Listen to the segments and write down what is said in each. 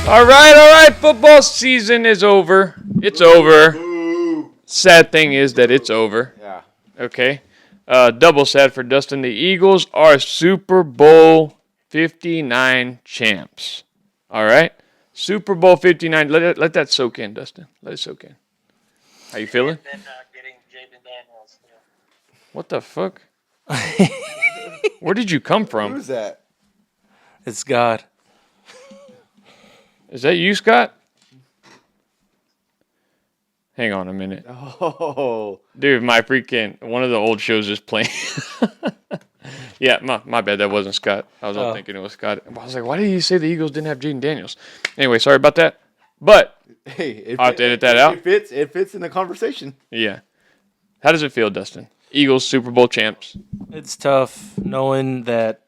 All right. Football season is over. It's over. Sad thing is that it's over. Yeah. Okay. Double sad for Dustin. The Eagles are Super Bowl 59 champs. All right. Super Bowl 59. Let that soak in, Dustin. Let it soak in. How you feeling? And then getting Jaden Daniels. Yeah. What the fuck? Where did you come from? Who's that? It's God. Is that you, Scott? Hang on a minute. Oh. Dude, my freaking, one of the old shows is playing. Yeah, my bad. That wasn't Scott. I was all thinking it was Scott. I was like, why did he say the Eagles didn't have Jaden Daniels? Anyway, sorry about that. But Hey, I'll have to edit that out. It fits in the conversation. Yeah. How does it feel, Dustin? Eagles Super Bowl champs. It's tough knowing that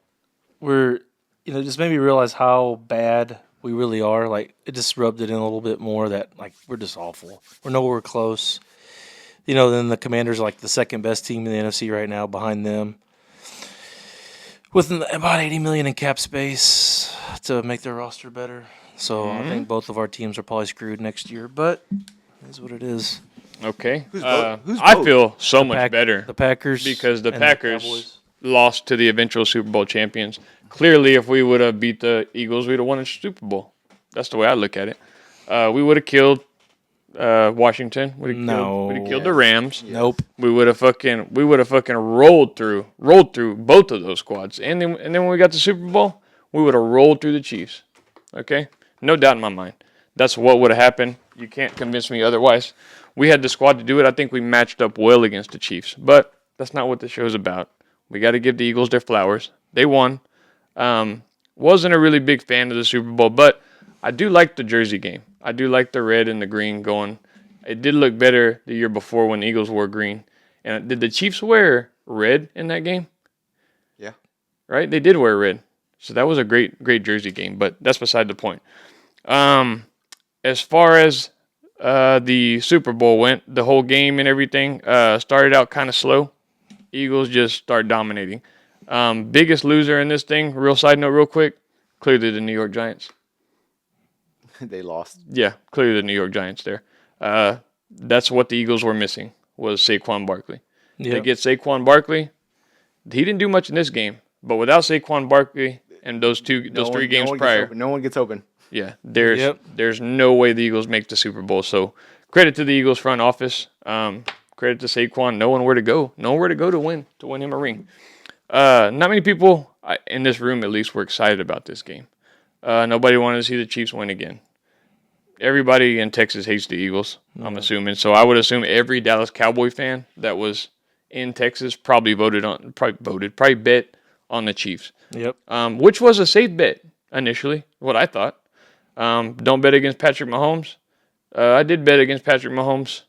we're, just made me realize how bad we really are. Like, it just rubbed it in a little bit more that, like, we're just awful. We're nowhere close. Then the Commanders are, like, the second best team in the NFC right now behind them. With about $80 million in cap space to make their roster better. So I think both of our teams are probably screwed next year, but it is what it is. Okay. Who's I both? feel so much better. The Packers. Because the and Packers Cowboys. lost to the eventual Super Bowl champions. Clearly, if we would have beat the Eagles, we'd have won the Super Bowl. That's the way I look at it. We would have killed Washington. We'd have killed the Rams. Nope. We would have fucking rolled through both of those squads. And then when we got to Super Bowl, we would have rolled through the Chiefs. Okay? No doubt in my mind. That's what would have happened. You can't convince me otherwise. We had the squad to do it. I think we matched up well against the Chiefs. But that's not what the show's about. We got to give the Eagles their flowers. They won. Wasn't a really big fan of the Super Bowl, but I do like the jersey game. I do like the red and the green going. It did look better the year before when the Eagles wore green. And did the Chiefs wear red in that game? Yeah. Right? They did wear red. So that was a great jersey game, but that's beside the point. As far as the Super Bowl went, the whole game and everything started out kind of slow. Eagles just start dominating. Biggest loser in this thing, real side note real quick, clearly the New York Giants. They lost. Yeah, clearly the New York Giants there. That's what the Eagles were missing, was Saquon Barkley. Yep. They get Saquon Barkley. He didn't do much in this game, but without Saquon Barkley and those three games prior, No one gets open. yeah, there's no way the Eagles make the Super Bowl. So credit to the Eagles front office. Credit to Saquon. Nowhere to go to win him a ring. Not many people in this room, at least, were excited about this game. Nobody wanted to see the Chiefs win again. Everybody in Texas hates the Eagles, I'm assuming. So I would assume every Dallas Cowboy fan that was in Texas probably bet on the Chiefs. Yep. Which was a safe bet initially, what I thought. Don't bet against Patrick Mahomes. I did bet against Patrick Mahomes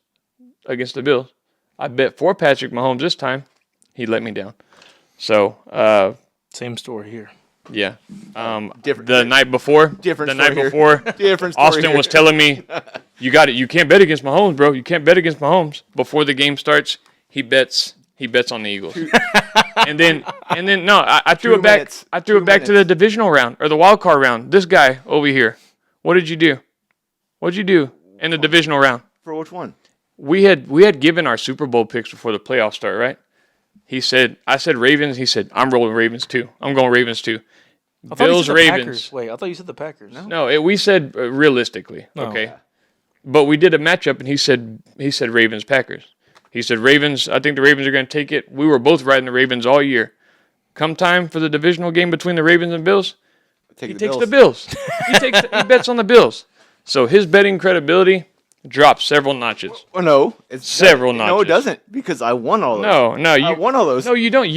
against the Bills. I bet for Patrick Mahomes this time. He let me down. So, Same story here. yeah. Different. The night before, Different the story night before, Different story Austin here. was telling me, you can't bet against Mahomes, bro. You can't bet against Mahomes. Before the game starts, he bets on the Eagles. and then no, I threw it back. minutes. I threw it back to the divisional round or the wild card round. This guy over here. What did you do? What'd you do in the divisional round? For which one? We had given our Super Bowl picks before the playoffs start, right? I said Ravens. He said, I'm rolling Ravens too. I'm going Ravens too. I thought you Bills, said the Ravens. Packers. Wait, I thought you said the Packers. No, we said realistically, Oh. okay? But we did a matchup, and he said Ravens, Packers. He said Ravens, I think the Ravens are going to take it. We were both riding the Ravens all year. Come time for the divisional game between the Ravens and Bills, he takes the Bills. He bets on the Bills. So his betting credibility dropped several notches. Oh, no. It's Several No, it notches. doesn't, because I won all those. No, I won all those. No, you don't.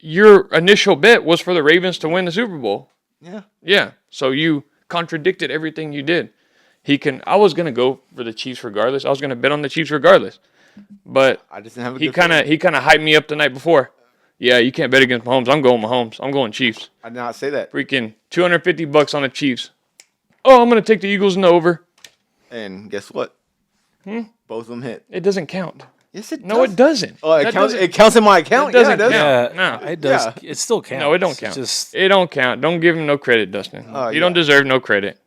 Your initial bet was for the Ravens to win the Super Bowl. Yeah. Yeah. So you contradicted everything you did. I was gonna go for the Chiefs regardless. I was gonna bet on the Chiefs regardless. But I just didn't have a he good kinda hyped me up the night before. Yeah, you can't bet against Mahomes. I'm going Mahomes. I'm going Chiefs. I did not say that. Freaking $250 on the Chiefs. Oh, I'm gonna take the Eagles in the over. And guess what? Both of them hit. It doesn't count. Yes, it No, does. it doesn't. Oh, That it counts in my account. It doesn't Yeah, it does. count. Yeah, No. it does. Yeah. It still counts. No, it don't count. Just It don't count. Don't give him no credit, Dustin. Oh, You don't yeah. deserve no credit.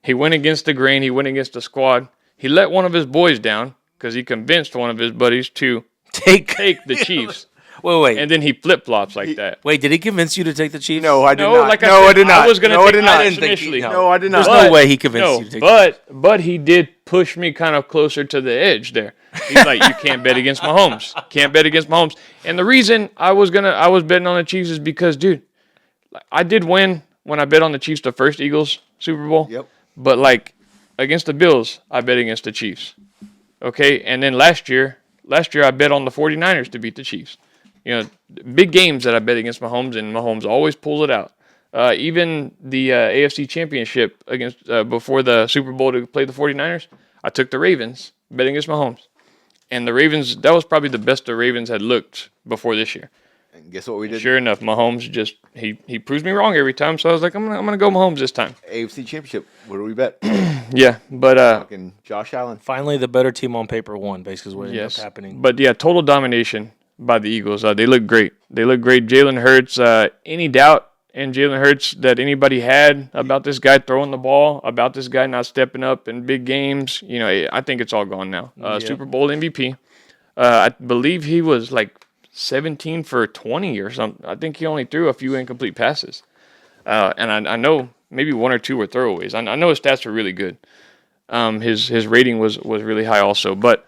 He went against the grain. He went against the squad. He let one of his boys down because he convinced one of his buddies to take the Chiefs. Wait. And then he flip-flops like that. Wait, did he convince you to take the Chiefs? No, I did No, not. like I no, said, I did not. I was going to no, take I did not. Irish initially. No, I did not. There's no way he convinced you to take the Chiefs. But he did push me kind of closer to the edge there. He's like, you can't bet against Mahomes. Can't bet against Mahomes. And the reason I was betting on the Chiefs is because, dude, I did win when I bet on the Chiefs the first Eagles Super Bowl. Yep. But like against the Bills, I bet against the Chiefs. Okay, and then last year I bet on the 49ers to beat the Chiefs. You know, big games that I bet against Mahomes, and Mahomes always pulls it out. Even the AFC Championship against before the Super Bowl to play the 49ers, I took the Ravens, betting against Mahomes. And the Ravens, that was probably the best the Ravens had looked before this year. And guess what we did? Sure enough, Mahomes just, he proves me wrong every time, so I was like, I'm gonna go Mahomes this time. AFC Championship. What do we bet? Yeah, but Fucking Josh Allen. Finally, the better team on paper won, basically, is what ended up yes, happening. but yeah, total domination by the Eagles. They look great. Jalen Hurts. Any doubt in Jalen Hurts that anybody had about this guy throwing the ball, about this guy not stepping up in big games? You know, I think it's all gone now. Super Bowl MVP. I believe he was like 17 for 20 or something. I think he only threw a few incomplete passes. And I know maybe one or two were throwaways. I know his stats were really good. His rating was really high also. But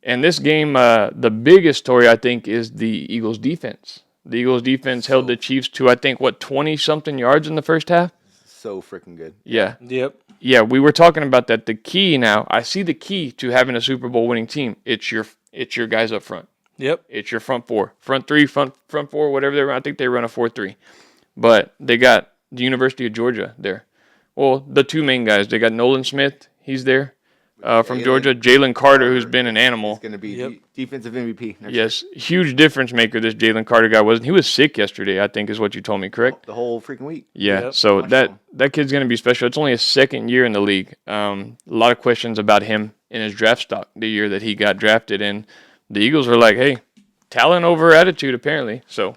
in this game, the biggest story, I think, is the Eagles' defense. The Eagles' defense held the Chiefs to, I think, 20-something yards in the first half? So freaking good. Yeah. Yep. Yeah, we were talking about that. The key now, I see the key to having a Super Bowl winning team. It's your guys up front. Yep. It's your front four. Front three, front four, whatever they run. I think they run a 4-3. But they got the University of Georgia there. Well, the two main guys. They got Nolan Smith. He's there from Georgia. Jalen Carter, who's been an animal. He's going to be defensive MVP. Yes, huge difference maker this Jalen Carter guy was. He was sick yesterday, I think is what you told me, correct? The whole freaking week. Yeah, Yep. so that kid's going to be special. It's only his second year in the league. A lot of questions about him in his draft stock the year that he got drafted. And the Eagles were like, hey, talent over attitude apparently. So,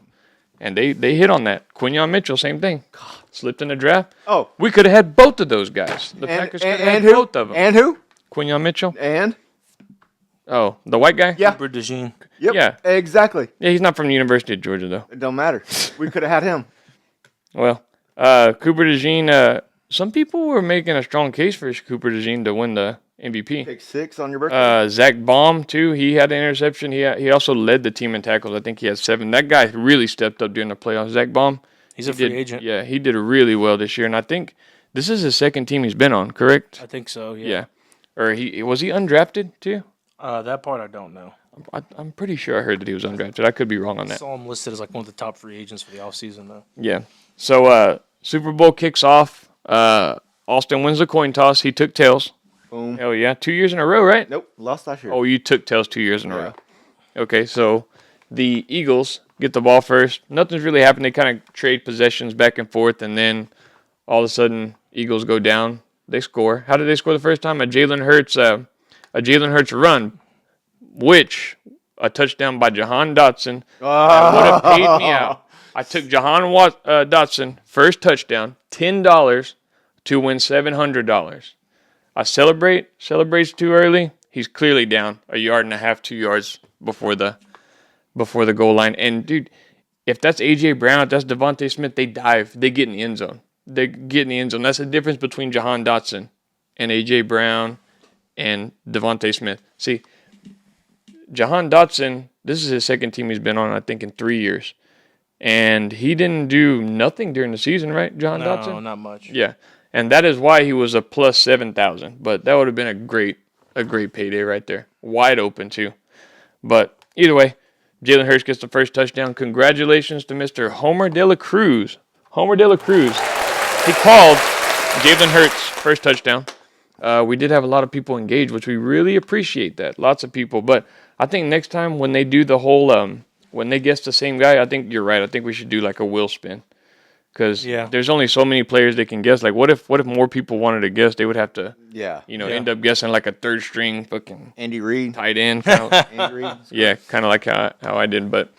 and they hit on that. Quinyon Mitchell, same thing. Slipped in the draft. Oh. We could have had both of those guys. The Packers could have had who? both of them. And who? Quinyon Mitchell. And? Oh, the white guy? Yeah. Cooper DeJean. Yep. Yeah. Exactly. Yeah, he's not from the University of Georgia, though. It don't matter. We could have had him. Well, Cooper DeJean, some people were making a strong case for Cooper DeJean to win the MVP. Pick 6 on your birthday. Zach Baum, too. He had an interception. He also led the team in tackles. I think he had 7. That guy really stepped up during the playoffs. Zach Baum. He's a free agent. Yeah, he did really well this year. And I think this is his second team he's been on, correct? I think so, Yeah. Or was he undrafted, too? That part I don't know. I'm pretty sure I heard that he was undrafted. I could be wrong on I that. saw him listed as like one of the top free agents for the offseason, though. Yeah. So Super Bowl kicks off. Austin wins the coin toss. He took tails. Boom. Hell yeah. 2 years in a row, right? Nope. Lost last year. Oh, you took tails 2 years in a Yeah. row. Okay, so the Eagles get the ball first. Nothing's really happened. They kind of trade possessions back and forth, and then all of a sudden, Eagles go down. They score. How did they score the first time? A Jalen Hurts run, which a touchdown by Jahan Dotson that would have paid me out. I took Jahan Dotson first touchdown, $10 to win $700. I celebrates too early. He's clearly down a yard and a half, 2 yards before the goal line. And dude, if that's AJ Brown, if that's Devontae Smith, they dive, they get in the end zone. They get in the end zone. That's the difference between Jahan Dotson and AJ Brown and Devontae Smith. See, Jahan Dotson, this is his second team he's been on, I think, in 3 years. And he didn't do nothing during the season, right, Jahan Dotson? No, not much. Yeah. And that is why he was a plus 7,000. But that would have been a great payday right there. Wide open, too. But either way, Jalen Hurts gets the first touchdown. Congratulations to Mr. Homer De La Cruz. Homer De La Cruz. He called Jalen Hurts' first touchdown. We did have a lot of people engaged, which we really appreciate that. Lots of people. But I think next time when they do the whole, when they guess the same guy, I think you're right. I think we should do like a wheel spin. Because there's only so many players they can guess. Like, what if more people wanted to guess? They would have to, end up guessing like a third string fucking Andy Reid. tight end. Kind of, Andy Reid. yeah, kind of like how I did. But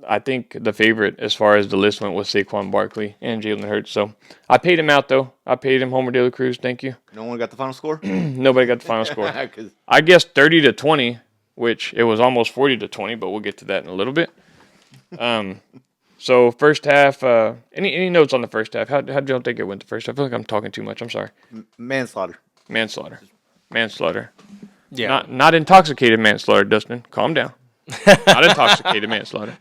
I think the favorite as far as the list went was Saquon Barkley and Jalen Hurts. So I paid him out though. I paid him Homer De La Cruz. Thank you. No one got the final score? Nobody got the final score. 'Cause I guess 30-20, which it was almost 40-20, but we'll get to that in a little bit. So first half. Any notes on the first half? How did y'all think it went the first half? I feel like I'm talking too much. I'm sorry. manslaughter. Manslaughter. Yeah. Not intoxicated manslaughter, Dustin. Calm down. Not intoxicated manslaughter.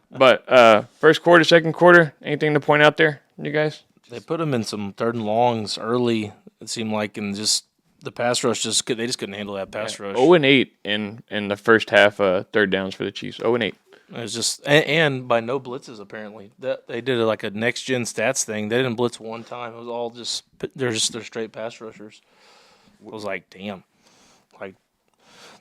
But first quarter, second quarter, anything to point out there, you guys? They put him in some third and longs early, it seemed like, and just the pass rush, they just couldn't handle that pass rush. 0-8 in the first half, third downs for the Chiefs. 0-8. It was just, and by no blitzes, apparently. They did like a next-gen stats thing. They didn't blitz one time. It was all they're straight pass rushers. I was like, damn. Like,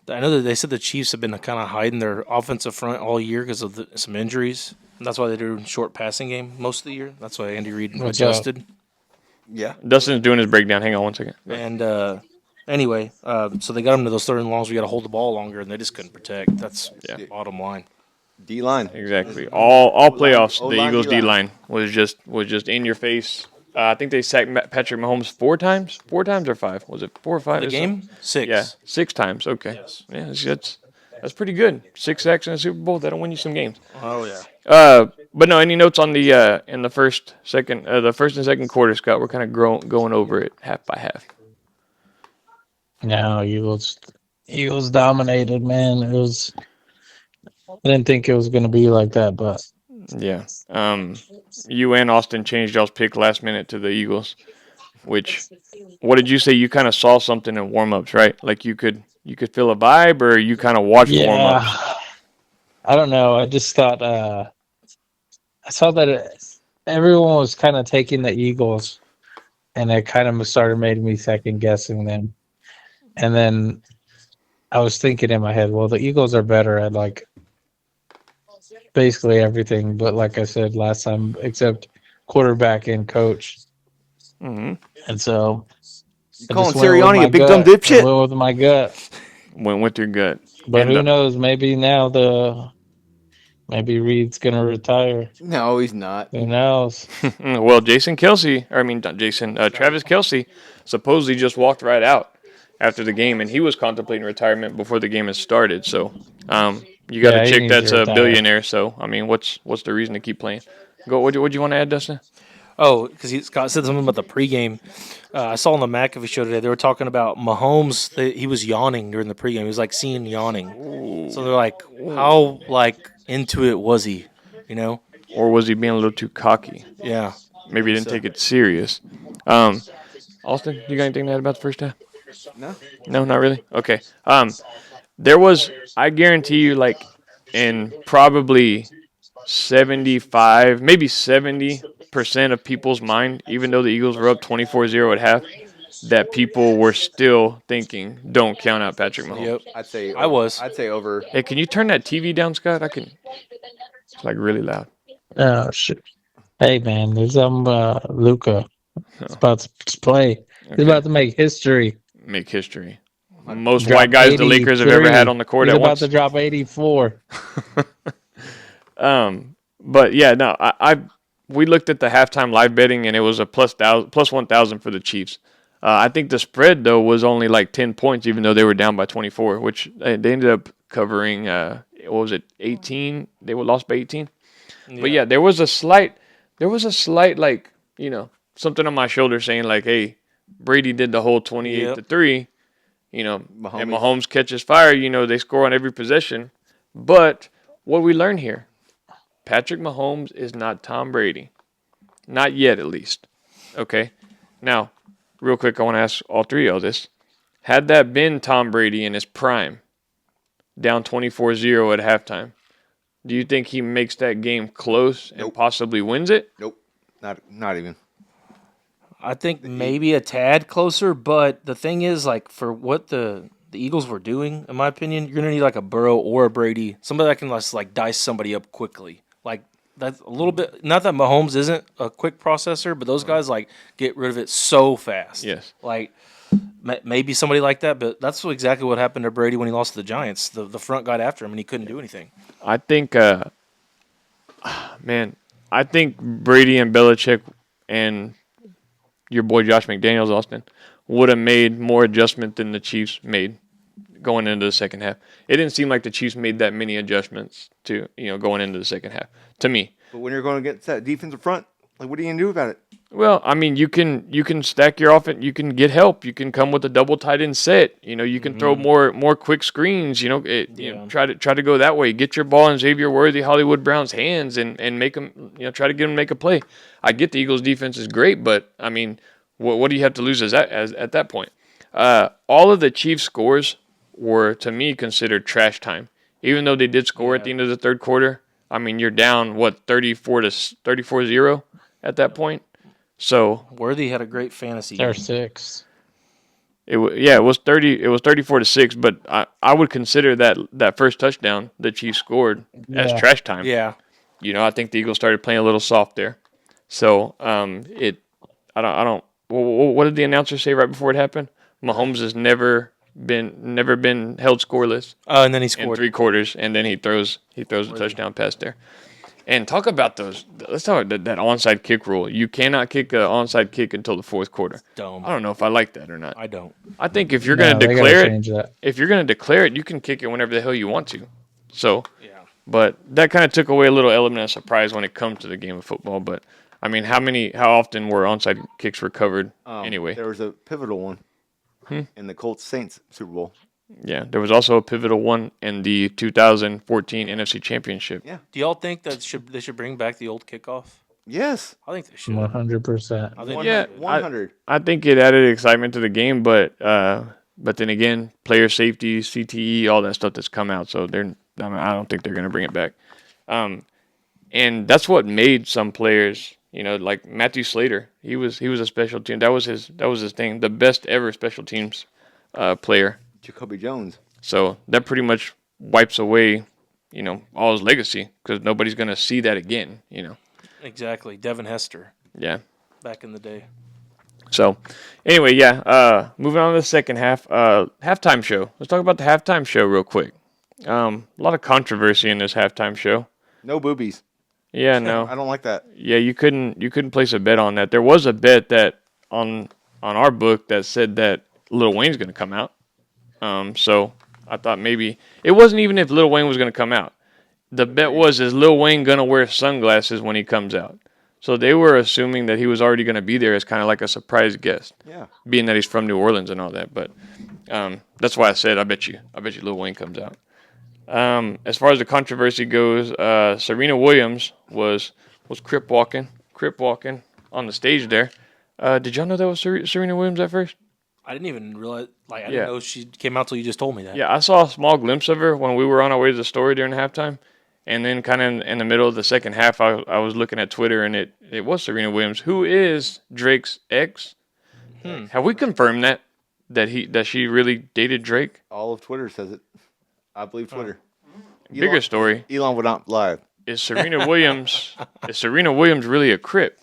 I know that they said the Chiefs have been kind of hiding their offensive front all year because of some injuries. And that's why they do a short passing game most of the year. That's why Andy Reid adjusted. Yeah. Dustin's doing his breakdown. Hang on one second. And anyway, so they got them to those third and longs. We got to hold the ball longer, and they just couldn't protect. That's bottom line. D-line. Exactly. All playoffs, the O-line, Eagles D-line. D-line was just in your face. I think they sacked Patrick Mahomes 4 times. 4 times or 5? Was it 4 or 5? The game? 6. Yeah, 6 times. Okay. Yes. Yeah, that's pretty good. 6 sacks in a Super Bowl, that'll win you some games. Oh, yeah. But no, any notes on the in the first and second quarter, Scott? We're kind of going over it half by half. No, Eagles dominated, man. I didn't think it was going to be like that, but Yeah. You and Austin changed y'all's pick last minute to the Eagles, which, what did you say? You kind of saw something in warm-ups, right? Like you could feel a vibe, or you kind of watched warm-ups? I don't know. I just thought I saw that everyone was kind of taking the Eagles, and it kind of started making me second guessing them. And then I was thinking in my head, well, the Eagles are better at like basically everything, but like I said last time, except quarterback and coach. Mm-hmm. And so You calling Sirianni a big dumb I dipshit? went with my gut. Went with your gut. But And, who knows? Maybe maybe Reed's gonna retire. No, he's not. Who knows? Well, Travis Kelce supposedly just walked right out after the game, and he was contemplating retirement before the game has started. So, you got Yeah, a he chick needs that's to a retire. billionaire. So, I mean, what's the reason to keep playing? Go. What do you want to add, Dustin? Oh, because Scott said something about the pregame. I saw on the McAfee show today, they were talking about Mahomes. He was yawning during the pregame. He was like seen yawning. So they're like, how into it was he? You know? Or was he being a little too cocky? Yeah. Maybe he didn't take it serious. Austin, you got anything to add about the first half? No, not really. Okay. There was, I guarantee you, like in probably 75, maybe 70% of people's mind, even though the Eagles were up 24-0 at half, that people were still thinking, don't count out Patrick Mahomes. Yep. I'd say over. Hey, can you turn that TV down, Scott? It's like really loud. Oh shit! Hey man, there's Luca. It's about to play. He's Okay. about to make history. Make history. Most Drop white guys the Lakers have ever 83. had on the court He's at about once. to drop 84. But yeah, no, we looked at the halftime live betting, and it was a plus 1,000 for the Chiefs. I think the spread though was only like 10 points, even though they were down by 24, which they ended up covering. What was it, 18? They were lost by 18. Yeah. But yeah, there was a slight like, something on my shoulder saying like, hey, Brady did the whole 28-3. And Mahomes catches fire. They score on every possession. But what we learn here, Patrick Mahomes is not Tom Brady. Not yet, at least. Okay? Now, real quick, I want to ask all three of this. Had that been Tom Brady in his prime, down 24-0 at halftime, do you think he makes that game close and possibly wins it? Nope. Not even. I think maybe a tad closer, but the thing is, like, for what the Eagles were doing, in my opinion, you're going to need, like, a Burrow or a Brady, somebody that can, like, dice somebody up quickly. Like, that's a little bit, not that Mahomes isn't a quick processor, but those guys, like, get rid of it so fast. Yes. Like, maybe somebody like that, but that's exactly what happened to Brady when he lost to the Giants. The front got after him, and he couldn't do anything. I think Man, I think Brady and Belichick and your boy Josh McDaniels, Austin, would have made more adjustment than the Chiefs made going into the second half. It didn't seem like the Chiefs made that many adjustments to going into the second half to me. But when you're going to get that defensive front, like, what are you going to do about it? Well, I mean, you can stack your offense. You can get help. You can come with a double tight end set. You can throw more quick screens. Try to go that way. Get your ball in Xavier Worthy, Hollywood Brown's hands, and make them. Try to get him to make a play. I get the Eagles' defense is great, but I mean, what do you have to lose at that point? All of the Chiefs' scores were, to me, considered trash time. Even though they did score at the end of the third quarter, I mean, you're down 34-0 at that point. So Worthy had a great fantasy They're game. 6. it was 30. It was 34-6. But I would consider that first touchdown the Chiefs scored as trash time. Yeah. I think the Eagles started playing a little soft there. So I don't. What did the announcer say right before it happened? Mahomes has never been held scoreless And then he in scored. 3 quarters, and then he throws a touchdown pass there. And talk about those. Let's talk about that onside kick rule. You cannot kick an onside kick until the fourth quarter. Dumb. I don't know if I like that or not. I don't. I think if you're going to declare it, that. if you're going to declare it, you can kick it whenever the hell you want to. So, Yeah. but that kind of took away a little element of surprise when it comes to the game of football. But I mean, how often were onside kicks recovered anyway? There was a pivotal one in the Colts Saints Super Bowl. Yeah, there was also a pivotal one in the 2014 NFC Championship. Yeah. Do y'all think that they should bring back the old kickoff? Yes. I think they should. 100%. I think Yeah, 100. I think it added excitement to the game, but then again, player safety, CTE, all that stuff that's come out. So I don't think they're going to bring it back. And that's what made some players, like Matthew Slater. He was a special team. That was his thing. The best ever special teams player. Jacoby Jones. So that pretty much wipes away, all his legacy because nobody's going to see that again. Exactly. Devin Hester Yeah. back in the day. So, anyway, yeah. Moving on to the second half, halftime show. Let's talk about the halftime show real quick. A lot of controversy in this halftime show. No boobies. Yeah, no. I don't like that. Yeah, you couldn't place a bet on that. There was a bet that on our book that said that Lil Wayne's going to come out. So I thought maybe it wasn't even if Lil Wayne was going to come out. The bet was, is Lil Wayne going to wear sunglasses when he comes out? So they were assuming that he was already going to be there as kind of like a surprise guest. Yeah. Being that he's from New Orleans and all that. But that's why I said I bet you Lil Wayne comes out. As far as the controversy goes, Serena Williams was crip walking on the stage there. Did y'all know that was Serena Williams at first? I didn't even realize. I didn't know she came out till you just told me that. Yeah, I saw a small glimpse of her when we were on our way to the store during halftime. And then kind of in the middle of the second half, I was looking at Twitter, and it was Serena Williams, who is Drake's ex. Have we confirmed that she really dated Drake? All of Twitter says it. I believe Twitter. Bigger story. Elon would not lie. Is Serena Williams really a Crip?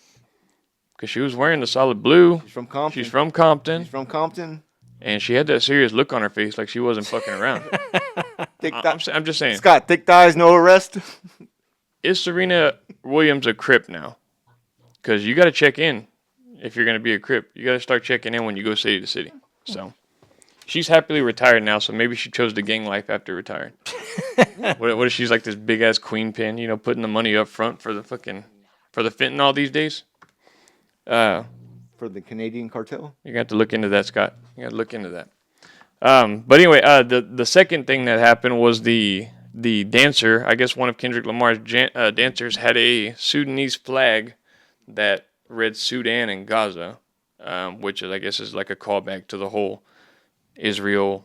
Because she was wearing the solid blue. She's from Compton. She's from Compton. And she had that serious look on her face like she wasn't fucking around. I'm just saying. Scott, thick thighs, no arrest. Is Serena Williams a Crip now? Because you got to check in if you're going to be a Crip. You got to start checking in when you go city to city. So she's happily retired now, so maybe she chose the gang life after retiring. What if she's like this big ass queen pin, putting the money up front for the fentanyl these days? For the Canadian cartel? You're going to have to look into that, Scott. You got to look into that. But anyway, the second thing that happened was the dancer, I guess one of Kendrick Lamar's dancers had a Sudanese flag that read Sudan and Gaza, which I guess is like a callback to the whole Israel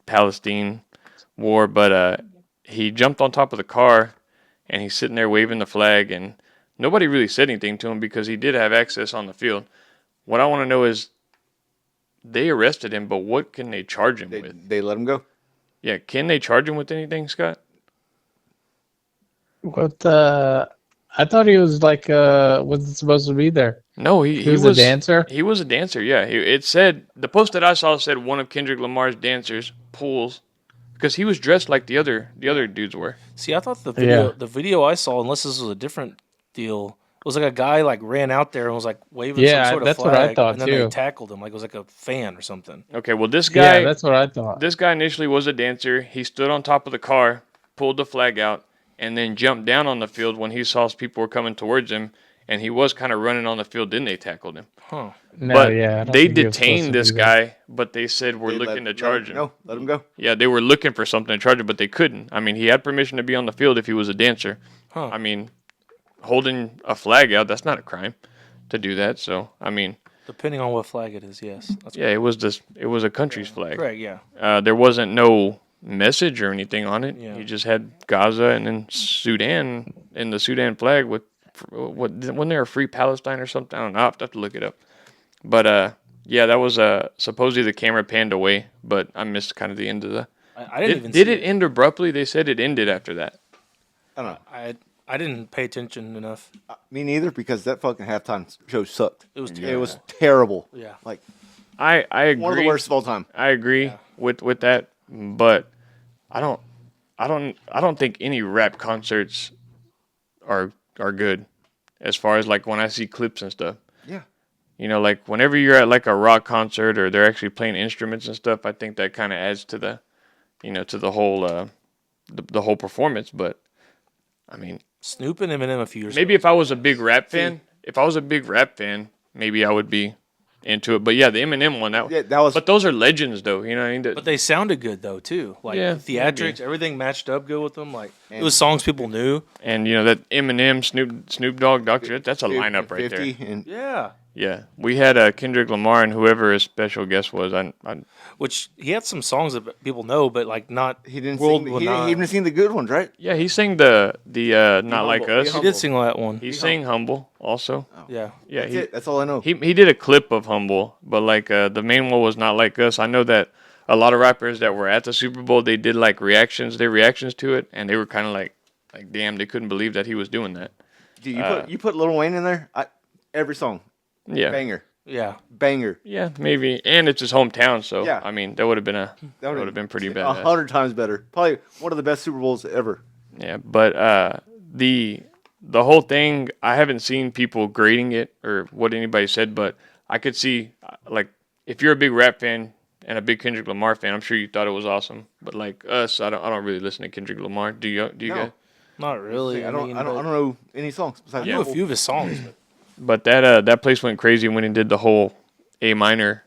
Palestine war. But he jumped on top of the car and he's sitting there waving the flag, and nobody really said anything to him because he did have access on the field. What I want to know is, they arrested him, but what can they charge him with? They let him go. Yeah, can they charge him with anything, Scott? I thought he was like wasn't supposed to be there. No, he was a dancer. He was a dancer. Yeah, it said, the post that I saw said one of Kendrick Lamar's dancers pulls because he was dressed like the other dudes were. See, I thought the Yeah. video I saw, unless this was a different deal, was like a guy like ran out there and was like waving Yeah, some sort of that's flag, what I thought, and then too. they tackled him like it was like a fan or something. Okay, well this guy, Yeah, that's what I thought. this guy initially was a dancer. He stood on top of the car, pulled the flag out, and then jumped down on the field when he saw people were coming towards him, and he was kind of running on the field. Then they tackled him. Huh. No, But yeah, I don't they think he was supposed detained to this do that. guy, but they said we're They looking to let charge him. No, let him go. Yeah, they were looking for something to charge him, but they couldn't. I mean, he had permission to be on the field if he was a dancer. Huh. I mean, holding a flag out, that's not a crime to do that. So, I mean, Depending on what flag it is, yes. That's yeah, it was a country's flag. correct. Yeah. There wasn't no message or anything on it. Yeah. He just had Gaza and then Sudan and the Sudan flag with wasn't there a free Palestine or something? I don't know. I have to look it up. But yeah, that was supposedly the camera panned away, but I missed kind of the end of the. I didn't even Did see it end abruptly? They said it ended after that. I don't know. I didn't pay attention enough. Me neither, because that fucking halftime show sucked. It was It terrible. was terrible. Yeah. Like I agree. one of the worst of all time. I agree with that, but I don't think any rap concerts are good, as far as like when I see clips and stuff. Yeah. You know, like whenever you're at like a rock concert or they're actually playing instruments and stuff, I think that kind of adds to the, to the whole the whole performance. But I mean, Snoop and Eminem a few years maybe ago. if I was a big rap fan, maybe I would be into it. But yeah, the Eminem one, Yeah, that was. but those are legends, though. You know what I mean? But they sounded good though too. Like Yeah, theatrics, maybe. everything matched up good with them. Like it And- was songs people knew. And that Eminem, Snoop Dogg, Dr. That's a lineup right there. 50 and Yeah. Yeah, we had Kendrick Lamar and whoever his special guest was. I Which he had some songs that people know, but like not. he didn't world sing. will He not- didn't even sing the good ones, right? yeah, he sang the Not Humble, Like Be Us. He Humble. did sing that one. He sang Humble also. Yeah. Yeah, That's it. That's all I know. he did a clip of Humble, but like the main one was Not Like Us. I know that a lot of rappers that were at the Super Bowl, they did like their reactions to it, and they were kind of like damn, they couldn't believe that he was doing that. Dude, you put Lil Wayne in there. Every song, Yeah, Yeah. banger. yeah, maybe, and it's his hometown, so Yeah. I mean that would have been That would have been pretty bad. 100 times better. Probably one of the best Super Bowls ever. Yeah, but the whole thing, I haven't seen people grading it or what anybody said, but I could see like if you're a big rap fan and a big Kendrick Lamar fan, I'm sure you thought it was awesome. But like us, I don't really listen to Kendrick Lamar. Do you No. guys? Not really. I don't mean, know any songs besides I knew a few of his songs. But But that place went crazy when he did the whole A minor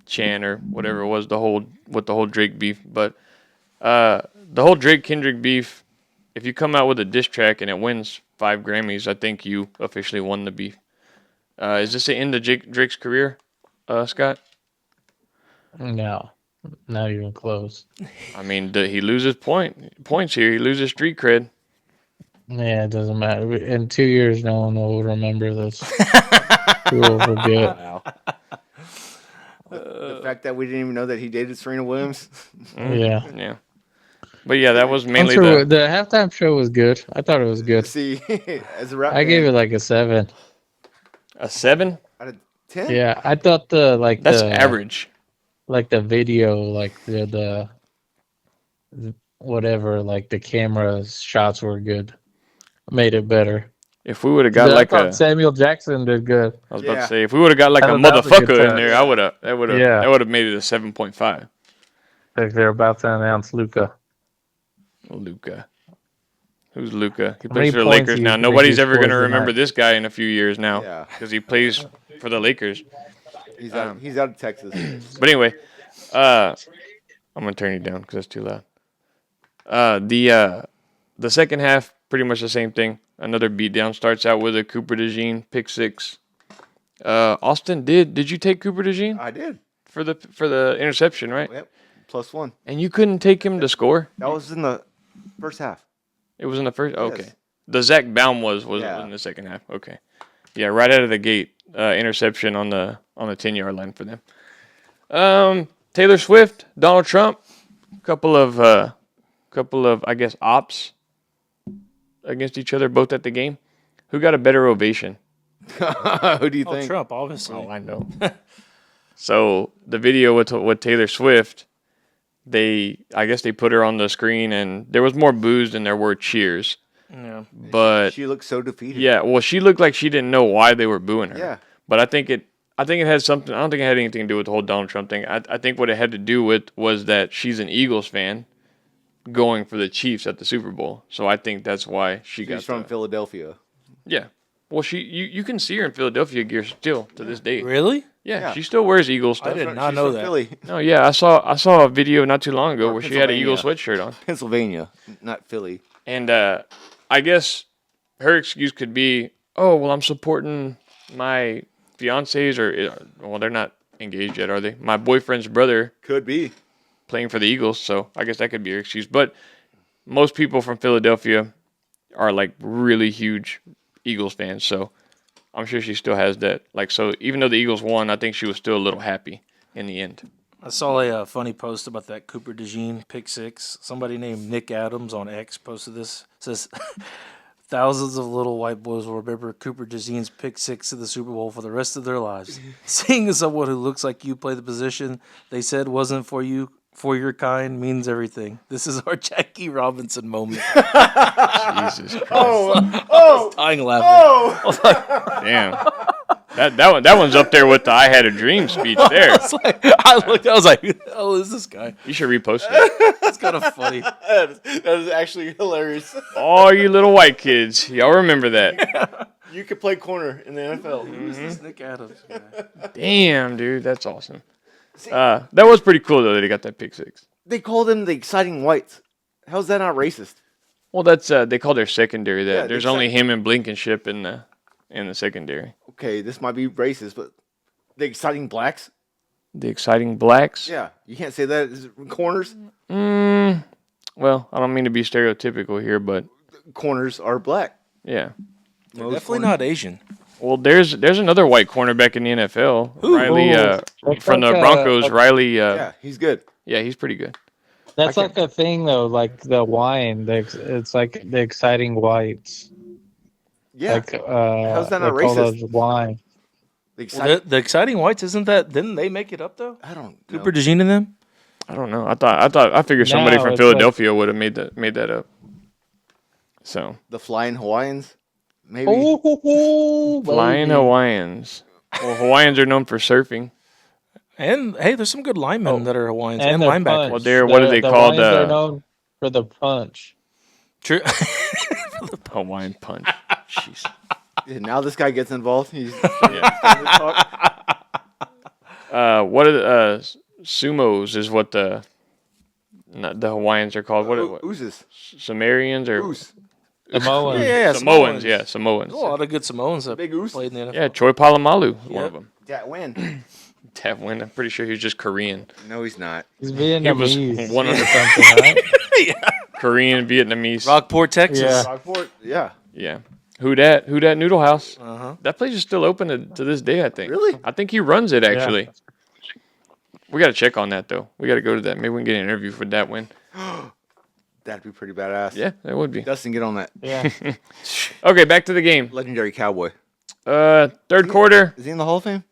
chant or whatever it was, the whole Drake beef. But the whole Drake Kendrick beef, if you come out with a diss track and it wins 5 Grammys, I think you officially won the beef. Is this the end of Drake's career, Scott? No, not even close. I mean, he loses points here. He loses street cred. Yeah, it doesn't matter. In 2 years, no one will remember this. We will forget. Wow. the fact that we didn't even know that he dated Serena Williams. Yeah. Yeah. But yeah, that was mainly The halftime show was good. I thought it was good. See, as a rap I gave it like a 7. a 7. out of 10. Yeah, I thought That's average. like the video, like the whatever, like the camera shots were good. Made it better. If we would have got I like thought Samuel Jackson did good. I was about Yeah. to say, if we would have got like I a thought that was a good motherfucker in time. there, that would have made it a 7.5. Like they're about to announce Luca. Luca. Who's Luca? He How many plays for the points Lakers do you now. think Nobody's he ever going to scores remember tonight? this guy in a few years now Yeah. because he plays for the Lakers. He's out of Texas. But anyway, I'm going to turn you down because that's too loud. The second half, pretty much the same thing. Another beatdown. Starts out with a Cooper DeJean pick 6. Austin, did you take Cooper DeJean I did. for the interception, right? Yep. +1. And you couldn't take him to score? That was in the first half. It was in the first. Okay, Yes. the Zach Baum was Yeah. in the second half. Okay, yeah, right out of the gate, interception on the 10-yard line for them. Taylor Swift, Donald Trump, couple of I guess ops against each other, both at the game. Who got a better ovation? Who do you oh, think? Trump, obviously. Oh, I know. So the video with Taylor Swift, I guess they put her on the screen, and there was more boos than there were cheers. Yeah. But She looked so defeated. yeah, well, she looked like she didn't know why they were booing her. Yeah. But I think it had something. I don't think it had anything to do with the whole Donald Trump thing. I think what it had to do with was that she's an Eagles fan going for the Chiefs at the Super Bowl. So I think that's why she got She's from Philadelphia. Yeah. Well, you can see her in Philadelphia gear still to this day. Really? Yeah, she still wears Eagles stuff. I did She's not know from that. Philly, No, yeah, I saw a video not too long ago Or where she had an Eagles Pennsylvania. sweatshirt on. Pennsylvania, not Philly. And I guess her excuse could be, oh, well, I'm supporting my fiance's well, they're not engaged yet, are they? My boyfriend's brother Could be. playing for the Eagles, so I guess that could be her excuse. But most people from Philadelphia are like really huge Eagles fans, so I'm sure she still has that. Like, so even though the Eagles won, I think she was still a little happy in the end. I saw a funny post about that Cooper DeJean pick six. Somebody named Nick Adams on X posted this. It says, thousands of little white boys will remember Cooper DeJean's pick six in the Super Bowl for the rest of their lives. Seeing someone who looks like you play the position they said wasn't for you, for your kind, means everything. This is our Jackie Robinson moment. Jesus Christ. Dying laughing. Damn. That one's up there with the I had a dream speech there. I looked, I was like, oh, is this guy? You should repost it. It's kind of funny. That is actually hilarious. All you little white kids, y'all remember that. You could play corner in the NFL. Who's this Nick Adams guy? Damn, dude, that's awesome. That was pretty cool, though, that he got that pick six. They call them the exciting whites. How's that not racist? Well, that's they call their secondary that. Yeah, There's only him and Blankenship in the secondary. Okay, this might be racist, but the exciting blacks? The exciting blacks? Yeah, you can't say that as corners. Well, I don't mean to be stereotypical here, but Corners are black. yeah. They're Most definitely corners- not Asian. Well, there's another white cornerback in the NFL. Who? Riley That's from the like Broncos. Riley. Yeah, he's good. Yeah, he's pretty good. That's like a thing though, like the wine. It's like the exciting whites. Yeah, Like How's that they not call racist? those wine. the Well, exciting. the exciting whites, isn't that? Didn't they make it up though? I don't know. Cooper DeJean and them. I don't know. I figured somebody No, from it's Philadelphia would have made that up. So The Flying Hawaiians, maybe. Oh, flying baby. Hawaiians. Well, Hawaiians are known for surfing. And hey, there's some good linemen that are Hawaiians and, their linebackers. punch. Well, they're- what are they the called, Hawaiians are known for the punch. True. Hawaiian punch. Jeez. Yeah, now this guy gets involved. He's What are the sumos is what the Hawaiians are called. What oozes. Sumerians or Oos. Samoans. yeah, Samoans? Yeah, Samoans. A lot of good Samoans that Big Oos. played in the NFL. Yeah, Troy Polamalu, one Yep. of them. That win. Tavwin, I'm pretty sure he was just Korean. No, he's not. He's was Vietnamese. one of or the- something, right? Korean, Vietnamese. Rockport, Texas. Yeah. Rockport. Yeah. Yeah. Who dat Noodle House. Uh-huh. That place is still open to this day, I think. Really? I think he runs it, actually. We got to check on that, though. We got to go to that. Maybe we can get an interview for that win. That'd be pretty badass. Yeah, that would be. Dustin, get on that. Yeah. Okay, back to the game. Legendary cowboy. Third quarter. Is he in the Hall of Fame?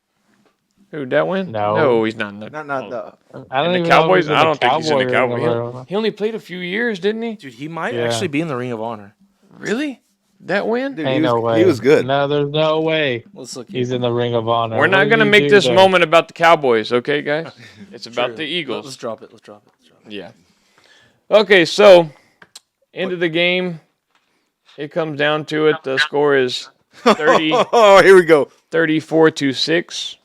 Who, that win? No. No, he's not. In the, Not oh. the. I don't And the even Cowboys? know if I don't think he's in the Cowboy Cowboy. anymore. He only played a few years, didn't he? Dude, he might Yeah. actually be in the Ring of Honor. Really? That win? Dude, Ain't he, no was, way. he was good. No, there's no way Let's look. he's in the Ring of Honor. We're What not did going to he make do this there? moment about the Cowboys, okay, guys? It's about the Let's Eagles. drop it. Let's drop it. Yeah. Okay, so end of the game. It comes down to it. The score is 30, Oh, here we go. 34-6.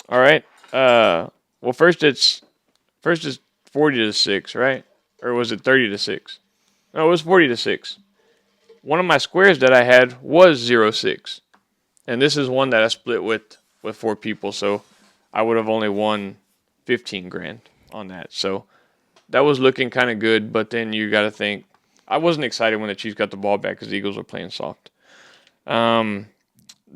All right. Well, first it's 40-6, right? Or was it 30-6? No, it was 40-6. One of my squares that I had was 0-6. And this is one that I split with 4 people, so I would have only won 15 grand on that. So that was looking kind of good, but then you got to think, I wasn't excited when the Chiefs got the ball back because the Eagles were playing soft. The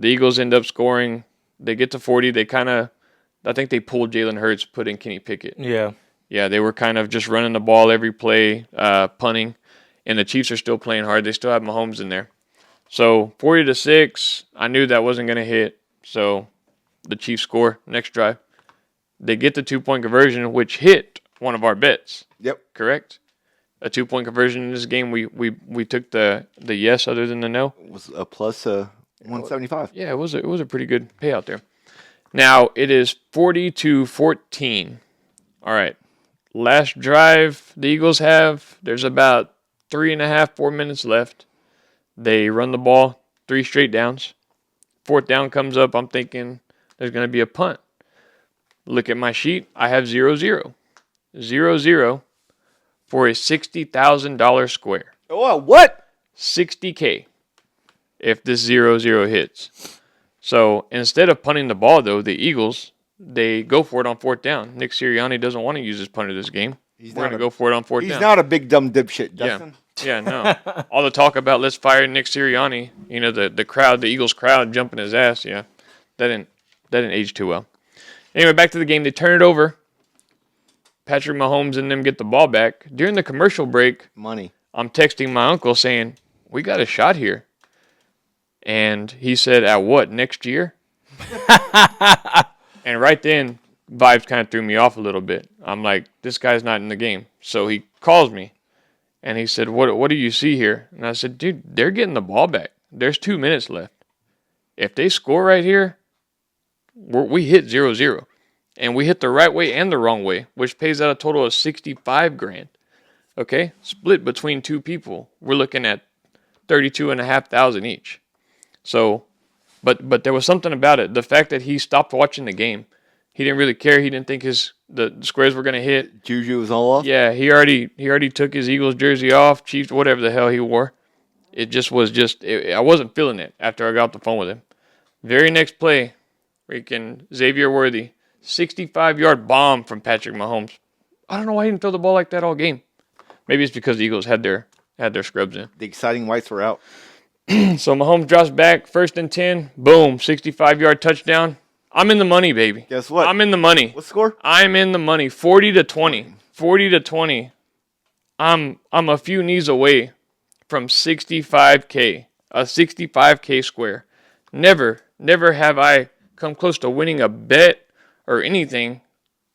Eagles end up scoring. They get to 40. I think they pulled Jalen Hurts, put in Kenny Pickett. Yeah. Yeah, they were kind of just running the ball every play, punting, and the Chiefs are still playing hard. They still have Mahomes in there. So 40-6, I knew that wasn't going to hit. So the Chiefs score next drive. They get the 2-point conversion, which hit one of our bets. Yep. Correct. A 2-point conversion in this game. We took the yes other than the no. It was a plus 175. Yeah, it was a pretty good payout there. Now it is 40-14. All right. Last drive the Eagles have. There's about 3.5, 4 minutes left. They run the ball 3 straight downs. 4th down comes up. I'm thinking there's going to be a punt. Look at my sheet. I have 0-0. 0-0 for a $60,000 square. Oh, what? $60K if this 0-0 hits. So instead of punting the ball, though, the Eagles, they go for it on 4th down. Nick Sirianni doesn't want to use his punter this game. We're going to go for it on 4th down. He's not a big dumb dipshit, Dustin. Yeah, no. All the talk about let's fire Nick Sirianni, the crowd, the Eagles crowd jumping his ass, that didn't age too well. Anyway, back to the game. They turn it over. Patrick Mahomes and them get the ball back. During the commercial break, Money. I'm texting my uncle saying, we got a shot here. And he said, at what, next year? And right then, vibes kind of threw me off a little bit. I'm like, this guy's not in the game. So he calls me. And he said, what do you see here? And I said, dude, they're getting the ball back. There's 2 minutes left. If they score right here, we hit 0-0. And we hit the right way and the wrong way, which pays out a total of $65,000. Okay? Split between 2 people. We're looking at $32,500 each. So, but there was something about it. The fact that he stopped watching the game. He didn't really care. He didn't think the squares were going to hit. Juju was all off? Yeah, he already took his Eagles jersey off, Chiefs, whatever the hell he wore. It just was I wasn't feeling it after I got off the phone with him. Very next play, freaking Xavier Worthy, 65-yard bomb from Patrick Mahomes. I don't know why he didn't throw the ball like that all game. Maybe it's because the Eagles had their scrubs in. The exciting whites were out. So Mahomes drops back, 1st and 10, boom, 65-yard touchdown. I'm in the money, baby. Guess what? I'm in the money. What score? I'm in the money. 40-20. 40-20. I'm a few knees away from $65K. A $65K square. Never have I come close to winning a bet or anything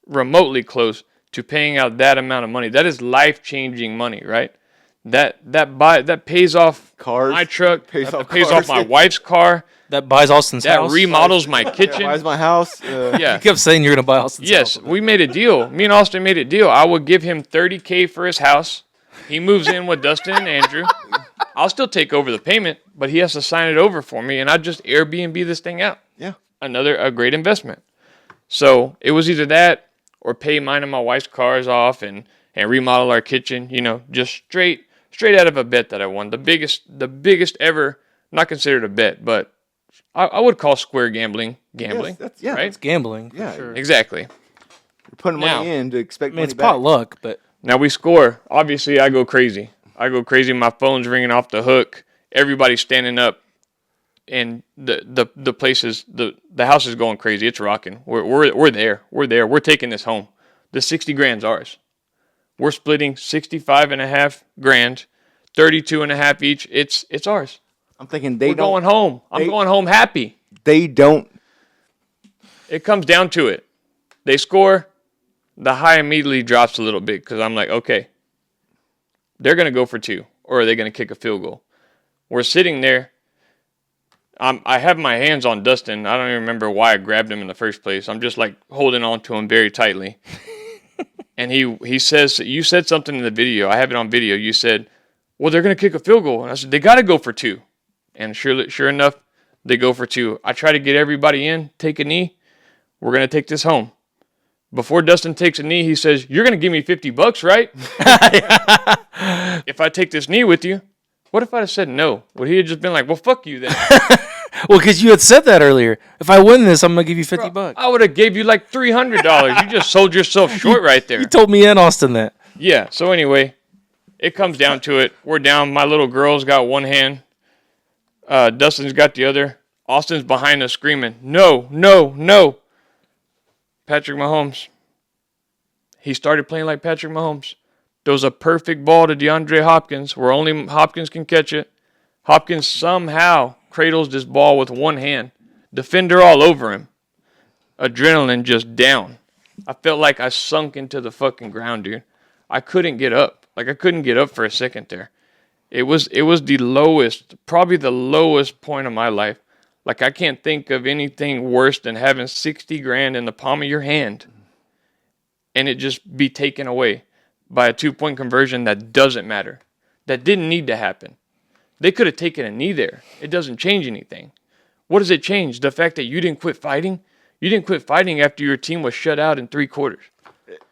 remotely close to paying out that amount of money. That is life-changing money, right? That pays off Cars. my truck. Pays That off pays cars. off my wife's car. That buys Austin's That house. remodels my kitchen. Where's my house? Yeah. You kept saying you're going to buy Austin's Yes, house. we made a deal. Me and Austin made a deal. I would give him $30K for his house. He moves in with Dustin and Andrew. I'll still take over the payment, but he has to sign it over for me, and I just Airbnb this thing out. Yeah. A great investment. So it was either that or pay mine and my wife's cars off and remodel our kitchen. Just straight out of a bet that I won. The biggest ever. Not considered a bet, but I would call square gambling. Yes, that's right? It's gambling, Yeah. for sure. Exactly. You're putting money Now- in to expect I mean, money it's back. potluck, but Now we score. Obviously, I go crazy. My phone's ringing off the hook. Everybody's standing up, and the place is the house is going crazy. It's rocking. We're there. We're taking this home. The $60,000's ours. We're splitting $65,500, $32,500 each. It's ours. I'm thinking We're going home. I'm going home happy. They don't. It comes down to it. They score. The high immediately drops a little bit because I'm like, okay, they're going to go for 2 or are they going to kick a field goal? We're sitting there. I have my hands on Dustin. I don't even remember why I grabbed him in the first place. I'm just like holding on to him very tightly. And he says, you said something in the video. I have it on video. You said, well, they're going to kick a field goal. And I said, they got to go for 2. And sure enough, they go for 2. I try to get everybody in, take a knee. We're going to take this home. Before Dustin takes a knee, he says, you're going to give me $50, right? If I take this knee with you. What if I had said no? Would he have just been like, well, fuck you then? well, because you had said that earlier. If I win this, I'm going to give you $50. I would have gave you like $300. You just sold yourself short right there. You told me and Austin that. Yeah, so anyway, it comes down to it. We're down. My little girl's got one hand. Dustin's got the other. Austin's behind us screaming, no, no, no. Patrick Mahomes. He started playing like Patrick Mahomes. There was a perfect ball to DeAndre Hopkins where only Hopkins can catch it. Hopkins somehow cradles this ball with one hand. Defender all over him. Adrenaline just down. I felt like I sunk into the fucking ground, dude. I couldn't get up. Like, I couldn't get up for a second there. It was the lowest, probably the lowest point of my life. Like, I can't think of anything worse than having 60 grand in the palm of your hand and it just be taken away by a 2-point conversion that doesn't matter. That didn't need to happen. They could have taken a knee there. It doesn't change anything. What does it change? The fact that you didn't quit fighting? You didn't quit fighting after your team was shut out in 3 quarters.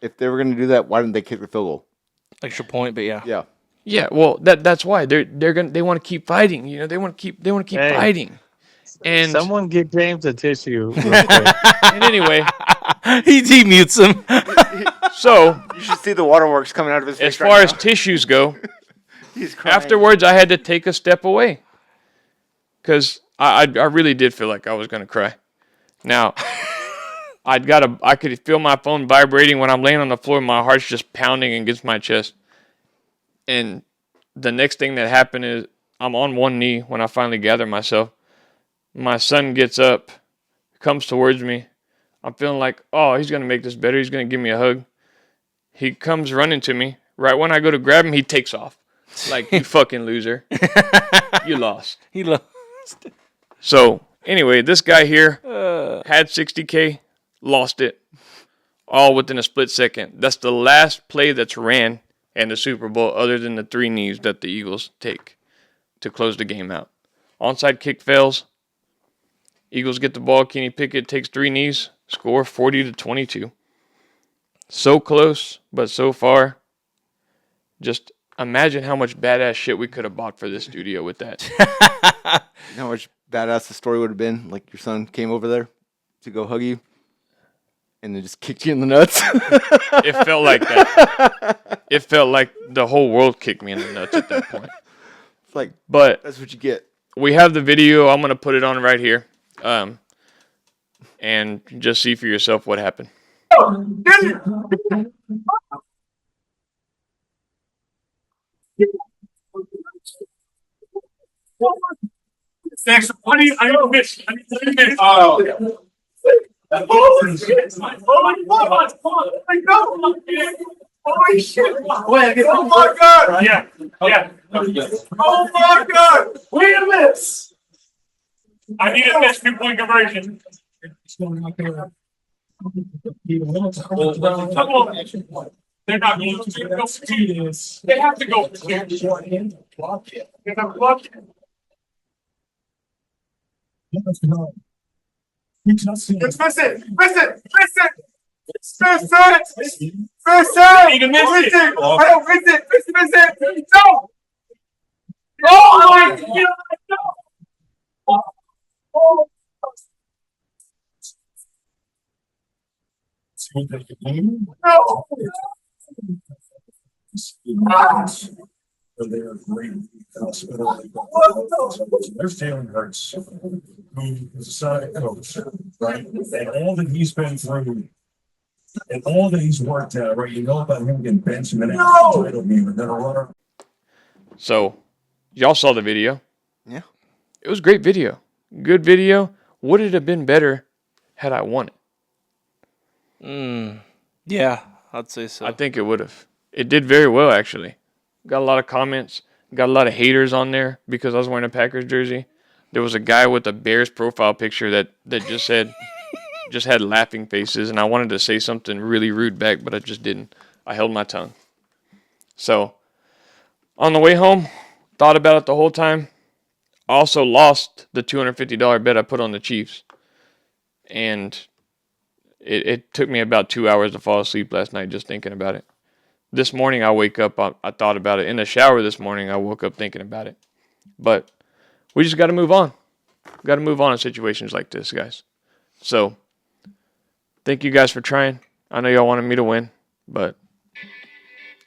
If they were going to do that, why didn't they kick the field goal? Extra point, but yeah. Yeah. Yeah, well, that's why they want to keep fighting. You know, they want to keep Hey. fighting. And Someone get James a tissue. Real quick. and anyway, he mutes him. so You should see the waterworks coming out of his face. as far as tissues go, He's crying. afterwards I had to take a step away because I really did feel like I was going to cry. Now, I could feel my phone vibrating when I'm laying on the floor. My heart's just pounding against my chest. And the next thing that happened is I'm on one knee when I finally gather myself. My son gets up, comes towards me. I'm feeling like, oh, he's going to make this better. He's going to give me a hug. He comes running to me. Right when I go to grab him, he takes off. Like, you fucking loser. You lost. He lost. So, anyway, this guy here had 60K, lost it, all within a split second. That's the last play that's ran in the Super Bowl other than the 3 knees that the Eagles take to close the game out. Onside kick fails. Eagles get the ball. Kenny Pickett takes 3 knees, score 40-22. So close, but so far. Just imagine how much badass shit we could have bought for this studio with that. You know how much badass the story would have been? Like, your son came over there to go hug you and then just kicked you in the nuts. It felt like that. It felt like the whole world kicked me in the nuts at that point. It's like, But that's what you get. we have the video. I'm going to put it on right here. And just see for yourself what happened. Thanks. Honey, I don't miss. Oh. Holy shit! Oh my god! Holy shit! Oh my god! Yeah, yeah. Oh my god! Wait a minute! I need a test 2-point conversion. Come on. They're not going to. They have to go. They have to block it. Listen! Listen! No! Oh my god! No! No! They're great. There's Jalen Hurts, who is a side coach, right? And all that he's been through, and all that he's worked at, right? You know about him getting benched in the title game, and then a runner. So, y'all saw the video. Yeah. It was a great video. Good video. Would it have been better had I won it? Yeah, I'd say so. I think it would have. It did very well, actually. Got a lot of comments. Got a lot of haters on there because I was wearing a Packers jersey. There was a guy with a Bears profile picture that just said, just had laughing faces, and I wanted to say something really rude back, but I just didn't. I held my tongue. So, on the way home, thought about it the whole time. Also lost the $250 bet I put on the Chiefs. And it took me about 2 hours to fall asleep last night just thinking about it. This morning I wake up, I thought about it. In the shower this morning, I woke up thinking about it. But we just got to move on. Got to move on in situations like this, guys. So, thank you guys for trying. I know y'all wanted me to win, but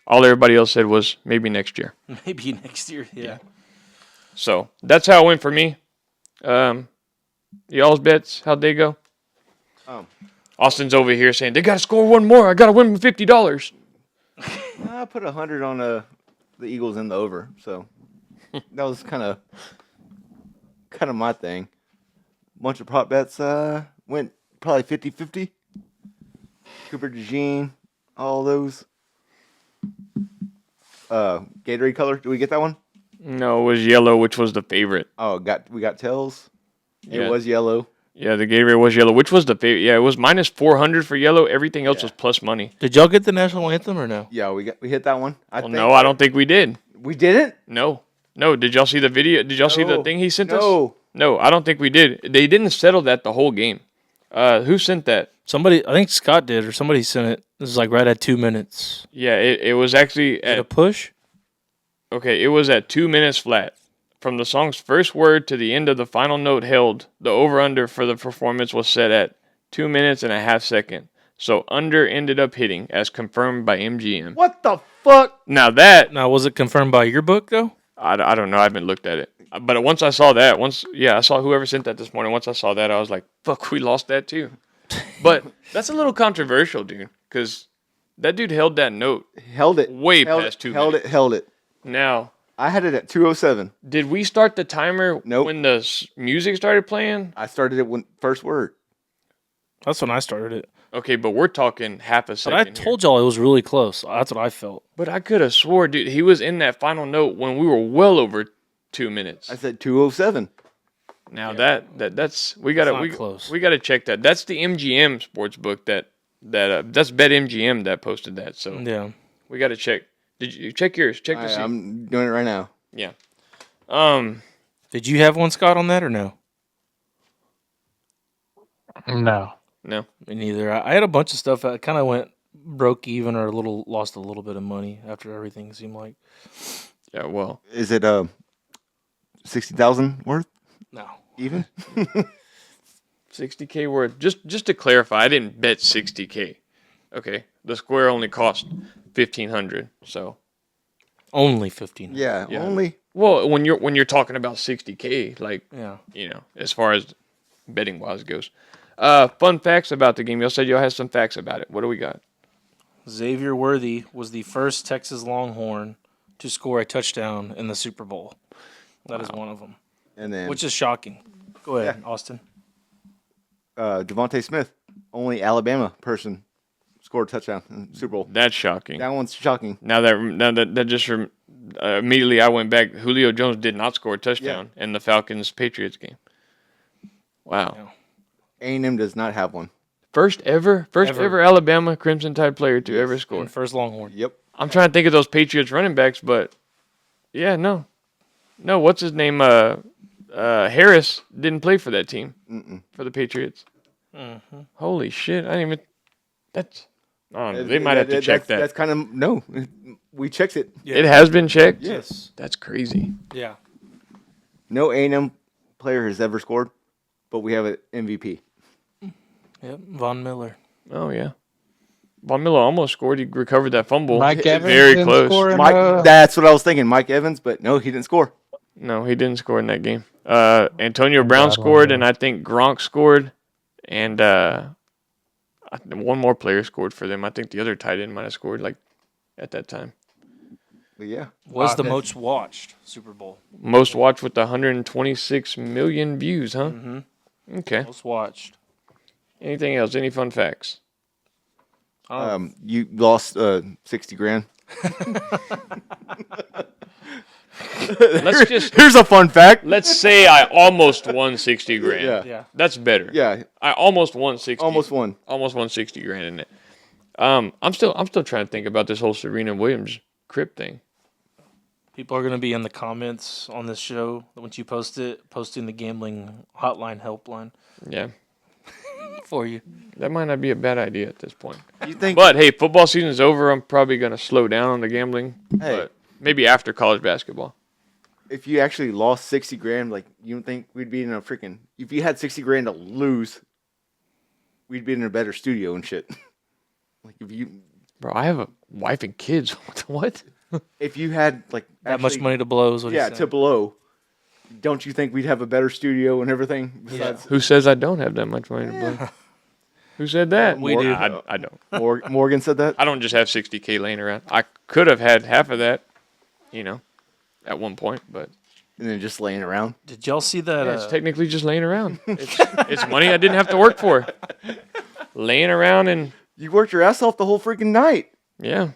all everybody else said was maybe next year. Maybe next year, yeah. So, that's how it went for me. Y'all's bets, how'd they go? Austin's over here saying, they got to score one more. I got to win $50. I put 100 on the Eagles in the over, so that was kind of my thing. Bunch of prop bets went probably 50-50. Cooper DeJean, all those. Gatorade color. Did we get that one? No, it was yellow, which was the favorite. Oh, we got tails. Yeah. It was yellow. Yeah, the Gatorade was yellow, which was the favorite. Yeah, it was minus 400 for yellow. Everything else Yeah. was plus money. Did y'all get the national anthem or no? Yeah, we hit that one. Well, no, I don't think we did. We didn't. No. Did y'all see the video? Did y'all see the thing he sent us? No. No, I don't think we did. They didn't settle that the whole game. Who sent that? Somebody, I think Scott did, or somebody sent it. This is like right at 2 minutes. Yeah, it was actually At a at push? okay. It was at 2 minutes flat. From the song's first word to the end of the final note held, the over/under for the performance was set at 2 minutes and a half second. So under ended up hitting, as confirmed by MGM. What the fuck? Now that Now, was it confirmed by your book, though? I don't know. I haven't looked at it. But once I saw that, I saw whoever sent that this morning. Once I saw that, I was like, fuck, we lost that too. But that's a little controversial, dude, because that dude held that note Held it. way held past it, 2 held minutes. it. Held it. Now, I had it at 2:07. did we start the timer Nope. when the music started playing? I started it when first word. That's when I started it. Okay, but we're talking half a But second. I told y'all it was really close. That's what I felt. But I could have swore, dude, he was in that final note when we were well over 2 minutes. I said 2:07. Now that's we gotta not close. we gotta check that. That's the MGM sports book that's BetMGM that posted that. So Yeah. we gotta check. Did you check yours? Check to see. I'm doing it right now. Yeah. Did you have one, Scott, on that or no? No. No. Me neither. I had a bunch of stuff that kind of went broke even or lost a little bit of money after everything, it seemed like. Yeah. Well. Is it 60,000 worth No. even? 60K worth. Just to clarify, I didn't bet 60K. Okay. The square only cost 1,500. So. Only 15. Yeah, Yeah. only. Well, when you're talking about 60K, like Yeah. as far as betting wise goes. Fun facts about the game. Y'all said y'all had some facts about it. What do we got? Xavier Worthy was the first Texas Longhorn to score a touchdown in the Super Bowl. That is one of them, And then which is shocking. Go ahead, Austin. Devontae Smith, only Alabama person scored a touchdown in the Super Bowl. That's shocking. That one's shocking. Now that just immediately I went back. Julio Jones did not score a touchdown in the Falcons Patriots game. Wow. Yeah. A&M does not have one. First ever Alabama Crimson Tide player to ever score. And first Longhorn. Yep. I'm trying to think of those Patriots running backs, but yeah, no, what's his name? Harris didn't play for that team for the Patriots. Mm-hmm. Holy shit! I didn't even. That's. I don't know. They might have to check that. That's kind of no. We checked it. Yeah. It has been checked. Yes. That's crazy. Yeah. No A&M player has ever scored, but we have an MVP. Yep. Von Miller. Oh yeah. Von Miller almost scored. He recovered that fumble. Mike Evans Very didn't close. score in Mike, that's what I was thinking. Mike Evans, but no, he didn't score. No, he didn't score in that game. Antonio Brown bad scored, one, and I think Gronk scored, and one more player scored for them. I think the other tight end might have scored like at that time. But yeah, Was the most watched Super Bowl. Most watched with 126 million views, huh? Mm-hmm. Okay. Most watched. Anything else? Any fun facts? you lost 60 grand. Let's just Here's a fun fact. let's say I almost won 60 grand. Yeah. Yeah. That's better. Yeah, I almost won 60. almost won. Almost won 60 grand in it. I'm still trying to think about this whole Serena Williams crip thing. People are going to be in the comments on this show once you post it, posting the gambling hotline helpline Yeah. for you. That might not be a bad idea at this point. You think? But hey, football season's over. I'm probably going to slow down on the gambling. Hey. But maybe after college basketball. If you actually lost 60 grand, like, you don't think we'd be in a freaking... If you had 60 grand to lose, we'd be in a better studio and shit. Like, if you... Bro, I have a wife and kids. What? If you had, like... That much actually- money to blow is what Yeah, he's to saying. blow. Don't you think we'd have a better studio and everything? Besides, Who says I don't have that much money to blow? Who said that? We do. I don't. Morgan said that? I don't just have 60K laying around. I could have had half of that, at one point, but And then just laying around. Did y'all see that? it's technically just laying around. It's money I didn't have to work for. Laying around and You worked your ass off the whole freaking night. Yeah,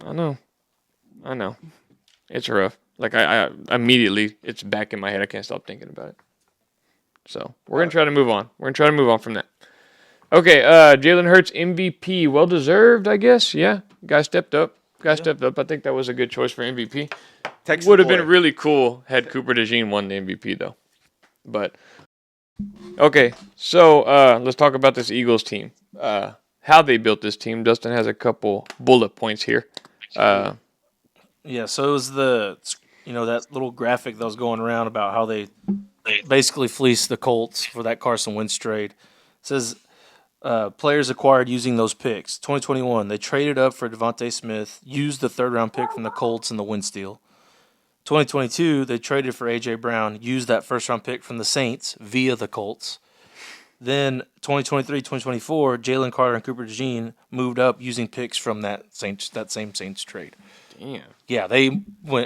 I know. It's rough. Like I immediately, it's back in my head. I can't stop thinking about it. So we're gonna try to move on. We're gonna try to move on from that. Okay, Jalen Hurts MVP, well deserved, I guess. Yeah, guy stepped up. I think that was a good choice for MVP. Texas Would have boy. been really cool had Cooper DeJean won the MVP though. But okay, so let's talk about this Eagles team. How they built this team. Dustin has a couple bullet points here. Yeah, so it was that little graphic that was going around about how they basically fleeced the Colts for that Carson Wentz trade. It says players acquired using those picks. 2021, they traded up for Devontae Smith, used the third-round pick from the Colts in the Wentz deal. 2022, they traded for A.J. Brown, used that first-round pick from the Saints via the Colts. Then 2023, 2024, Jalen Carter and Cooper DeJean moved up using picks from that same Saints trade. Damn. Yeah, they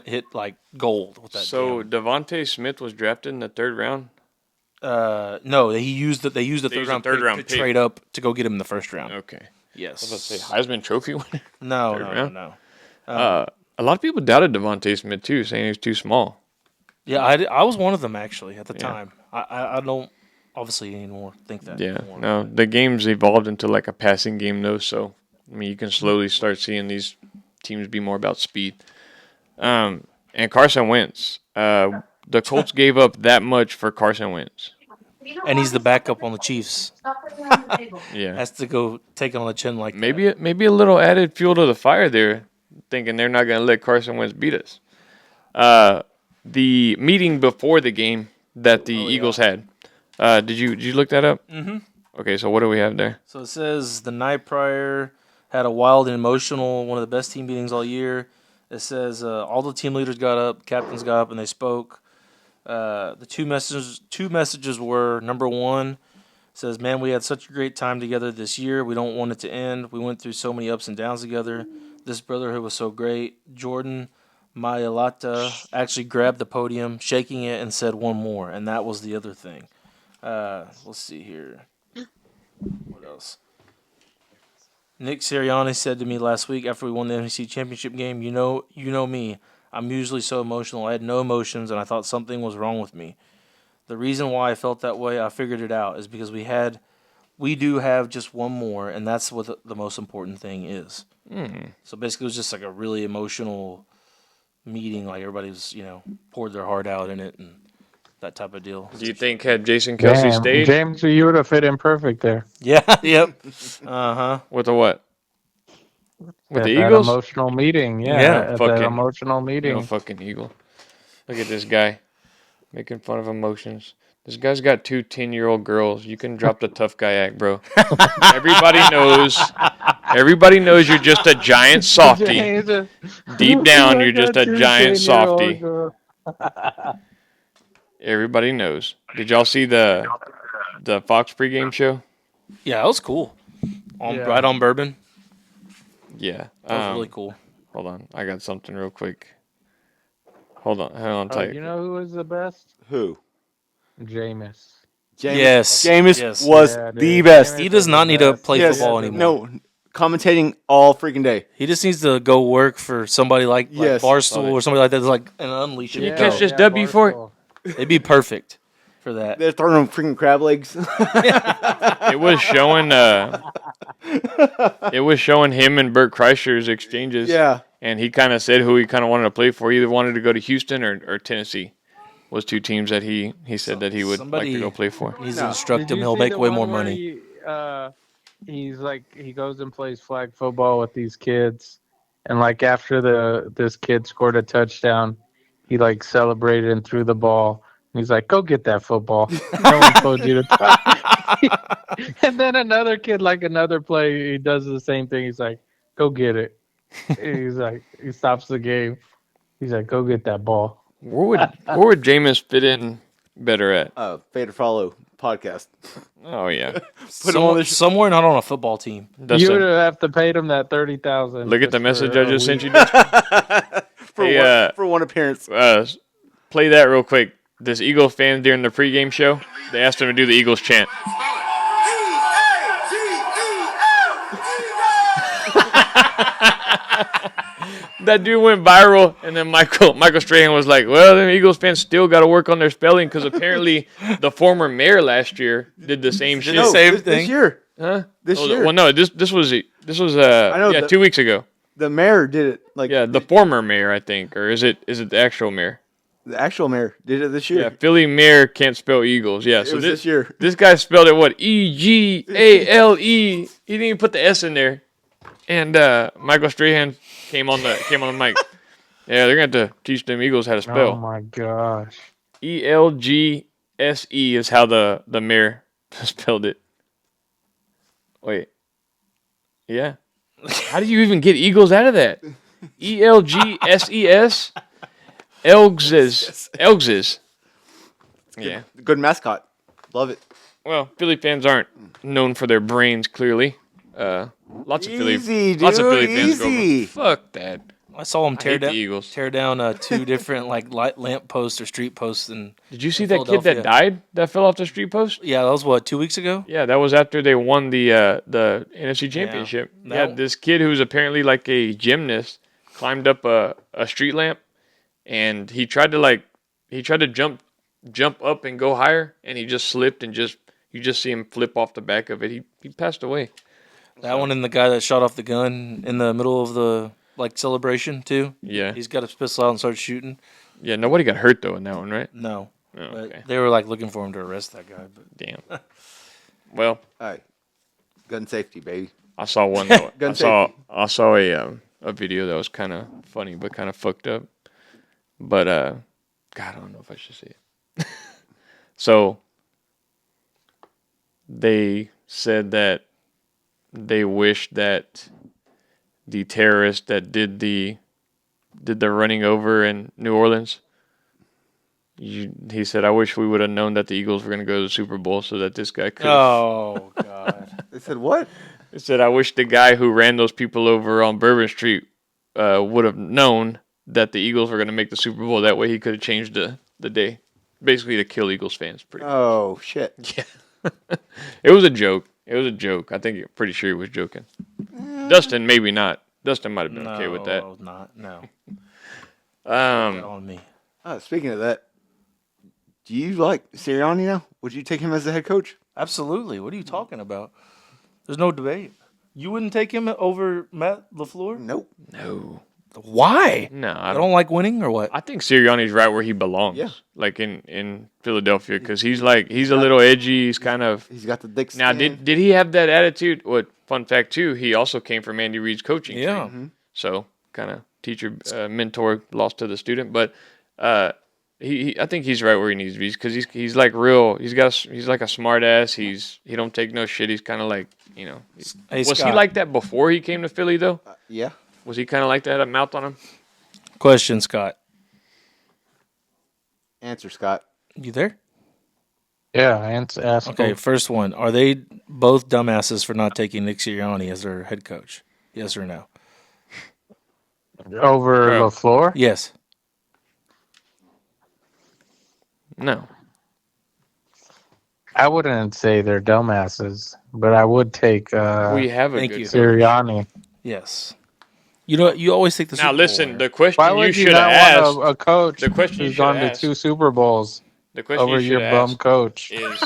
hit like gold with that. So deal. Devontae Smith was drafted in the third round. No, they used the third round pick to trade up to go get him in the first round. Okay. Yes. I was about to say Heisman Trophy winner. No. A lot of people doubted Devontae Smith too, saying he was too small. Yeah, I was one of them actually at the Yeah. time. I don't obviously anymore think that. Yeah. anymore. No, the game's evolved into like a passing game though, so I mean you can slowly start seeing these teams be more about speed. And Carson Wentz. The Colts gave up that much for Carson Wentz. And he's the backup on the Chiefs. Yeah. Has to go take it on the chin like Maybe a little added fuel to the fire there, thinking they're not going to let Carson Wentz beat us. The meeting before the game that the Eagles had, did you look that up? Mm-hmm. Okay, so what do we have there? So it says the night prior had a wild and emotional, one of the best team meetings all year. It says all the team leaders got up, captains got up, and they spoke. The two messages were, number one, says, man, we had such a great time together this year. We don't want it to end. We went through so many ups and downs together. This brotherhood was so great. Jordan Mailata actually grabbed the podium, shaking it, and said one more, and that was the other thing. Let's see here. What else? Nick Sirianni said to me last week after we won the NFC Championship game, you know me. I'm usually so emotional. I had no emotions, and I thought something was wrong with me. The reason why I felt that way, I figured it out, is because we do have just one more, and that's what the most important thing is. So basically, it was just like a really emotional meeting. Like everybody was, poured their heart out in it, and that type of deal. Do you think had Jason Kelsey stayed? James, you would have fit in perfect there. Yeah. Yep. Uh-huh. With the what? With At the that Eagles? emotional meeting, Yeah, at that fucking- emotional meeting. No fucking Eagle. Look at this guy making fun of emotions. This guy's got 2 10-year-old girls. You can drop the tough guy act, bro. Everybody knows you're just a giant softie. Deep down, you're just a giant softie. Everybody knows. Did y'all see the Fox pregame show? Yeah, that was cool. Yeah. Right on Bourbon. Yeah. That was really cool. Hold on. I got something real quick. Hold on tight. You know who was the best? Who? Jameis. Yes. Jameis Yes. was Yeah, dude. the best. He does not need to play Yes. football anymore. No, commentating all freaking day. He just needs to go work for somebody like Yes. Barstool or somebody like that. That's like an unleash him. you catch this W for it? Barstool. It'd be perfect for that. They're throwing them freaking crab legs. It was showing him and Bert Kreischer's exchanges. Yeah. And he kind of said who he kind of wanted to play for. He either wanted to go to Houston or Tennessee. Was 2 teams that he said that he would like to go play for. Needs No. to instruct Did him. you He'll see make the way one more where money. He's like, he goes and plays flag football with these kids, and like after this kid scored a touchdown, he like celebrated and threw the ball. And he's like, "Go get that football. No one told you to." And then another kid, like another play, he does the same thing. He's like, "Go get it." He's like, he stops the game. He's like, "Go get that ball." Where would Jameis fit in better at? Fade or Follow podcast. Oh yeah. Put him on the Somewhere not on a football team. You Dustin, would have to pay him that $30,000. look at the message I just sent you. Dustin. for one appearance. Play that real quick. This Eagle fan during the pregame show, they asked him to do the Eagles chant. That dude went viral, and then Michael Strahan was like, "Well, them Eagles fans still got to work on their spelling because apparently the former mayor last year did the same shit." same this thing. year. Huh? This year. Well, no, this was know, 2 weeks ago. The mayor did it. Like Yeah, the former mayor, I think, or is it the actual mayor? the actual mayor did it this year. Yeah, Philly mayor can't spell Eagles. Yeah, It so was this year. This guy spelled it what? Egale. He didn't even put the S in there. And Michael Strahan came on the mic. Yeah, they're gonna have to teach them Eagles how to Oh spell. my gosh. ELGSE is how the mayor spelled it. Wait. Yeah. How do you even get Eagles out of that? ELGSES? Elgses. Yeah. Good mascot. Love it. Well, Philly fans aren't known for their brains, clearly. Lots of Philly Easy, fans go easy. over. Fuck that. I saw him I hate the Eagles. tear down 2 different light lamp posts or street posts. And Did you see that kid that died that fell off the street post? yeah, that was what, 2 weeks ago? Yeah, that was after they won the NFC Championship. Yeah, this kid who's apparently like a gymnast climbed up a street lamp, and he tried to jump up and go higher, and he just slipped and you just see him flip off the back of it. He passed away. That one and the guy that shot off the gun in the middle of the celebration too. Yeah, He's got his pistol out and starts shooting. yeah. Nobody got hurt though in that one, right? No, Oh, okay. but they were looking for him to arrest that guy. But Damn. Well, All right. Gun safety, baby. I saw one. Though. Gun I saw a video that was kind of funny but kind of fucked up. But God, I don't know if I should say it. So they said that they wish that the terrorist that did the running over in New Orleans. He said, "I wish we would have known that the Eagles were going to go to the Super Bowl so that this guy could." oh god, They said what? He said, "I wish the guy who ran those people over on Bourbon Street would have known that the Eagles were going to make the Super Bowl. That way, he could have changed the day, basically to kill Eagles fans." Pretty. Oh shit. Yeah, it was a joke. It was a joke. I think pretty sure he was joking. Dustin, maybe not. Dustin might have been okay with that. No, not no. Um, On me. Speaking of that, do you like Sirianni now? Would you take him as the head coach? Absolutely. What are you talking about? There's no debate. You wouldn't take him over Matt LaFleur? Nope. no, Why? no, I don't like winning or what? I think Sirianni's right where he belongs. Yeah. Like in Philadelphia, because he's a little edgy. He's kind of. He's got the dick Now, skin. did he have that attitude? What fun fact too? He also came from Andy Reid's coaching. tree. Yeah. So kind of teacher, mentor, lost to the student, but he I think he's right where he needs to be because he's like real. He's like a smart ass. He don't take no shit. He's kind of like Hey, was he Scott. like that before he came to Philly though? Yeah. Was he kind of like that? Had a mouth on him? Question, Scott. Answer, Scott. You there? Yeah, ask Okay, him. first one. Are they both dumbasses for not taking Nick Sirianni as their head coach? Yes or no? Over Bro. LaFleur? Yes. No. I wouldn't say they're dumbasses, but I would take We have a thank good you. coach. Sirianni. Yes. You know, you always take the Now Super Bowl listen, winner. the question Why you would you should have not asked. want a coach the question you who's should gone to ask- 2 Super Bowls The question over you your should bum ask coach? is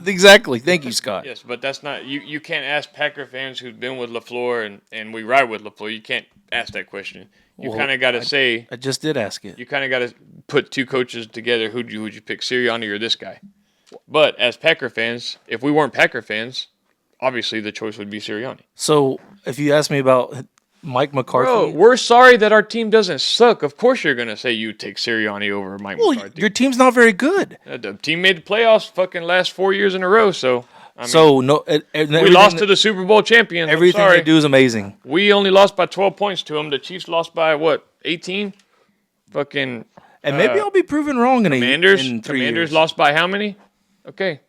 Exactly. Thank you, Scott. yes, but that's not you can't ask Packer fans who've been with LaFleur and we ride with LaFleur. You can't ask that question. You Well, kind of got to say I just did ask it. you kind of got to put two coaches together. Who'd you pick, Sirianni or this guy? But as Packer fans, if we weren't Packer fans, obviously the choice would be Sirianni. So, if you ask me about Mike McCarthy, Bro, we're sorry that our team doesn't suck. Of course you're gonna say you take Sirianni over Mike well, McCarthy. your team's not very good. The team made the playoffs fucking last 4 years in a row. So I mean, So no, we lost to the Super Bowl champions. I'm everything sorry. they do is amazing. We only lost by 12 points to them. The Chiefs lost by what? 18? Fucking And maybe I'll be proven wrong in Commanders. in 3 Commanders years. lost by how many? Okay.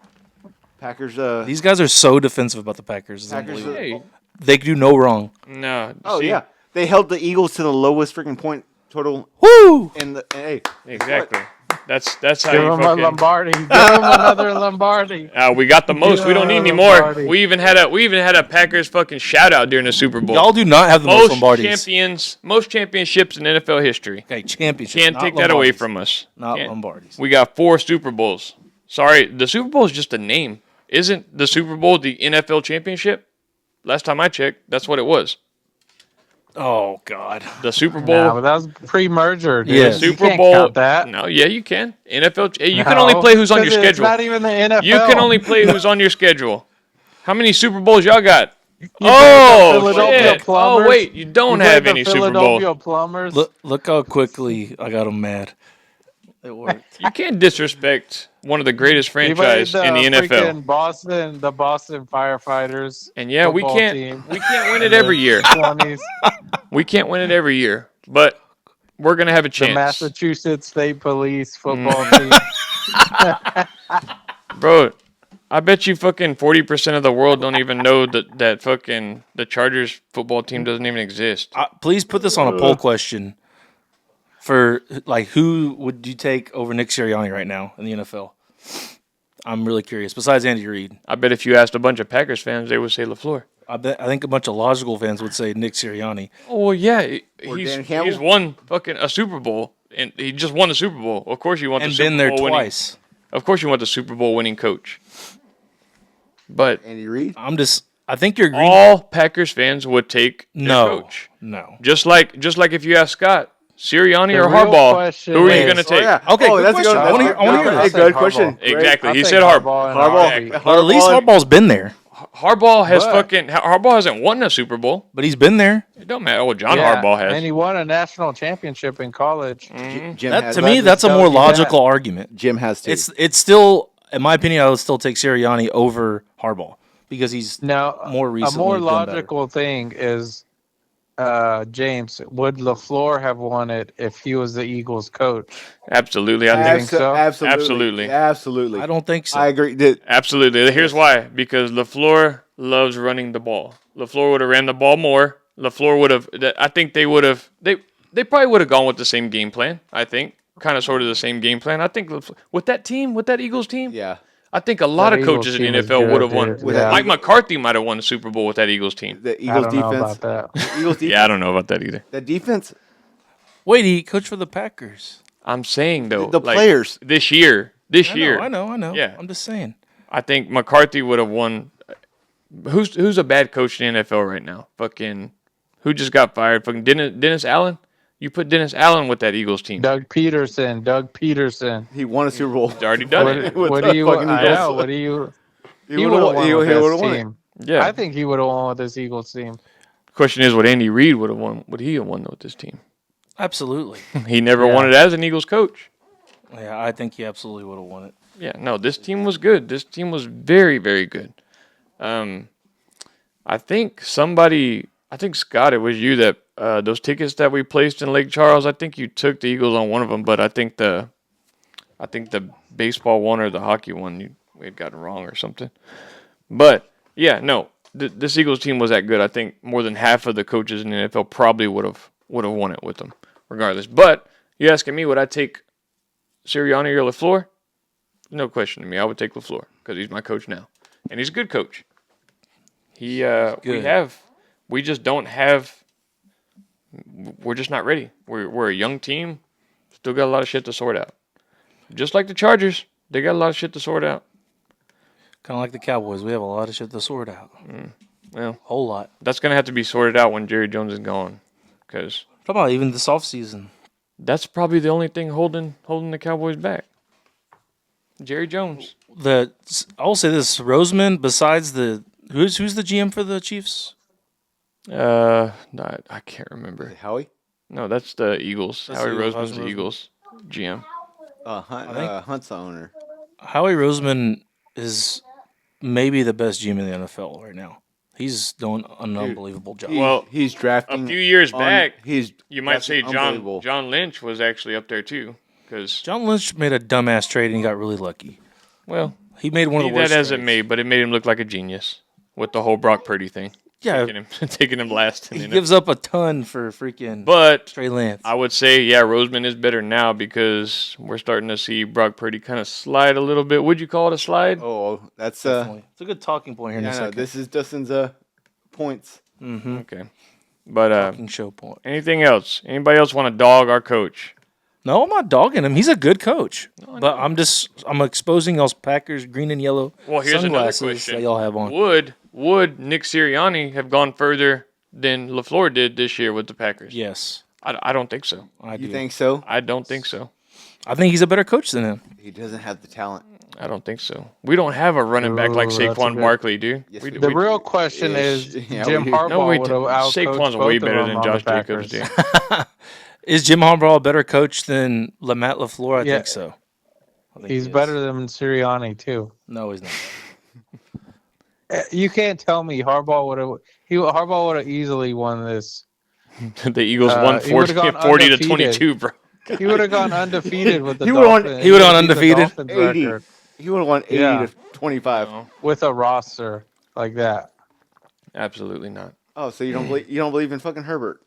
Packers. These guys are so defensive about the Packers. It's Packers, unbelievable. Hey, They do no wrong. no. Oh see? yeah, they held the Eagles to the lowest freaking point total Woo! in the. Hey, Exactly. That's how Give you him a fucking. Lombardi. Give him another Lombardi. We got the most. We don't need any more. Lombardi. We even had a Packers fucking shout out during the Super Bowl. Y'all do not have the most most championships in NFL history. Okay, championships. Can't not take that away Lombardis. from us. Not Can't. Lombardis. We got 4 Super Bowls. Sorry, the Super Bowl is just a name. Isn't the Super Bowl the NFL championship? Last time I checked, that's what it was. Oh God. The Super Bowl. Nah, but that was pre-merger, dude. Yeah. You Super can't Bowl. count that. No, yeah, you can. NFL. You can only play who's on your 'Cause It's schedule. not even the NFL. You can only play who's on your schedule. How many Super Bowls y'all got? You Oh, Philadelphia shit. Plumbers. Oh, wait. You don't You have played any the Super Philadelphia Bowl. Plumbers. Look how quickly I got him mad. It worked. You can't disrespect one of the greatest You played franchise in the NFL. freaking the Boston Firefighters. And yeah, we football can't team. we can't win it every year. 20s. We can't win it every year. But we're gonna have a The chance. Massachusetts State Police football Mm. team. Bro, I bet you fucking 40% of the world don't even know that fucking the Chargers football team doesn't even exist. Please put this on a poll question. For like, who would you take over Nick Sirianni right now in the NFL? I'm really curious. Besides Andy Reid, I bet if you asked a bunch of Packers fans, they would say LaFleur. I think a bunch of logical fans would say Nick Sirianni. Oh well, yeah, Or he's Dan Campbell? he's won fucking a Super Bowl, and he just won the Super Bowl. Of course, you want And the Super been there Bowl winning. twice. Of course, you want the Super Bowl winning coach. But Andy Reid. I think you're greedy. all Packers fans would take their No, coach. no. Just like if you ask Scott, Sirianni The or real Harbaugh, question who are you is- going to take? Okay, good that's question. a I wanna hear- I wanna hear good, this. good question. Exactly. I'll He take said Harbaugh. and Harbaugh. Harbaugh. Well, at least Harbaugh's been there, Harbaugh has But- Harbaugh hasn't won a Super Bowl. but he's been there. It don't matter. Well, John Yeah, Harbaugh has. and he won a national championship in college. Jim That has to that. me, that's a tell more you that. logical argument. Jim has to. It's still, in my opinion, I would still take Sirianni over Harbaugh because he's Now, more a recently more done better. logical thing is, James, would LaFleur have won it if he was the Eagles coach? Absolutely, I think. think so? Absolutely. Absolutely. I don't think so. I agree. That Absolutely. Here's why. Because LaFleur loves running the ball. LaFleur would have ran the ball more. LaFleur would have. I think they would have. They probably would have gone with the same game plan. I think kind of sort of the same game plan. I think with that team, with that Eagles team, yeah. I think a lot That of coaches in the Eagles team NFL is would good, have won. dude. With Yeah. Mike McCarthy might have won the Super Bowl with that Eagles team. The I Eagles don't know defense. about that. Eagles defense. Yeah, I don't know about that either. The defense. Wait, he coached for the Packers. I'm saying though, The like, players. this year. I know. Yeah. I'm just saying. I think McCarthy would have won. Who's a bad coach in the NFL right now? Fucking who just got fired? Fucking Dennis Allen. You put Dennis Allen with that Eagles team. Doug Peterson. He won a Super Bowl. He's already done it. What do you? I know. What do you? He He would would have have won he with would've this won it. team. Yeah. I think he would have won with this Eagles team. Question is, would Andy Reid would have won? Would he have won with this team? Absolutely. He never Yeah. won it as an Eagles coach. Yeah, I think he absolutely would have won it. Yeah, no, this team was good. This team was very, very good. I think Scott, it was you that those tickets that we placed in Lake Charles. I think you took the Eagles on one of them, but I think the baseball one or the hockey one we had gotten wrong or something. But yeah, no, this Eagles team was that good. I think more than half of the coaches in the NFL probably would have won it with them, regardless. But you asking me, would I take Sirianni or LaFleur? No question to me. I would take LaFleur because he's my coach now, and he's a good coach. We just don't have. We're just not ready. We're a young team, still got a lot of shit to sort out. Just like the Chargers, they got a lot of shit to sort out. Kind of like the Cowboys. We have a lot of shit to sort out. Well, Whole lot. that's gonna have to be sorted out when Jerry Jones is gone, because How about even this offseason? that's probably the only thing holding the Cowboys back. Jerry Jones. I will say this: Roseman. Besides who's the GM for the Chiefs? No, I can't remember. Howie? No, that's the Eagles. That's Howie the Eagles. Roseman's the Roseman. Eagles GM. Hunt's the owner. Howie Roseman is maybe the best GM in the NFL right now. He's doing an unbelievable job. Well, He's drafting. A few years back, you might that's say unbelievable. John Lynch was actually up there too, because John Lynch made a dumbass trade and he got really lucky. well, He made one of be the worst. that as it trades. may, but it made him look like a genius with the whole Brock Purdy thing. Yeah, taking him last. he gives up a ton for freaking But Trey Lance. I would say, Roseman is better now because we're starting to see Brock Purdy kind of slide a little bit. Would you call it a slide? Oh, that's Definitely. It's a good talking point here in a yeah, no, second. this is Dustin's points. Mm-hmm. Okay. But Talking show point. anything else? Anybody else want to dog our coach? No, I'm not dogging him. He's a good coach. But I'm exposing y'all's Packers green and yellow Well, here's another sunglasses question. that y'all have on. Would Nick Sirianni have gone further than LaFleur did this year with the Packers? Yes. I don't think so. I You do. think so? I don't think so. I think he's a better coach than him. He doesn't have the talent. I don't think so. We don't have a running back like Ooh, that's a Saquon good- Barkley, dude. Yes, We- we The we- real question Ish. is Yeah, Jim we do. Harbaugh No, we would do. have outcoached Saquon's both way of better them than on Josh the Jacobs, Packers. dude. Is Jim Harbaugh a better coach than LaFleur? I Yeah. think so. I think He's he is. better than Sirianni too. No, he's not. You can't tell me Harbaugh would have easily won this. The Eagles won he would've 40 gone 40 to undefeated. 22, bro. He would have gone undefeated with the He would've won- Dolphins. he would've gone beat the undefeated? Dolphins 80. record He would have won 80 Yeah. to 25. No, with a roster like that. absolutely not. Oh, so you don't believe in fucking Herbert?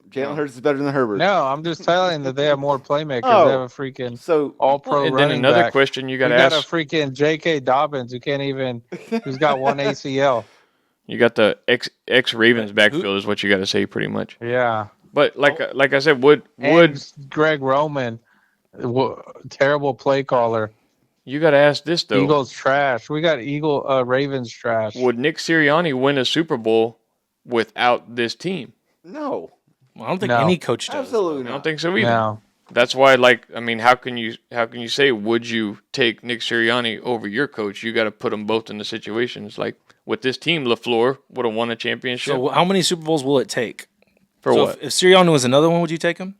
Jalen Hurts is better than Herbert. No, I'm just telling that they have more playmakers. Oh. They have a freaking So all-pro And then running another back. question you got You to got a ask. freaking J.K. Dobbins who's got one ACL. You got the ex Ravens backfield is what you got to say pretty much. Yeah. But like I said, would And Greg Roman, terrible play caller. you got to ask this though? Eagles trash. We got Ravens trash. Would Nick Sirianni win a Super Bowl without this team? no, I don't think No. any coach does. absolutely I don't not. think so either. No. That's why, how can you say would you take Nick Sirianni over your coach? You got to put them both in the situations. Like with this team, LaFleur would have won a championship. So how many Super Bowls will it take? For So what? If Sirianni was another one, would you take him?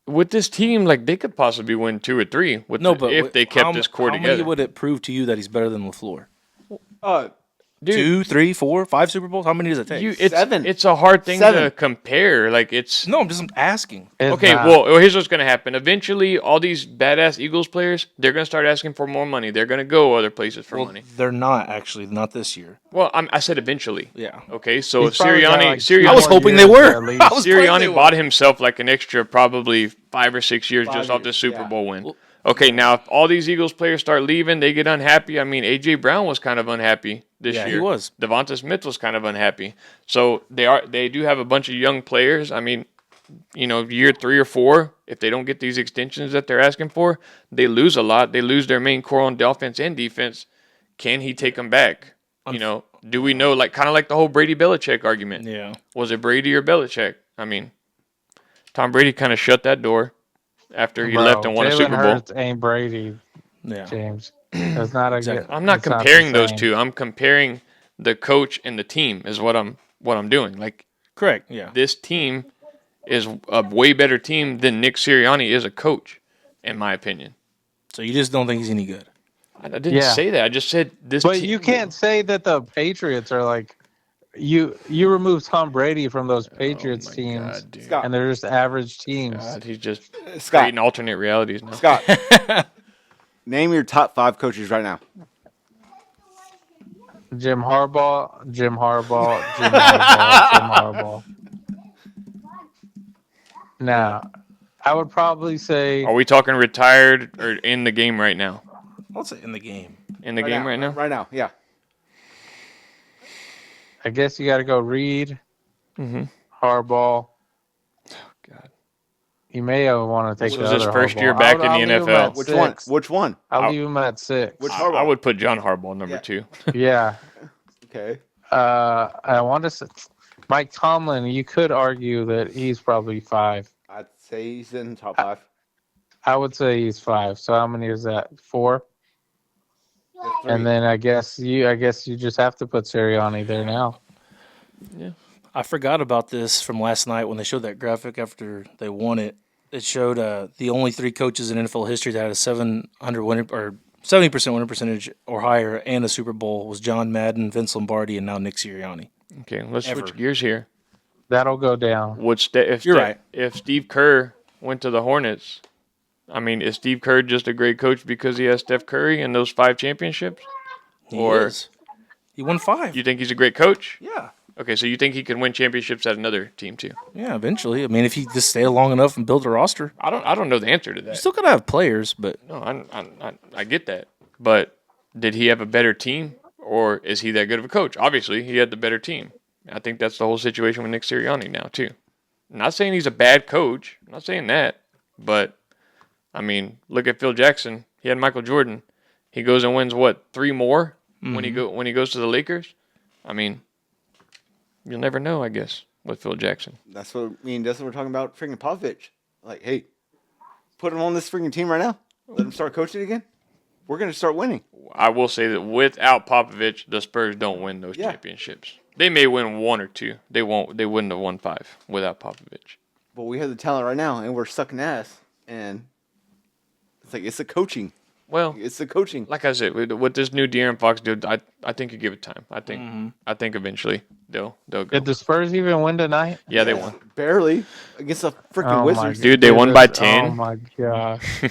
With this team, they could possibly win 2 or 3. If they kept this core how together. many would it prove to you that he's better than LaFleur? Dude, 2, 3, 4, 5 Super Bowls? How many does it take? it's 7. It's a hard thing to 7. compare. It's No, I'm just asking. It's okay. not. Well, here's what's going to happen. Eventually, all these badass Eagles players, they're going to start asking for more money. They're going to go other places for money. They're not actually, not this year. Well, I said eventually. Yeah. Okay, so if He's probably got, like, Sirianni I was more hoping they years were. at least. I was praying they Sirianni were. bought himself an extra probably 5 or 6 years 5 just off the years, Super yeah. Bowl win. Okay, now if all these Eagles players start leaving, they get unhappy. I mean, A.J. Brown was kind of unhappy this Yeah, year. he was. Devonta Smith was kind of unhappy. So they do have a bunch of young players. I mean, year 3 or 4, if they don't get these extensions that they're asking for, they lose a lot. They lose their main core on the offense and defense. Can he take them back? Do we know, kind of like the whole Brady Belichick argument? Yeah. Was it Brady or Belichick? I mean, Tom Brady kind of shut that door after he Bro, left and won a Jalen Super Bowl. Hurts ain't Brady, Yeah. James. That's not a Exactly. good. I'm not it's the comparing those same. two. I'm comparing the coach and the team is what I'm doing. Correct. Yeah. This team is a way better team than Nick Sirianni is a coach, in my opinion. So you just don't think he's any good? I didn't Yeah. say that. I just said this. But team, you can't say that the Patriots are you remove Tom Brady from those Patriots Oh my teams, God, dude. Scott. and they're just average teams. God, he's just Scott. creating alternate realities now. Scott, name your top 5 coaches right now. Jim Harbaugh, Jim Harbaugh, Jim Harbaugh, Jim Harbaugh. Now, I would probably say Are we talking retired or in the game right now? Let's say in the game. In the game right now? Right now, yeah. I guess you got to go Reed, Mm-hmm. Harbaugh. God. You may want to take This the was his other first Harbaugh. year back in the leave him NFL. at Which 6. one? Which one? I'll leave him at 6. Which I Harbaugh? would put John Harbaugh number Yeah. 2. Yeah. Okay. I want to say Mike Tomlin. You could argue that he's probably 5. I'd say he's in top 5. I would say he's 5. So how many is that? 4. And then I guess you just have to put Sirianni there now. I forgot about this from last night when they showed that graphic after they won it. It showed the only 3 coaches in NFL history that had a 700 winner or 70% winning percentage or higher and a Super Bowl was John Madden, Vince Lombardi, and now Nick Sirianni. Okay, let's Ever. switch gears here. That'll go down. You're right. If Steve Kerr went to the Hornets, I mean, is Steve Kerr just a great coach because he has Steph Curry and those 5 championships? He Or- is. He won 5. You think he's a great coach? Yeah. Okay, so you think he can win championships at another team too? Yeah, eventually. I mean, if he just stayed long enough and built a roster, I don't know the answer to you that. still gotta have players. But No, I get that. But did he have a better team, or is he that good of a coach? Obviously, he had the better team. I think that's the whole situation with Nick Sirianni now too. I'm not saying he's a bad coach. I'm not saying that. But I mean, look at Phil Jackson. He had Michael Jordan. He goes and wins what, 3 more when he goes to the Lakers. I mean, you'll never know, I guess, with Phil Jackson. That's what me and Dustin were talking about. Freaking Popovich. Like, hey, put him on this freaking team right now. Let him start coaching again. We're gonna start winning. I will say that without Popovich, the Spurs don't win those championships. They may win 1 or 2. They won't. They wouldn't have won 5 without Popovich. But we have the talent right now, and we're sucking ass. And it's like it's the coaching. Well, It's the coaching. like I said, with this new De'Aaron Fox dude, I think you give it time. I think eventually they'll go. Did the Spurs even win tonight? Yeah, they won. Barely against the freaking Oh my Wizards. Dude, they won by 10. Oh my gosh.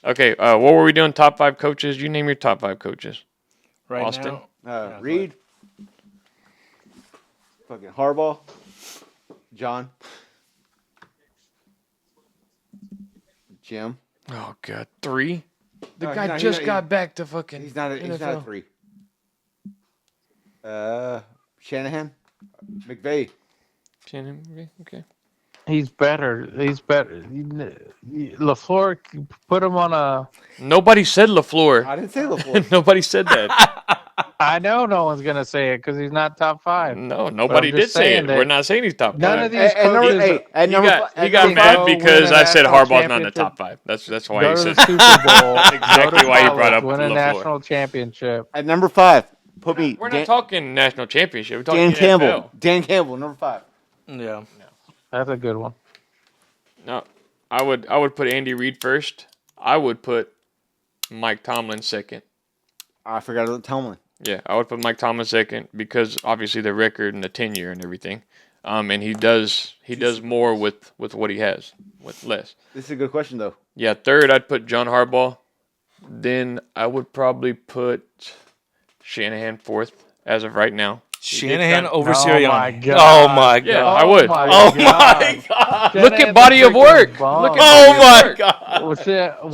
Okay, what were we doing? Top 5 coaches. You name your top 5 coaches. right Austin? now, Reed. Fucking Harbaugh. John. Jim. Oh God, 3. The No, guy no, just he's not- got back to fucking. He's not a NFL. 3. Shanahan. McVay. Shannon, okay. He's better. He's better. LaFleur, put him on a. Nobody said LaFleur. I didn't say LaFleur. Nobody said that. I know no one's gonna say it because he's not top 5. No, nobody I'm did just say saying it. that We're not saying he's top 5. None of these And number, coaches. hey, at He number got, fi- he at got number mad five- win because a I said national Harbaugh's not in the championship. top 5. That's why Go he to said the Super Bowl. That's exactly go to why he college, brought up win a LaFleur. national championship. At number 5, put me We're Dan, not talking national championship. We're talking Dan NFL. Campbell. Dan Campbell, number 5. yeah. That's a good one. No, I would put Andy Reid first. I would put Mike Tomlin second. I forgot about Tomlin. Yeah, I would put Mike Tomlin second because obviously the record and the tenure and everything. And he does more with what he has with less. This is a good question though. Yeah, third I'd put John Harbaugh. Then I would probably put Shanahan fourth as of right now. Shanahan over Oh Sirianni. my God. Oh my Yeah, God. I would. Oh my God. Look at body of work. Look at Oh body my of work. God.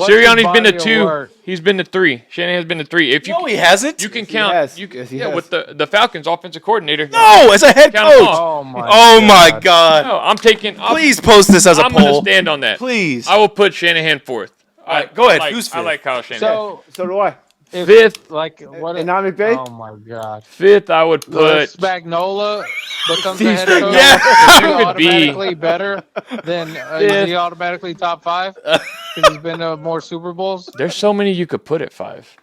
Sirianni's been to 2. He's been to 3. Shanahan's been to 3. If you No, he hasn't. you can Yes, he count. has. You can, Yes, he yeah, has. with the Falcons offensive coordinator. No, as a head Count 'em coach. off. Oh my God. No, I'm taking. Please post this as a I'm going to poll. stand on that. Please. I will put Shanahan fourth. All right, go ahead. I like, Who's I fifth? like Kyle Shanahan. So do I. Fifth. Like what? And not McVay? Oh my God. Fifth, I would put. Spagnola becomes the Steve head coach. Yeah. Is he Could be. automatically better than? Is he automatically top 5? Because he's been to more Super Bowls. There's so many you could put at 5.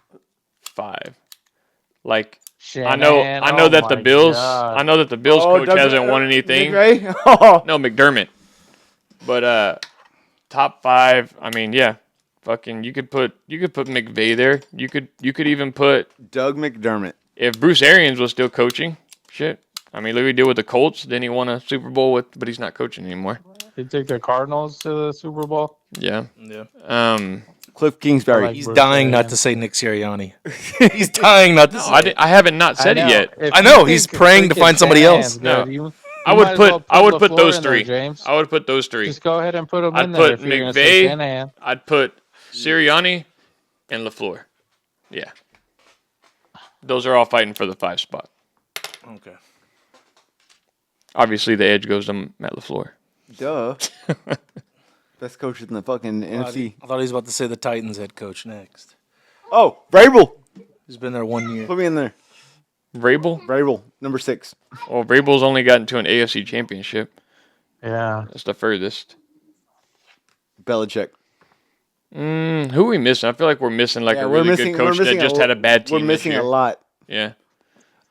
Like Shanahan, I know oh that the my Bills. God. I know that the Bills coach Doug- hasn't won anything. McVay? Oh, No, McDermott. But top 5. I mean, yeah. Fucking, you could put McVay there. You could even put Doug McDermott. if Bruce Arians was still coaching. Shit. I mean, look what he did with the Colts. Then he won a Super Bowl but he's not coaching anymore. He took the Cardinals to the Super Bowl. Yeah. Yeah. Cliff Kingsbury. Like He's Bruce dying Arians. not to say Nick Sirianni. He's dying not to say. I haven't not said it yet. If I you know, think he's praying to freaking find somebody else. Shanahan's No. good, you I might would as put well I would put LaFleur those in there, 3. James. I would put those 3. Just go ahead and put him I'd in there. put If you're gonna say McVay. Shanahan. I'd put Sirianni and LaFleur. Yeah. Those are all fighting for the 5 spot. Okay. Obviously, the edge goes to Matt LaFleur. Duh. Best coach in the fucking NFC. I thought he was about to say the Titans head coach next. Oh, Vrabel. He's been there 1 year. Put me in there. Vrabel? Vrabel, number 6. Well, Vrabel's only gotten to an AFC championship. Yeah. That's the furthest. Belichick. Who are we missing? I feel like we're missing like Yeah, a we're really missing- good coach we're that missing just a- had a bad team We're missing this year. a lot. Yeah.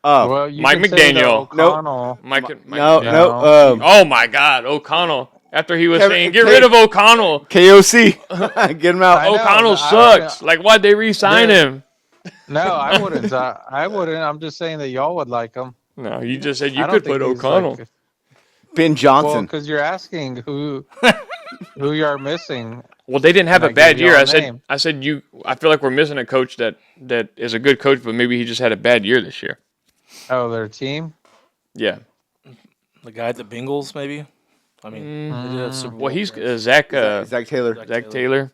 Oh, Well, you Mike can say the McDaniel. O'Connell. Mike no, yeah. no. Oh, my God. O'Connell. After he was Kevin- saying, get K- rid of O'Connell. KOC. Get him out. I know, O'Connell but sucks. Like, why'd they re-sign Yeah. him? No, I wouldn't. I wouldn't. I'm just saying that y'all would like him. No, you just said I you don't could think put he's O'Connell. like- Ben well, Johnson. because you're asking who you're missing. Well, they didn't have Can a I bad give you year. all I a said, name? I feel like we're missing a coach that is a good coach, but maybe he just had a bad year this year. Oh, their team. Yeah. The guy at the Bengals, maybe. I mean, they did have Super Bowl Well, he's appearance. Zach Zach Taylor. Zach Taylor.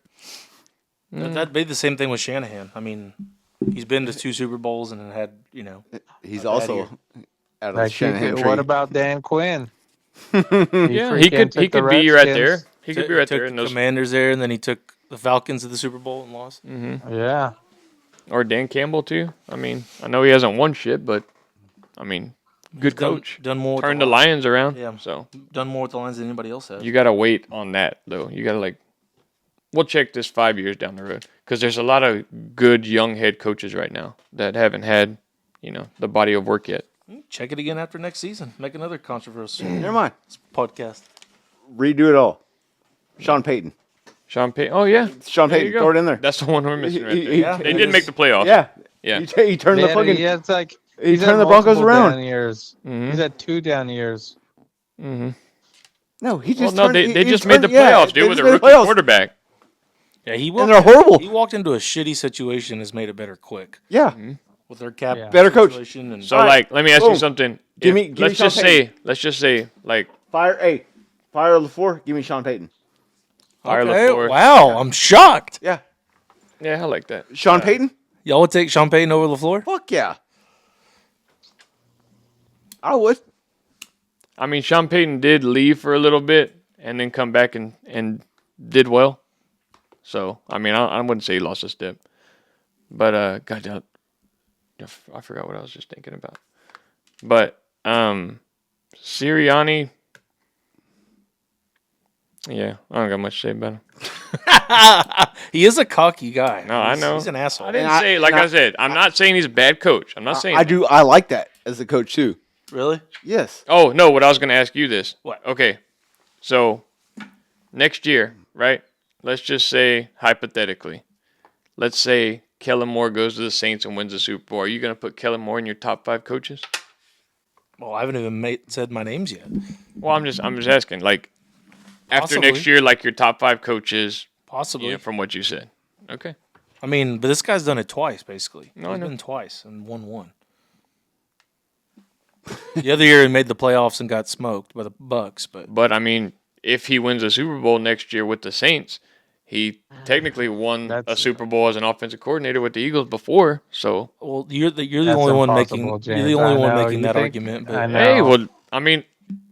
That'd be the same thing with Shanahan. I mean, he's been to 2 Super Bowls and had He's Not bad also here. out of the Like Shanahan tree. what about Dan Quinn? Yeah, he could be right there. He could be right took there in the those. Commanders there, and then he took the Falcons to the Super Bowl and lost. Yeah. Or Dan Campbell too. I mean, I know he hasn't won shit, but I mean, good coach. Done more. With Turned the Lions around. Yeah. So Done more with the Lions than anybody else has. you got to wait on that though. You got to we'll check this 5 years down the road because there's a lot of good young head coaches right now that haven't had, the body of work yet. Check it again after next season. Make another controversial Never mind. podcast. Redo it all. Sean Payton. Sean Payton. Oh yeah, Sean There you Payton. go. Throw it in there. That's the one we're missing right He- there. he- Yeah. They did make the playoffs. Yeah. Yeah. He turned the Man, fucking. he has like He he's turned had the Broncos multiple around. down years. Mhm. He's had 2 down years. Mm-hmm. No, he Well, just. no, turned, they he just turned- made the yeah, playoffs, they dude, with just a made the rookie playoffs. quarterback. Yeah, he And they're horrible. He walked into a shitty situation, and has made it better quick Yeah. with their cap. Yeah. Better coach. situation And So, All right. let me ask you Boom. something. Give If- me let's Sean just say, Fire LaFleur. Give me Sean Payton. fire Okay, LaFleur. wow, I'm shocked. Yeah. Yeah, I like that. Sean Payton. Y'all would take Sean Payton over LaFleur? Fuck yeah. I would. I mean, Sean Payton did leave for a little bit and then come back and did well. So, I mean, I wouldn't say he lost a step. But, God, I forgot what I was just thinking about. But, Sirianni, yeah, I don't got much to say about him. He is a cocky guy. No, I know. He's an asshole. I didn't And say, I said, I'm not saying he's a bad coach. I'm not saying I that. do. I like that as a coach too. Really? Yes. Oh, no, what I was going to ask you this. What? Okay, so next year, right? Let's just say, hypothetically, let's say Kellen Moore goes to the Saints and wins the Super Bowl. Are you going to put Kellen Moore in your top 5 coaches? Well, I haven't even said my names yet. Well, I'm just asking. After Possibly. next year, your top 5 coaches, Possibly. from what you said. Okay. I mean, but this guy's done it twice, basically. No, I He's know. been twice and won one. The other year, he made the playoffs and got smoked by the Bucks. But I mean, if he wins a Super Bowl next year with the Saints, he technically won a That's- Super Bowl as an offensive coordinator with the Eagles before. So, well, you're the That's only one impossible, making James. you're the only I one know. making You that think- argument. I But know. hey, well, I mean,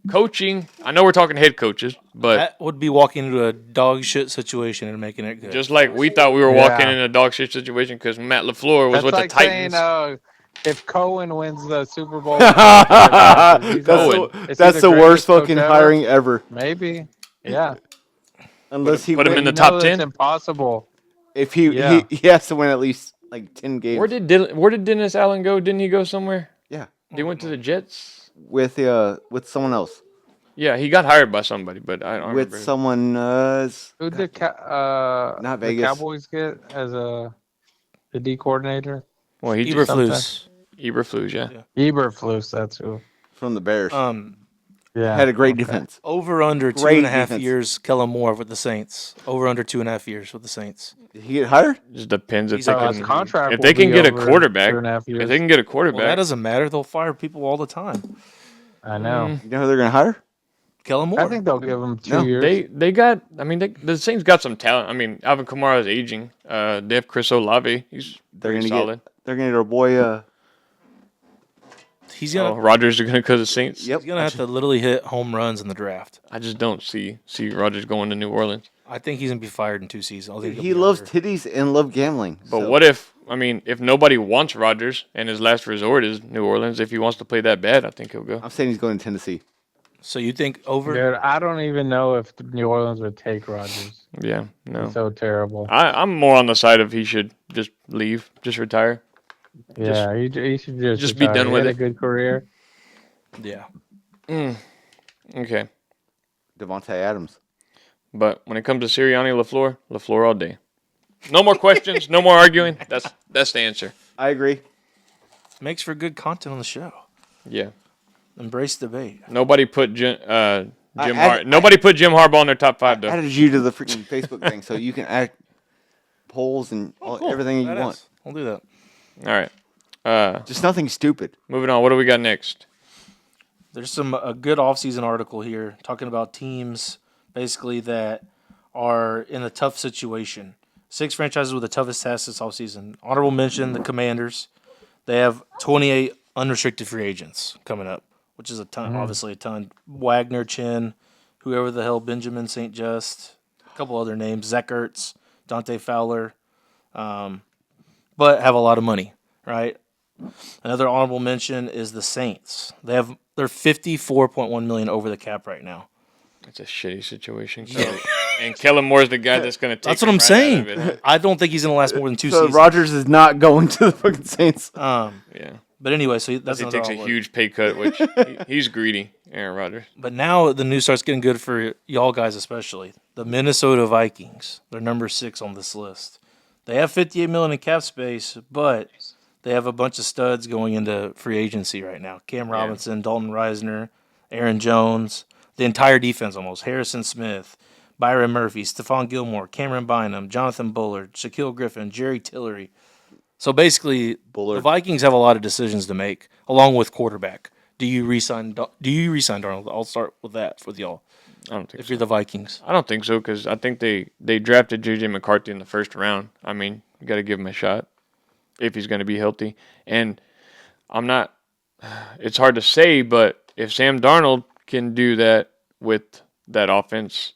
coaching. I know we're talking head coaches, but that would be walking into a dog shit situation and making it good. just like we thought we were Yeah. walking in a dog shit situation because Matt LaFleur was That's with like the Titans. saying, if Cohen wins the Super Bowl, that's Cohen. the, that's the worst fucking hiring ever. Maybe. Yeah. Unless he put him win- in the You top know 10? It's impossible. if he, Yeah. he has to win at least 10 games. Where did Dennis Allen go? Didn't he go somewhere? Yeah. He went to the Jets. with someone else. Yeah, he got hired by somebody, but I don't With remember. someone Who did Not the Vegas. Cowboys get as the D coordinator? Well, he just Eberflus. Eberflus, yeah. Eberflus, that's who. from the Bears Yeah. had a great defense. Over under Great 2.5 defense. years, Kellen Moore with the Saints. Over under 2.5 years with the Saints. Did he get hired? Just depends if He's they out. can. His contract if will they can be get a over quarterback, 2.5 years. if they can get a Well, quarterback, that doesn't matter. They'll fire people all the time. I know. You know who they're gonna hire? Kellen Moore. I think they'll give him 2 No, years. they got. I mean, the Saints got some talent. I mean, Alvin Kamara is aging. They have Chris Olave. He's They're pretty gonna solid. They're gonna get our boy. he's gonna Rodgers are gonna go to the Saints. Yep. he's gonna have to literally hit home runs in the draft. I just don't see Rodgers going to New Orleans. I think he's gonna be fired in 2 seasons. I think he'll He be loves out there. titties and love gambling. But so- what if? I mean, if nobody wants Rodgers and his last resort is New Orleans, if he wants to play that bad, I think he'll go. I'm saying he's going to Tennessee. So you think over? Dude, I don't even know if New Orleans would take Rodgers. Yeah, no. He's so terrible. I'm more on the side of he should just leave, just retire. Yeah, he should just be retire. done He with had it. a good career. Yeah. Okay. Devontae Adams. But when it comes to Sirianni, LaFleur all day. No more questions, no more arguing. That's the answer. I agree. Makes for good content on the show. Yeah. Embrace debate. Nobody put Jim I- Nobody put Jim Harbaugh in their top 5 though. Added you to the freaking Facebook thing, so you can add polls and Cool. everything you Badass. want. I'll do that. All right. Just nothing stupid. Moving on. What do we got next? There's a good offseason article here talking about teams basically that are in a tough situation. 6 franchises with the toughest task this offseason. Honorable mention, the Commanders. They have 28 unrestricted free agents coming up, which is a ton, obviously a ton. Wagner, Chin, whoever the hell, Benjamin St. Just, a couple other names, Zach Ertz, Dante Fowler, but have a lot of money, right? Another honorable mention is the Saints. They're $54.1 million over the cap right now. That's a shitty situation. And Kellen Moore's the guy that's going to take. That's what I'm saying. I don't think he's going to last more than 2 So seasons. Rodgers is not going to the fucking Saints. Yeah. But anyway, so that's He another takes a outlet. huge pay cut, which he's greedy, Aaron Rodgers. But now the news starts getting good for y'all guys, especially the Minnesota Vikings. They're number 6 on this list. They have $58 million in cap space, but they have a bunch of studs going into free agency right now. Cam Robinson, Dalton Reisner, Aaron Jones, the entire defense almost. Harrison Smith, Byron Murphy, Stephon Gilmore, Cameron Bynum, Jonathan Bullard, Shaquille Griffin, Jerry Tillery. So basically, the Vikings have a lot of decisions to make, along with quarterback. Do you re-sign Darnold? I'll start with that with y'all. I don't think If so. you're the Vikings. I don't think so because I think they drafted J.J. McCarthy in the first round. I mean, you got to give him a shot if he's going to be healthy. And I'm not – it's hard to say, but if Sam Darnold can do that with that offense,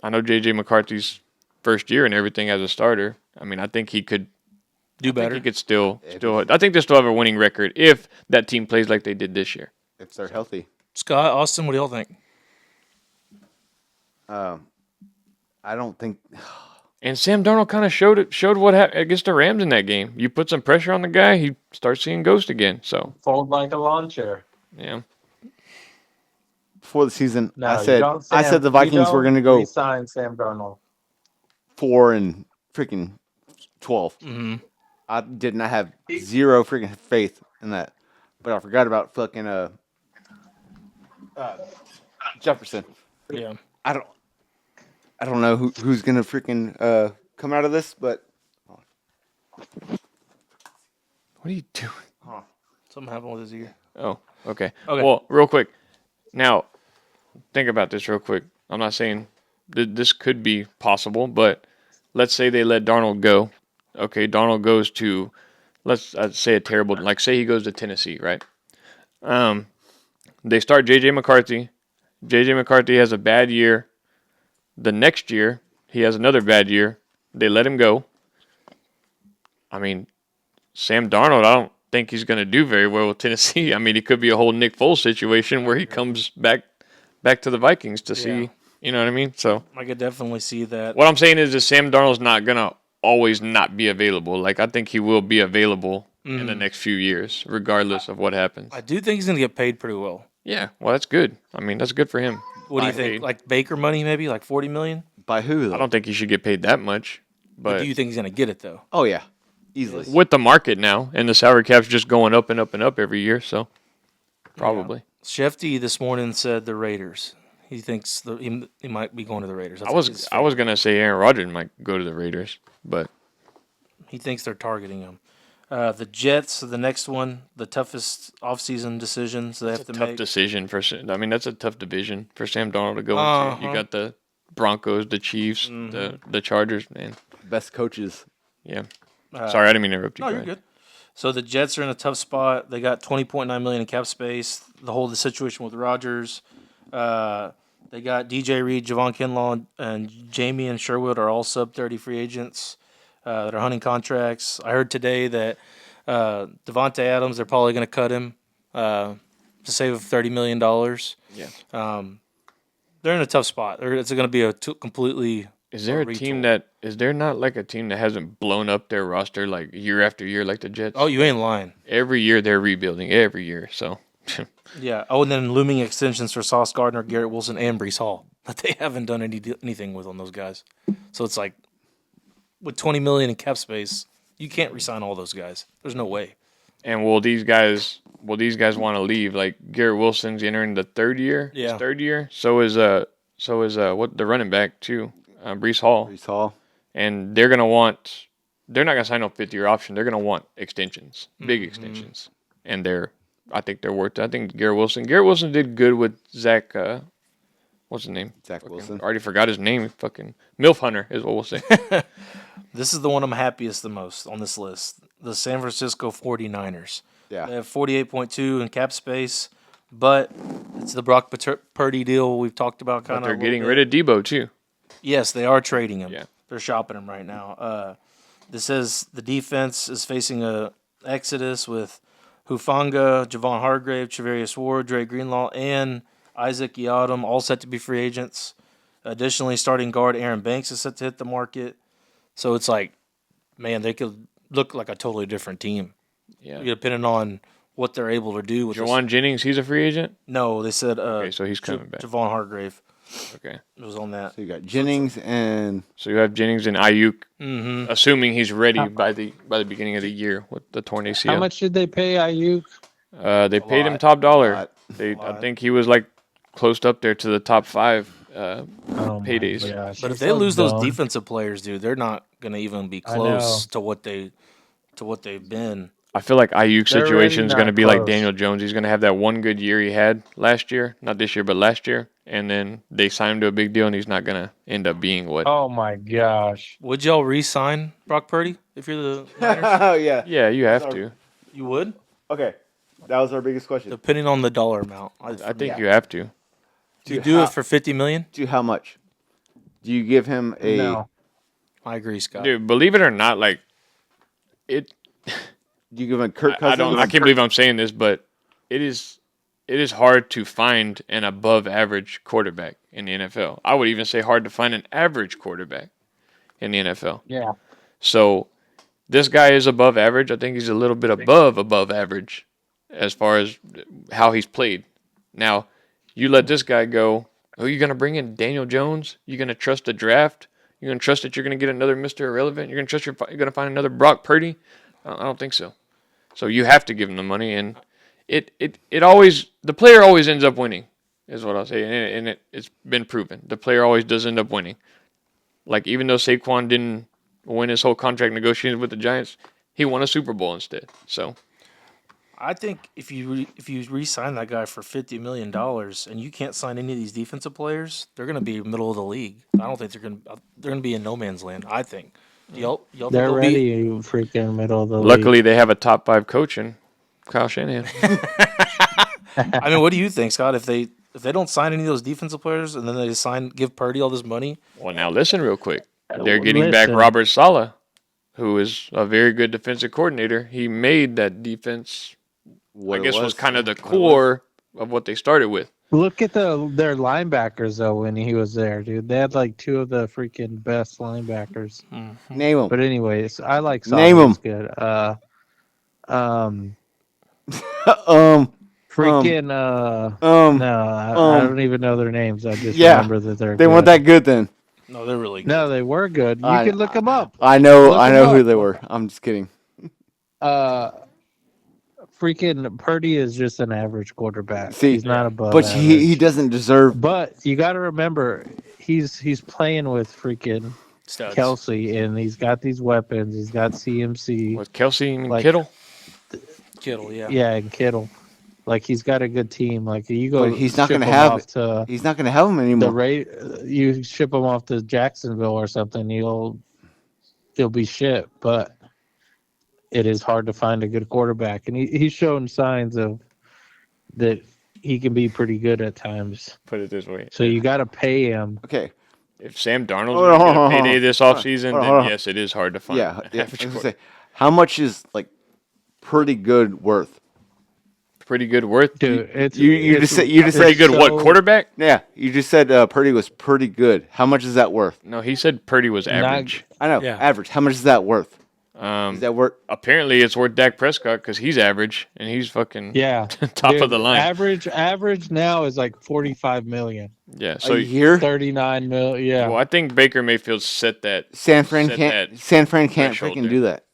I know J.J. McCarthy's first year and everything as a starter. I mean, I think he could Do better. I think he could still I think they still have a winning record if that team plays like they did this year. If they're healthy. Scott, Austin, what do y'all think? I don't think. And Sam Darnold kind of showed what happened against the Rams in that game. You put some pressure on the guy, he starts seeing ghost again. So Fold like a lawn chair. yeah, Before the season, No, I said the you Vikings were don't going to go re-sign Sam Darnold. 4-12. Mm-hmm. I did not have zero freaking faith in that, but I forgot about fucking Jefferson. Yeah. I don't know who's gonna freaking come out of this, but what are you doing? Something happened with his ear. Oh, okay. Okay. Well, real quick. Now, think about this real quick. I'm not saying this could be possible, but let's say they let Darnold go. Okay, Darnold goes to, I'd say a terrible, like say he goes to Tennessee, right? They start J.J. McCarthy. J.J. McCarthy has a bad year. The next year, he has another bad year. They let him go. I mean, Sam Darnold, I don't think he's going to do very well with Tennessee. I mean, it could be a whole Nick Foles situation where he comes back to the Vikings to see, you know what I mean? So I could definitely see that. what I'm saying is that Sam Darnold's not going to always not be available. Like, I think he will be available in the next few years, regardless of what happens. I do think he's going to get paid pretty well. Yeah, well, that's good. I mean, that's good for him. What do you think? Like Baker money, maybe like $40 million? by who? Though? I don't think he should get paid that much. But But do you think he's going to get it though? Oh yeah, easily. with the market now, and the salary cap's just going up and up and up every year, so probably. Shefty this morning said the Raiders. He thinks he might be going to the Raiders. I was gonna say Aaron Rodgers might go to the Raiders, but He thinks they're targeting him. The Jets, the next one, the toughest offseason decisions they have to tough make. decision for. I mean, that's a tough division for Sam Darnold to go into. You got the Broncos, the Chiefs, the Chargers, man. Best coaches. Yeah. Sorry, I didn't mean to interrupt you. No, Go you're ahead. good. So the Jets are in a tough spot. They got $20.9 million in cap space. The situation with Rodgers. They got DJ Reed, Javon Kinlaw, and Jamie and Sherwood are all sub-30 free agents that are hunting contracts. I heard today that Devontae Adams, they're probably going to cut him to save $30 million. Yeah. They're in a tough spot. It's going to be a completely Is there a team retool. is there not like a team that hasn't blown up their roster like year after year like the Jets? Oh, you ain't lying. Every year they're rebuilding. Every year. So Yeah. Oh, and then looming extensions for Sauce Gardner, Garrett Wilson, and Brees Hall that they haven't done anything with on those guys. So it's like with $20 million in cap space, you can't re-sign all those guys. There's no way. and will these guys want to leave? Like Garrett Wilson's entering the third year. Yeah. His third year. So is what the running back too, Brees Hall. Brees Hall. And they're not gonna sign a 5th-year option. They're gonna want extensions, big extensions, and they're I think they're worth it. I think Garrett Wilson. Garrett Wilson did good with Zach. What's his name? Zach Wilson. I already forgot his name. Fucking MILF Hunter is what we'll say. This is the one I'm happiest the most on this list. The San Francisco 49ers. Yeah. They have 48.2 in cap space, but it's the Brock Purdy deal we've talked about kind But of. they're getting rid of Debo too. Yes, they are trading him. Yeah. They're shopping him right now. This says the defense is facing a exodus with Hufanga, Javon Hargrave, Travarius Ward, Dre Greenlaw, and Isaac Yiadom, all set to be free agents. Additionally, starting guard Aaron Banks is set to hit the market. So it's like, man, they could look like a totally different team. Yeah. Depending on what they're able to do with Jawan Jennings, he's a free agent. No, they said Okay, so he's coming back. Javon Hargrave Okay. was on that. So you got Jennings and So you have Jennings and Ayuk, Mm-hmm. assuming he's ready by the beginning of the year with the torn ACL. How much did they pay Ayuk? They paid him lot. top dollar. lot. I lot. think he was like close up there to the top 5 Oh my paydays. gosh, But if it's they so lose those dumb. defensive players, dude, they're not gonna even be I close to what they've been. I feel like Ayuk's They're situation is really going to not be like close. Daniel Jones. He's going to have that one good year he had last year, not this year, but last year, and then they signed him to a big deal, and he's not going to end up being what. Oh my gosh. Would y'all re-sign Brock Purdy if you're the Niners? oh yeah. Yeah, you have to. You would, Okay, that was our biggest question. depending on the dollar amount. I think you have to. you do it for $50 million. To how much? Do you give him a? No. I agree, Scott. Dude, believe it or not, like it. Do you give him a Kirk I Cousins? don't. I can't believe I'm saying this, but it is hard to find an above average quarterback in the NFL. I would even say hard to find an average quarterback in the NFL. Yeah. So this guy is above average. I think he's a little bit above average as far as how he's played. Now, you let this guy go. Who are you going to bring in? Daniel Jones? You're going to trust the draft? You're going to trust that you're going to get another Mr. Irrelevant? You're going to trust you're going to find another Brock Purdy? I don't think so. So you have to give him the money, and it always, the player always ends up winning, is what I'll say, and it's been proven. The player always does end up winning. Like, even though Saquon didn't win his whole contract negotiations with the Giants, he won a Super Bowl instead. So I think if you re-sign that guy for $50 million and you can't sign any of these defensive players, they're going to be middle of the league. I don't think they're going to be in no man's land. I think. Y'all think They're they'll ready, freaking middle of the league. luckily they have a top 5 coach in Kyle Shanahan. I mean, what do you think, Scott? If they don't sign any of those defensive players and then they give Purdy all this money, Well, now listen real quick. They're getting back Listen. Robert Saleh, who is a very good defensive coordinator. He made that defense, What I it guess, was kind of the core of what they started with. Look at their linebackers though when he was there, dude. They had like 2 of the freaking best linebackers. Name them. But anyways, I like Name 'em. Solomon's good. Freaking no, I don't even know their names. I just Yeah. remember that they're They good. weren't that good then. no, they're really good. No, they were good. You I- can look them up. I know. Look I 'em know who up. they were. I'm just kidding. Freaking Purdy is just an average quarterback. See, he's not above. But average. he doesn't deserve. But you got to remember, he's playing with freaking Studs. Kelsey, and he's got these weapons. He's got CMC, With Kelsey and Like- Kittle. Kittle, yeah. yeah, and Kittle. Like he's got a good team. Like you go, But he's not ship gonna him have off to He's not going to have him the anymore. you ship him off to Jacksonville or something. He'll be shit. But it is hard to find a good quarterback, and he's shown signs of that he can be pretty good at times. Put it this way. So you got to pay him. Okay. If Sam Darnold's Hold on, going to get hold on, a hold payday on. this Hold on, offseason, hold on, then hold on. yes, it is hard to find. Yeah. an Yeah. I was average gonna quarterback. say, how much is like pretty good worth? Pretty good worth. Dude, it's You it's- just said you just Pretty said good what, so- quarterback? Yeah. You just said Purdy was pretty good. How much is that worth? No, he said Purdy was Not- average. I know. Yeah. Average. How much is that worth? Is that worth? Apparently, it's worth Dak Prescott because he's average and he's fucking Yeah, top Dude, of the line. Average now is like 45 million, Yeah. So So, a year? 39 million. Yeah, well, I think Baker Mayfield set that. San Fran set can't. that San Fran can't threshold freaking there. do that.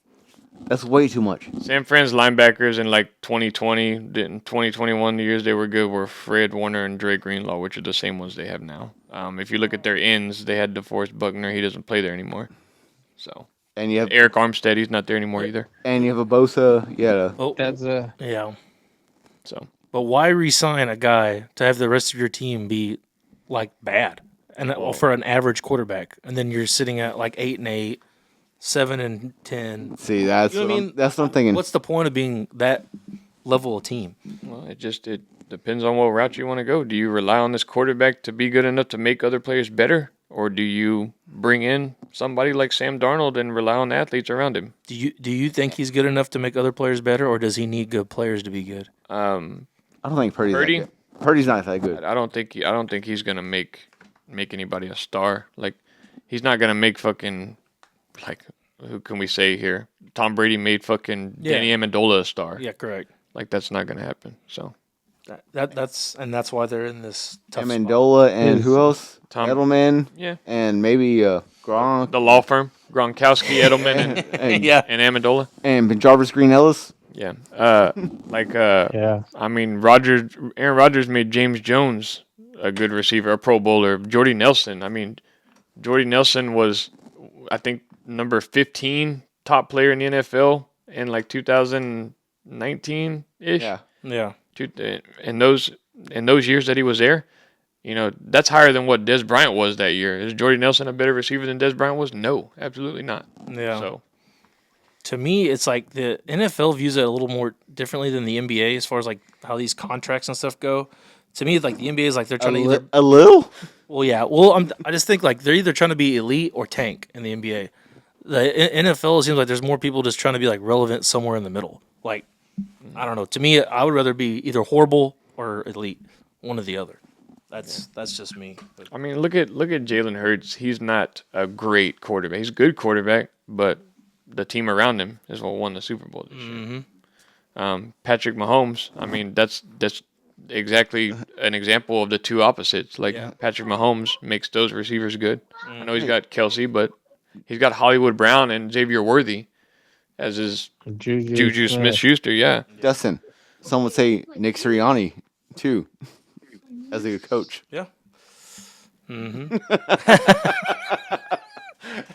That's way too much. San Fran's linebackers in like 2020, in 2021, the years they were good were Fred Warner and Dre Greenlaw, which are the same ones they have now. If you look at their ends, they had DeForest Buckner. He doesn't play there anymore. So And you have Eric Armstead, he's not there anymore either. and you have a Bosa. Yeah. Oh, that's a yeah. So But why re-sign a guy to have the rest of your team be like bad and for an average quarterback, and then you're sitting at like 8-8, 7-10? See, that's You know what I mean? that's what I'm thinking. What's the point of being that level of team? well, it depends on what route you want to go. Do you rely on this quarterback to be good enough to make other players better, or do you bring in somebody like Sam Darnold and rely on the athletes around him? Do you think he's good enough to make other players better, or does he need good players to be good? I don't think Purdy's Purdy? that good. Purdy's not that good. I don't think he's gonna make anybody a star. Like he's not gonna make fucking like who can we say here? Tom Brady made fucking Danny Amendola a star. Yeah, correct. Like that's not gonna happen. So That's why they're in this tough spot. Amendola and who else? Tom- Edelman. Yeah. And maybe Gronk the law firm, Gronkowski, Edelman, and, Yeah. and Amendola. and Jarvis Green Ellis. Yeah. Yeah. I mean, Aaron Rodgers made James Jones a good receiver, a Pro Bowler. Jordy Nelson. I mean, Jordy Nelson was, I think, number 15 top player in the NFL in like 2019 ish. Yeah. Yeah. In those years that he was there, you know, that's higher than what Des Bryant was that year. Is Jordy Nelson a better receiver than Des Bryant was? No, absolutely not. Yeah. So To me, it's like the NFL views it a little more differently than the NBA as far as like how these contracts and stuff go. To me, like the NBA is like they're trying to either. A little? Well, yeah. Well, I just think like they're either trying to be elite or tank in the NBA. The NFL, it seems like there's more people just trying to be like relevant somewhere in the middle. Like, I don't know. To me, I would rather be either horrible or elite, one or the other. That's just me. But, I mean, look at Jalen Hurts. He's not a great quarterback. He's a good quarterback, but the team around him is what won the Super Bowl this year. Patrick Mahomes. I mean, that's exactly an example of the two opposites. Like Patrick Mahomes makes those receivers good. I know he's got Kelsey, but he's got Hollywood Brown and Xavier Worthy as his Juju Smith-Schuster. Yeah. Dustin. Some would say Nick Sirianni, too, as a good coach. yeah.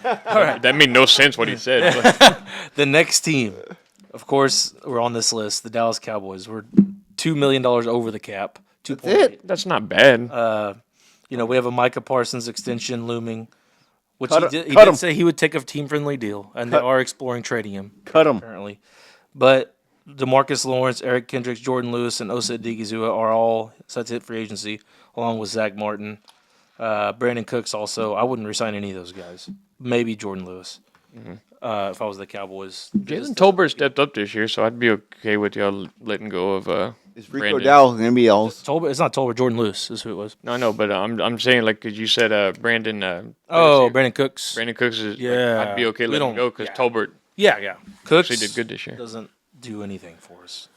That made no sense what he said. But The next team, of course, we're on this list. The Dallas Cowboys. We're $2 million over the cap. That's it. that's not bad. We have a Micah Parsons extension looming, which Cut he him. did say he would take a team-friendly deal, and they are exploring trading him Cut him. apparently. But DeMarcus Lawrence, Eric Kendricks, Jordan Lewis, and Osa Odigizua are all set to hit free agency, along with Zach Martin. Brandon Cooks also. I wouldn't resign any of those guys. Maybe Jordan Lewis. If I was the Cowboys. Jalen Tolbert stepped up this year, so I'd be okay with y'all letting go of Is Rico Brandon. Dowell going to be else? Tolbert. It's not Tolbert. Jordan Lewis is who it was. No, I know, but I'm saying like because you said Brandon. Brandon Cooks. Brandon Cooks is. Yeah. I'd be okay We letting don't- him go because yeah. Tolbert Yeah. Cooks actually did good this year. doesn't do anything for us.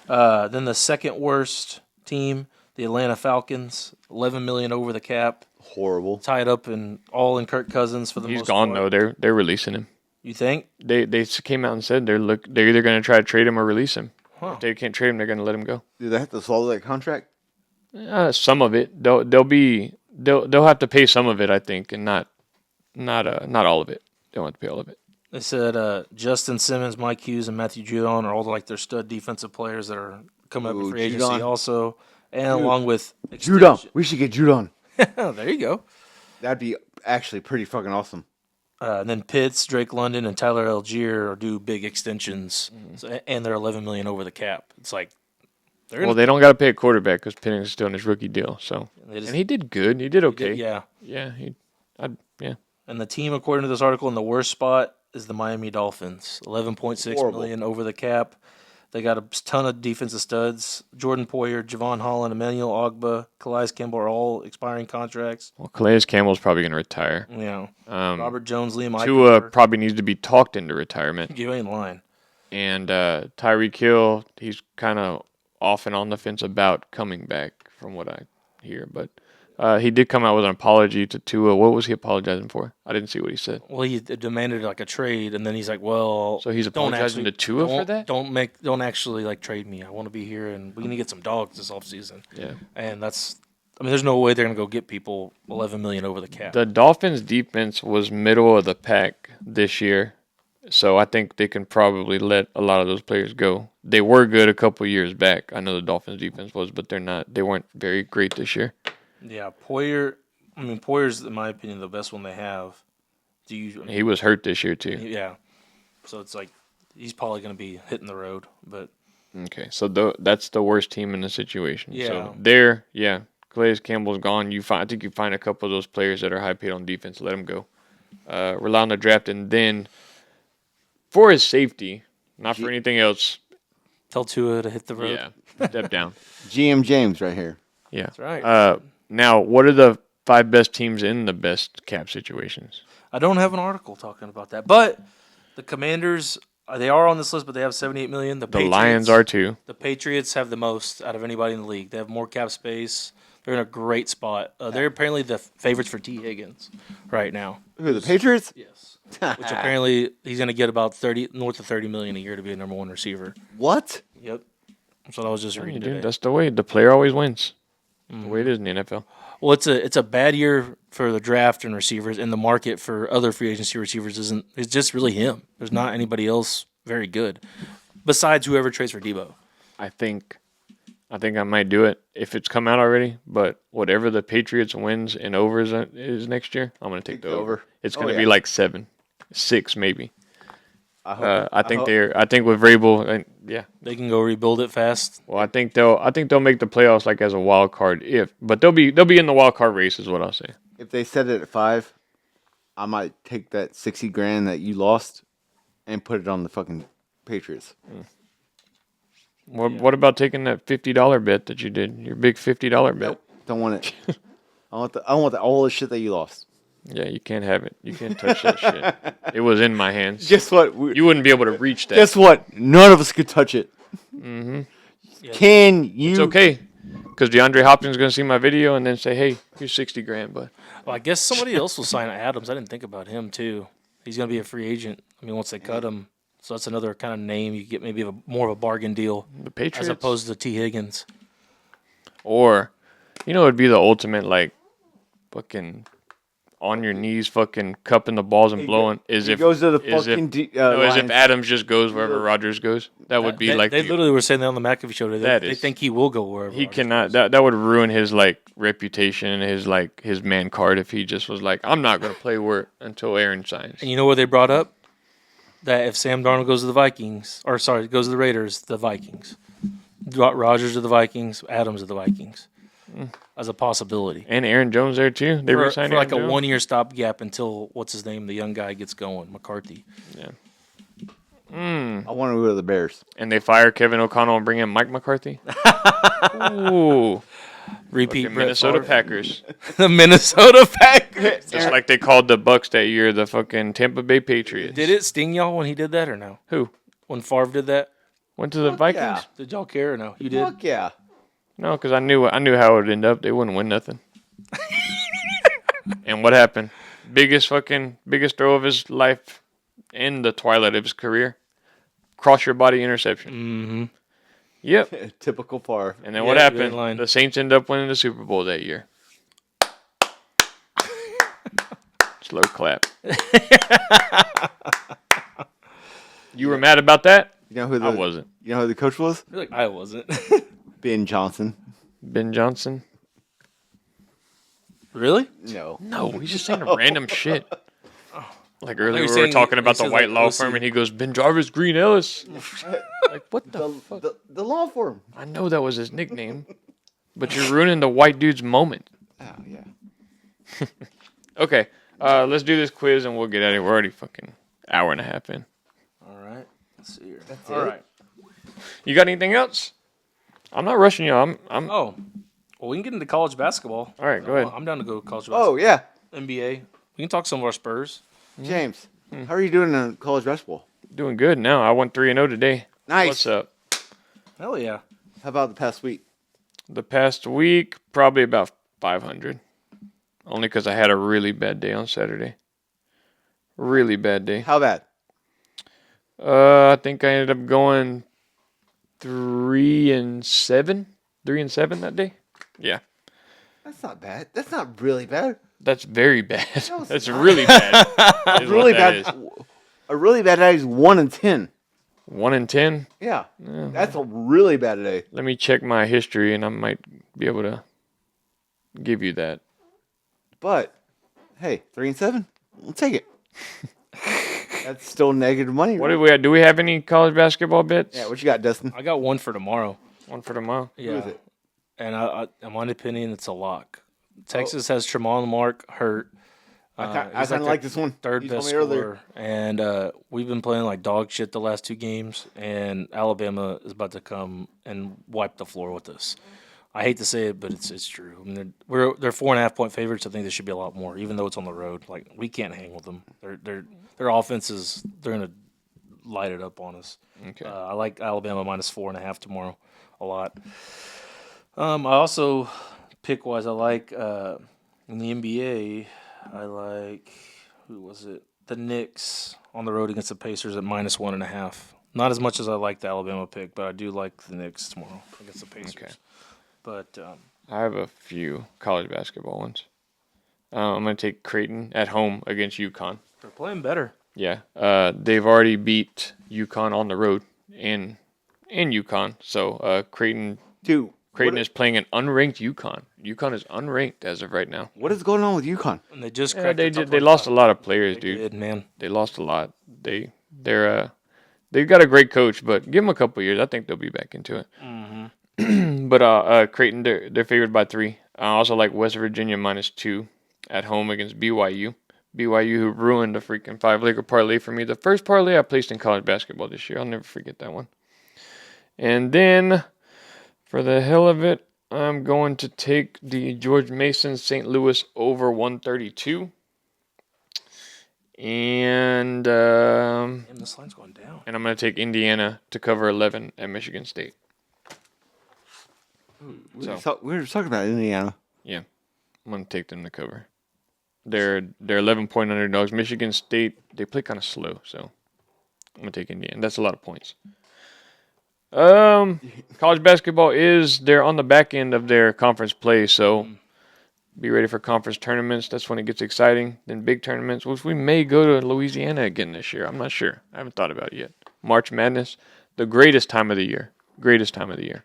Then the second worst team, the Atlanta Falcons, $11 million over the cap, Horrible. tied up in Kirk Cousins for the He's most gone part. though. They're releasing him. You think? They came out and said they're either going to try to trade him or release him. Huh. If they can't trade him, they're going to let him go. Do they have to swallow that contract? Some of it they'll have to pay some of it, I think, and not all of it. They don't have to pay all of it. They said Justin Simmons, Mike Hughes, and Matthew Judon are all like their stud defensive players that are coming up in Ooh, free agency Judon. also, and along with Judon. We should get Judon. There you go. That'd be actually pretty fucking awesome. And then Pitts, Drake London, and Tyler Algier do big extensions, and they're $11 million over the cap. It's like they're Well, they don't got to pay a quarterback because Penning is still in his rookie deal. So, They just- and he did good. He did okay. yeah. Yeah. Yeah. And the team, according to this article, in the worst spot is the Miami Dolphins. $11.6 Horrible. million over the cap. They got a ton of defensive studs. Jordan Poyer, Javon Holland, Emmanuel Ogba, Calais Campbell are all expiring contracts. Well, Calais Campbell's probably going to retire. Yeah. Robert Jones, Liam Tua Eichenberg. probably needs to be talked into retirement. You ain't lying. And Tyreek Hill, he's kind of off and on the fence about coming back, from what I hear. But he did come out with an apology to Tua. What was he apologizing for? I didn't see what he said. Well, he demanded like a trade, and then he's like, "Well, So he's don't apologizing actually- to Tua for don't- that? Don't actually like trade me. I want to be here, and we're gonna get some dogs this offseason." Yeah. And there's no way they're gonna go get people $11 million over the cap. The Dolphins' defense was middle of the pack this year, So I think they can probably let a lot of those players go. They were good a couple years back. I know the Dolphins defense was, but they're not. They weren't very great this year. Yeah, Poyer. I mean, Poyer's, in my opinion, the best one they have. He was hurt this year too. Yeah. So it's like he's probably going to be hitting the road, but Okay, so that's the worst team in the situation. Yeah. So there, yeah, Calais Campbell's gone. I think you find a couple of those players that are high paid on defense. Let them go. Rely on the draft, and then for his safety, not for anything else. tell Tua to hit the road. Yeah, step down. GM James right here. Yeah, That's right. Now, what are the 5 best teams in the best cap situations? I don't have an article talking about that, but the Commanders, they are on this list, but they have $78 million. The Lions are too. The Patriots have the most out of anybody in the league. They have more cap space. They're in a great spot. They're apparently the favorites for T. Higgins right now. Who, the Patriots? Yes. Which apparently he's going to get about north of $30 million a year to be a number one receiver. What? Yep. That's what I was just reading today. That's the way. The player always wins. The way it is in the NFL. Well, it's a bad year for the draft and receivers, and the market for other free agency receivers isn't. It's just really him. There's not anybody else very good, besides whoever trades for Debo. I think I might do it if it's come out already. But whatever the Patriots wins and overs is next year, I'm going to take the over. It's going to be like 7, 6 maybe. I think with Vrabel, yeah, They can go rebuild it fast. well, I think they'll make the playoffs like as a wild card but they'll be in the wild card race is what I'll say. If they set it at 5, I might take that 60 grand that you lost and put it on the fucking Patriots. What about taking that $50 bet that you did? Your big $50 bet. Nope. Don't want it. I want all the shit that you lost. Yeah, you can't have it. You can't touch that shit. It was in my hands. Guess what? You wouldn't be able to reach that. Guess what? None of us could touch it. Mm-hmm. Can you? It's okay, because DeAndre Hopkins is going to see my video and then say, "Hey, here's 60 grand." But Well, I guess somebody else will sign Adams. I didn't think about him too. He's going to be a free agent. I mean, once they cut him, so that's another kind of name you get maybe more of a bargain deal the Patriots, as opposed to T. Higgins. or it'd be the ultimate like fucking on your knees, fucking cupping the balls and blowing. He goes to the fucking as if Lions. Adams just goes wherever Rodgers goes. That would be They like literally were saying that on the McAfee show today. That They is- think he will go wherever. he Rodgers cannot. goes. That would ruin his like reputation and his man card if he just was like, I'm not going to play until Aaron signs. And you know what they brought up? That if Sam Darnold goes to the Vikings, goes to the Raiders, the Vikings. Rodgers to the Vikings, Adams to the Vikings. As a possibility. And Aaron Jones there too. They For re-signed like a Aaron Jones? 1 year stopgap until, what's his name, the young guy gets going, McCarthy. Yeah. I want to go to the Bears. And they fire Kevin O'Connell and bring in Mike McCarthy. Ooh. Repeat Fucking Brett Minnesota Favre. Packers. The Minnesota Packers. Just like they called the Bucks that year the fucking Tampa Bay Patriots. Did it sting y'all when he did that or no? Who? When Favre did that? Went to the Vikings? yeah. Did y'all care or no? You did? Fuck yeah. No, because I knew how it would end up. They wouldn't win nothing. And what happened? Biggest throw of his life in the twilight of his career. Cross your body interception. Mm-hmm. Yep. Typical Favre. And then Yeah, what you're happened? in line. The Saints ended up winning the Super Bowl that year. Slow clap. You were mad about that? You know who I wasn't. You know who the coach was? You're like, I wasn't. Ben Johnson. Ben Johnson? No. No, he's just saying random shit. Like earlier, you we were saying- talking about he the says, white like, law pussy. firm, and he goes, Ben Jarvis Green Ellis. Like, what the fuck? The law firm. I know that was his nickname, but you're ruining the white dude's moment. Oh yeah. Okay, let's do this quiz, and we'll get out of here. We're already fucking hour and a half in. All right. Let's see here. All right. You got anything else? I'm not rushing you. I'm Oh. Well, we can get into college basketball. all right. Go ahead. I'm down to go college basketball. Oh yeah. NBA. We can talk some of our Spurs. James, how are you doing in college basketball? Doing good now. I went 3-0 today. Nice. What's up? Hell yeah. How about the past week? The past week, probably about 500. Only because I had a really bad day on Saturday. Really bad day. How bad? I think I ended up going 3-7. 3-7 that day. Yeah, That's not bad. That's not really bad. that's very bad. No, it's That's not. really bad. is what Really that bad. is. A really bad day is 1-10. 1-10. Yeah, that's a really bad day. Let me check my history, and I might be able to give you that. But hey, 3-7, we'll take it. That's still negative money. What right? do we have? Do we have any college basketball bets? Yeah, what you got, Dustin? I got one for tomorrow. One for tomorrow. Yeah. is it? And in my opinion, it's a lock. Texas has Tremont Mark hurt. I kind he's of their like this one. third You told best me earlier. scorer, and we've been playing like dog shit the last two games, and Alabama is about to come and wipe the floor with us. I hate to say it, but it's true. I mean, they're 4.5 point favorites. I think they should be a lot more, even though it's on the road. Like we can't hang with them. Their offenses, they're gonna light it up on us. Okay. I like Alabama minus 4.5 tomorrow a lot. I also pick wise. I like in the NBA. I like who was it? The Knicks on the road against the Pacers at minus 1.5. Not as much as I like the Alabama pick, but I do like the Knicks tomorrow against the Pacers. Okay. But I have a few college basketball ones. I'm going to take Creighton at home against UConn. they're playing better. Yeah. They've already beat UConn on the road in UConn. So Creighton Dude, is playing an unranked UConn. UConn is unranked as of right now. what is going on with UConn? And they just Yeah, cracked the top they lost a 25. lot of players, They dude. did, man. They lost a lot. They've got a great coach, but give them a couple years. I think they'll be back into it. Mm-hmm. But Creighton, they're favored by 3. I also like West Virginia minus 2 at home against BYU. BYU, who ruined the freaking 5-leg parlay for me. The first parlay I placed in college basketball this year. I'll never forget that one. And then, for the hell of it, I'm going to take the George Mason St. Louis over 132. And Damn, this line's going down. I'm going to take Indiana to cover 11 at Michigan State. We were talking about Indiana. Yeah, I'm going to take them to cover. They're 11-point underdogs. Michigan State, they play kind of slow, so I'm going to take Indiana. That's a lot of points. College basketball they're on the back end of their conference play, so be ready for conference tournaments. That's when it gets exciting. Then big tournaments, which we may go to Louisiana again this year. I'm not sure. I haven't thought about it yet. March Madness, the greatest time of the year. Greatest time of the year.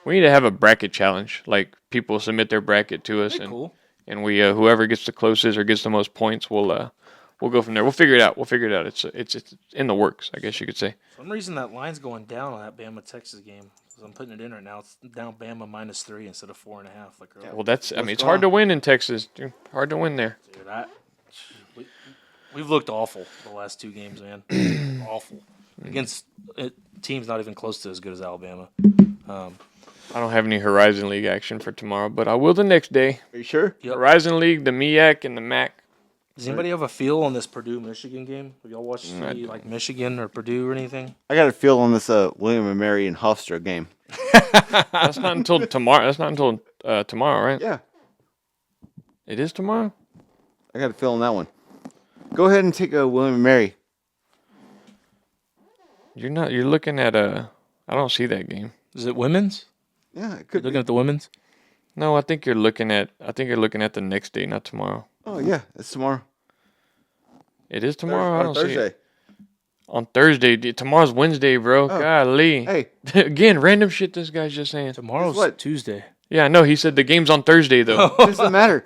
We need to have a bracket challenge. Like, people submit their bracket to us, Pretty cool. and we whoever gets the closest or gets the most points, we'll go from there. We'll figure it out. It's in the works, I guess you could say. For some reason, that line's going down on that Bama-Texas game. I'm putting it in right now. It's down Bama minus 3 instead of 4.5. Like earlier. Well, it's What's hard going to win in Texas, dude. Hard to win there. Dude, we've looked awful the last 2 games, man. Awful. Against teams not even close to as good as Alabama. I don't have any Horizon League action for tomorrow, but I will the next day. Are you sure? Yep. Horizon League, the MEAC, and the MAC. Does anybody have a feel on this Purdue-Michigan game? Have y'all watched I any, don't. like Michigan or Purdue or anything? I got a feel on this William and Mary and Hofstra game. That's not until tomorrow. That's not until tomorrow, right? Yeah, It is tomorrow? I got a feel on that one. Go ahead and take a William and Mary. You're looking at I don't see that game. Is it women's? Yeah, it You could. looking at the women's? No, I think you're looking at the next day, not tomorrow. Oh yeah, it's tomorrow. It is tomorrow? I don't see Thursday. it. On Thursday. Tomorrow's Wednesday, bro. Oh. Golly. Hey, Again, random shit this guy's just saying. Tomorrow's what? Tuesday. Yeah, I know. He said the game's on Thursday, though. doesn't matter.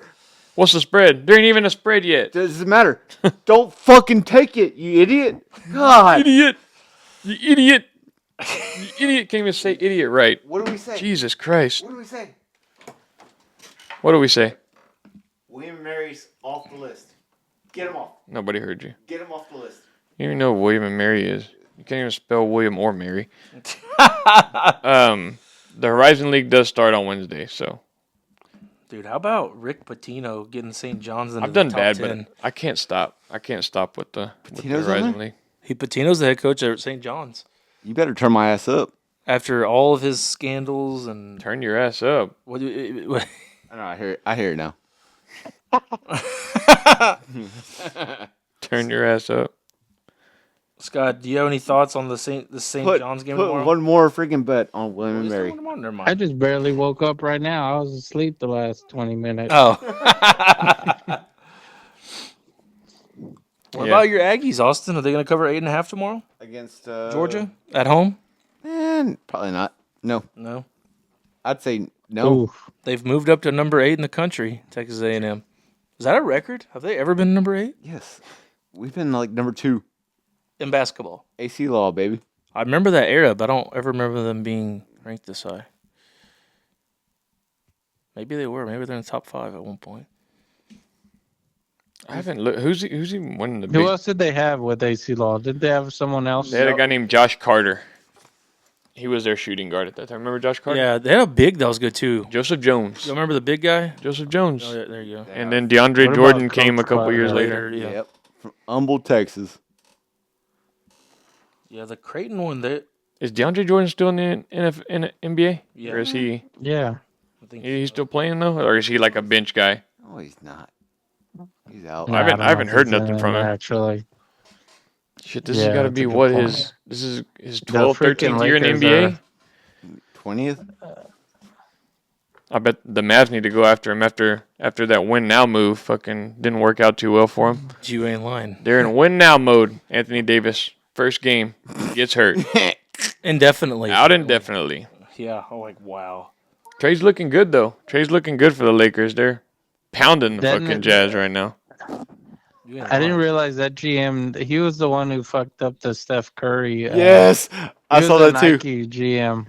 What's the spread? There ain't even a spread yet. Doesn't matter. Don't fucking take it, you idiot. God. Idiot. You idiot. You idiot can't even say idiot right. What do we say? Jesus Christ. What do we say? What do we say? William and Mary's off the list. Get him off. Nobody heard you. Get him off the list. You don't even know what William and Mary is. You can't even spell William or Mary. The Horizon League does start on Wednesday, so Dude, how about Rick Pitino getting St. John's into I've done the top bad, 10? but I can't stop. I can't stop with the Patino's on Horizon there? League. Patino's the head coach at St. John's. You better turn my ass up. After all of his scandals and Turn your ass up. what? I know. I hear it. I hear it now. Turn your ass up. Scott, do you have any thoughts on the St. John's game put tomorrow? one more freaking bet on William and Is there Mary. one tomorrow? Never I mind. just barely woke up right now. I was asleep the last 20 minutes. Oh, What about your Aggies, Austin? Are they going to cover 8.5 tomorrow? Against Georgia at home? Probably not. No. No. I'd say no. Ooh. They've moved up to number 8 in the country, Texas A&M. Is that a record? Have they ever been number 8 Yes. We've been like number 2. in basketball? AC law, baby. I remember that era, but I don't ever remember them being ranked this high. Maybe they were. Maybe they're in the top 5 at one point. I haven't looked. Who's even winning the Who big? else did they have with AC Law? Did they have someone else? They had a guy named Josh Carter. He was their shooting guard at that time. Remember Josh Carter? Yeah, they had a big that was good too. Joseph Jones. You remember the big guy? Joseph Jones. Oh, yeah, there you go. And then DeAndre What Jordan about came a Coach couple years Carter? later. Yeah. Yep. From Humble, Texas. Yeah, the Creighton one. That Is DeAndre Jordan still in the NBA? Yeah. Or is he? Yeah. I think He's still playing though, or is he like a bench guy? Oh, he's not. He's out. I haven't- don't I haven't know if heard he's in nothing from there, him. Actually, Shit, this Yeah, has got to that's be a good what point. his 12th, freaking 13th year in the Lakers NBA. are- 20th? I bet the Mavs need to go after him after that win now move. Fucking didn't work out too well for him. you ain't lying. They're in win now mode. Anthony Davis, first game, gets hurt, Indefinitely. out indefinitely. Yeah. I'm like, wow. Trey's looking good though. Trey's looking good for the Lakers. They're pounding the Then- fucking Jazz right now. You ain't I didn't lying. realize that GM. He was the one who fucked up the Steph Curry. Yes. I he saw was that the too. Nike GM.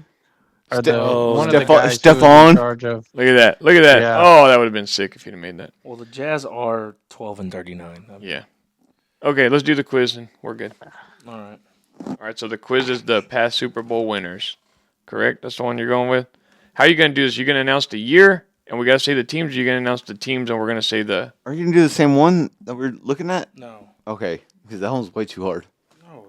Or Ste- the, oh, one of the Steph- guys who was in Stephon? charge of. Look at that. Look at that. Yeah. Oh, that would have been sick if he'd have made that. Well, the Jazz are 12-39. Yeah. Okay, let's do the quiz and we're good. All right. All right, so the quiz is the past Super Bowl winners. Correct? That's the one you're going with? How are you going to do this? You're going to announce the year, and we got to say the teams. You're going to announce the teams, and we're going to say the... Are you going to do the same one that we're looking at? No. Okay. Because that one's way too hard. No.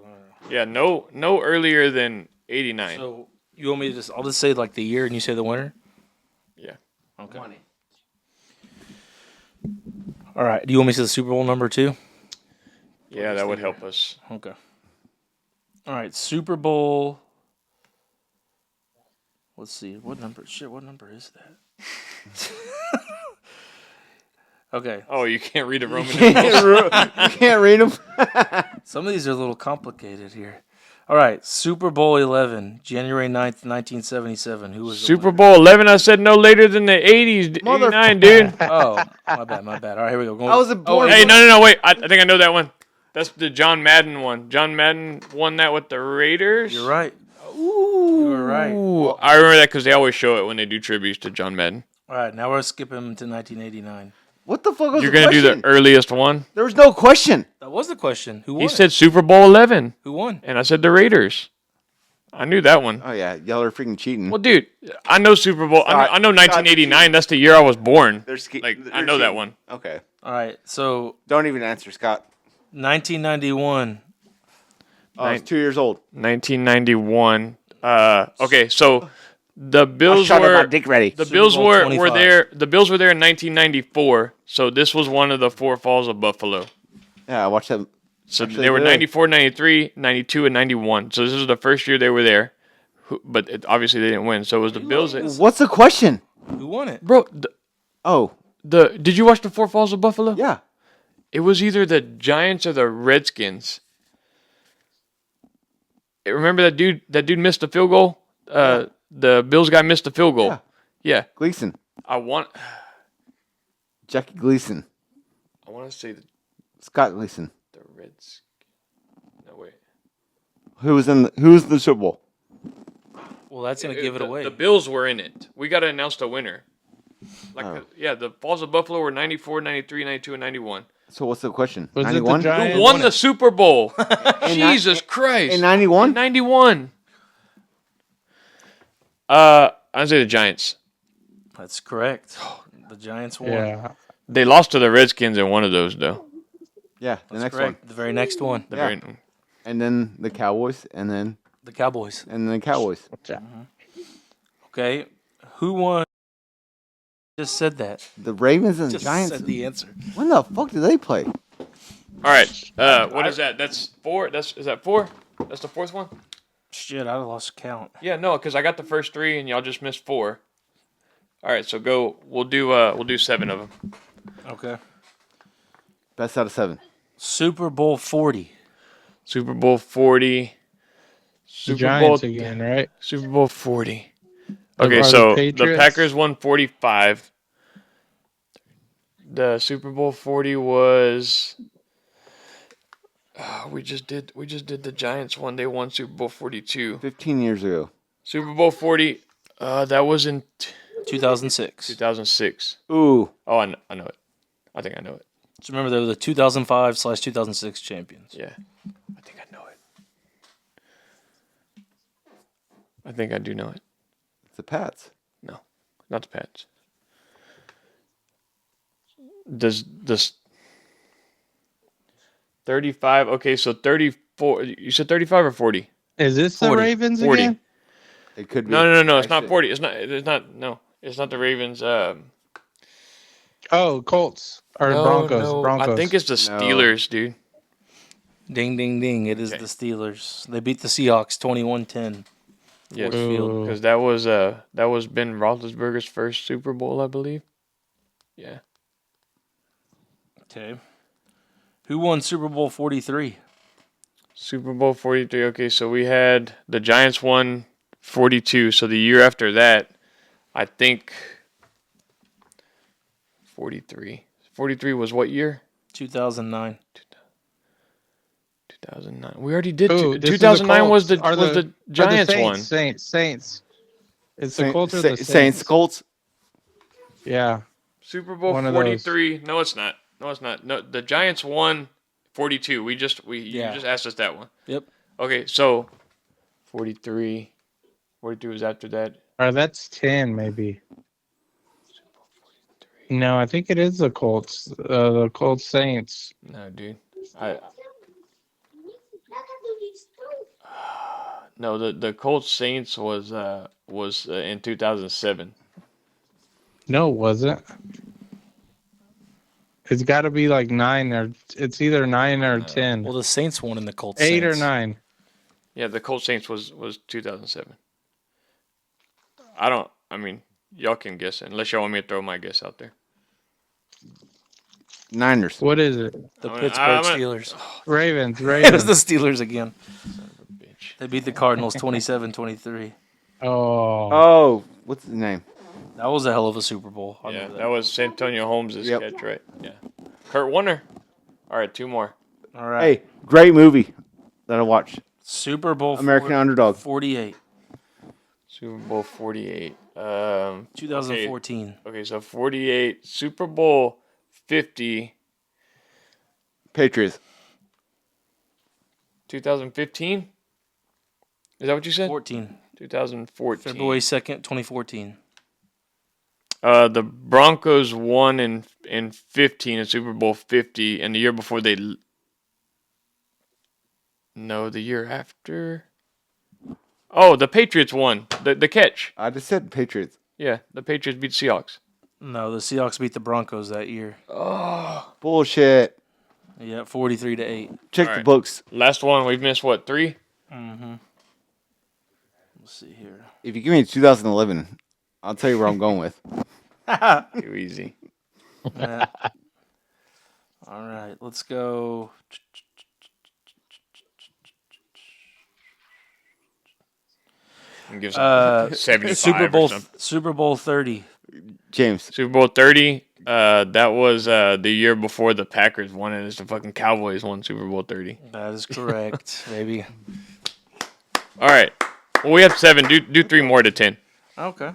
Yeah, no earlier than 89. So you want me to just? I'll just say like the year, and you say the winner. Yeah. Okay. All right. Do you want me to say the Super Bowl number 2? Yeah, that would help us. Okay. All right. Super Bowl. Let's see. What number? Shit. What number is that? Okay. Oh, you can't read a Roman numeral. You can't read them. Some of these are a little complicated here. All right. Super Bowl 11, January 9th, 1977. Who was the Super winner? Bowl 11, I said no later than the 80s, 89, dude. Oh, my bad. My bad. All right. Here we go. I was born. Hey, no, wait. I think I know that one. That's the John Madden one. John Madden won that with the Raiders. You're right. You were right. Ooh, I remember that because they always show it when they do tributes to John Madden. All right. Now we're skipping to 1989. What the fuck was You're the going to do question? the earliest one? There was no question. That was the question. Who won? He it? said Super Bowl 11, Who won? and I said the Raiders. I knew that one. Oh, yeah. Y'all are freaking cheating. Well, dude, I know Super Bowl. I know Scott, 1989. That's the year I was born. They're I know that one. Okay. All right. So Don't even answer, Scott. 1991. Oh, I was 2 years old. 1991. Okay, so the Bills shot were my dick ready. the Super Bills Bowl were 25. there. The Bills were there in 1994. So this was one of the four falls of Buffalo. Yeah, I watched that. So Actually, they were good. 94, 93, 92, and 91. So this was the first year they were there. But obviously they didn't win. So it was the Bills. What's the question? Who won it? Bro, Oh, did you watch the Four Falls of Buffalo? yeah. It was either the Giants or the Redskins. Remember that dude? That dude missed a field goal. The Bills guy missed a field goal. Yeah. Yeah. Gleason. I want Jackie Gleason. to say the Scott Gleason. Reds. No wait. Who was in the Super Bowl? Well, that's gonna give it away. The Bills were in it. We got to announce the winner. Oh. The Falls of Buffalo were 94, 93, 92, and 91. So what's the question? Was it the 91? Giants? Who won the Super Bowl? Jesus Christ. In 91? 91. I'd say the Giants. That's correct. The Giants won. Yeah. They lost to the Redskins in one of those, though. Yeah, the That's next correct. one. The very next one. The Yeah. very- And then the Cowboys, and then The Cowboys. the Cowboys. Okay. Who won? Just said that. The Ravens and the Just Giants. said the answer. When the fuck did they play? All right. What is that? That's 4. Is that 4? That's the fourth one? Shit, I lost count. Yeah, no, because I got the first 3 and y'all just missed 4. All right, so go. We'll do 7 of them. Okay. Best out of 7. Super Bowl 40. Super Bowl 40. The Giants again, right? Super Bowl 40. Are Okay, the so the Patriots? Packers won 45. The Super Bowl 40 was. We just did the Giants one. They won Super Bowl 42. 15 years ago. Super Bowl 40. That was in 2006. 2006. Ooh. Oh, I know it. I think I know it. Just remember, they were the 2005/2006 champions. Yeah, I think I know it. I think I do know it. It's the Pats. No, not the Pats. Does this 35? Okay, so 34. You said 35 or 40? Is this 40. the Ravens 40. again? It could be. No. It's not Actually, 40. It's not. No, it's not the Ravens. Oh, Colts or No, Broncos. no. Broncos. I think it's the No. Steelers, dude. Ding, ding, ding. It is Okay. the Steelers. They beat the Seahawks 21-10. Yes, Ooh. because that was Ben Roethlisberger's first Super Bowl, I believe. Yeah. Okay. Who won Super Bowl 43? Super Bowl 43. Okay, so we had the Giants won 42. So the year after that, I think 43. 43 was what year? 2009. 2009. We already did. Ooh, this is the 2009 was the Colts. was the Giants one. Saints. It's the Saint- Colts or the Saints, Saints? Colts. Yeah. Super Bowl One of those. 43. No, it's not. No, the Giants won 42. You just asked us that one. Yep. Okay, so 43. 42 was after that. Or that's 10 maybe. No, I think it is the Colts. The Colts Saints. No, dude. No, the Colts Saints was in 2007. No, it wasn't. It's got to be like 9 or it's either 9 or 10. Well, the Saints won in the Colts. 8 or Saints. 9. Yeah, the Colts Saints was 2007. I mean, y'all can guess it, unless y'all want me to throw my guess out there. Niners. What is it? The I'm gonna- Pittsburgh I'm gonna- Steelers. Ravens. It was the Ravens. Steelers again. Son of a bitch. They beat the Cardinals 27-23. Oh. Oh, what's his name? That was a hell of a Super Bowl. I Yeah, remember that was Santonio Holmes' Yep. catch, right? Yeah. Kurt Warner. All right, two more. All right. Hey, great movie that I watched. Super Bowl American Underdog. 48. Super Bowl 48. 2014. Okay, so 48. Super Bowl 50. Patriots. 2015? Is that what you said? 14. 2014. February 2nd, 2014. The Broncos won in 15 in Super Bowl 50, and the year before No, the year after. Oh, the Patriots won the catch. I just said Patriots. Yeah, the Patriots beat the Seahawks. No, the Seahawks beat the Broncos that year. Bullshit. Yeah, 43-8. Check All the right. books. Last one, we've missed what, 3? Mm-hmm. Let's see here. If you give me 2011, I'll tell you where I'm going with. Too easy. Yeah. All right, let's go. And give some 75 or something. Super Bowl 30. James. Super Bowl 30. That was the year before the Packers won it. It's the fucking Cowboys won Super Bowl 30. That is correct, baby. All right. Well, we have 7. Do 3 more to 10. Okay.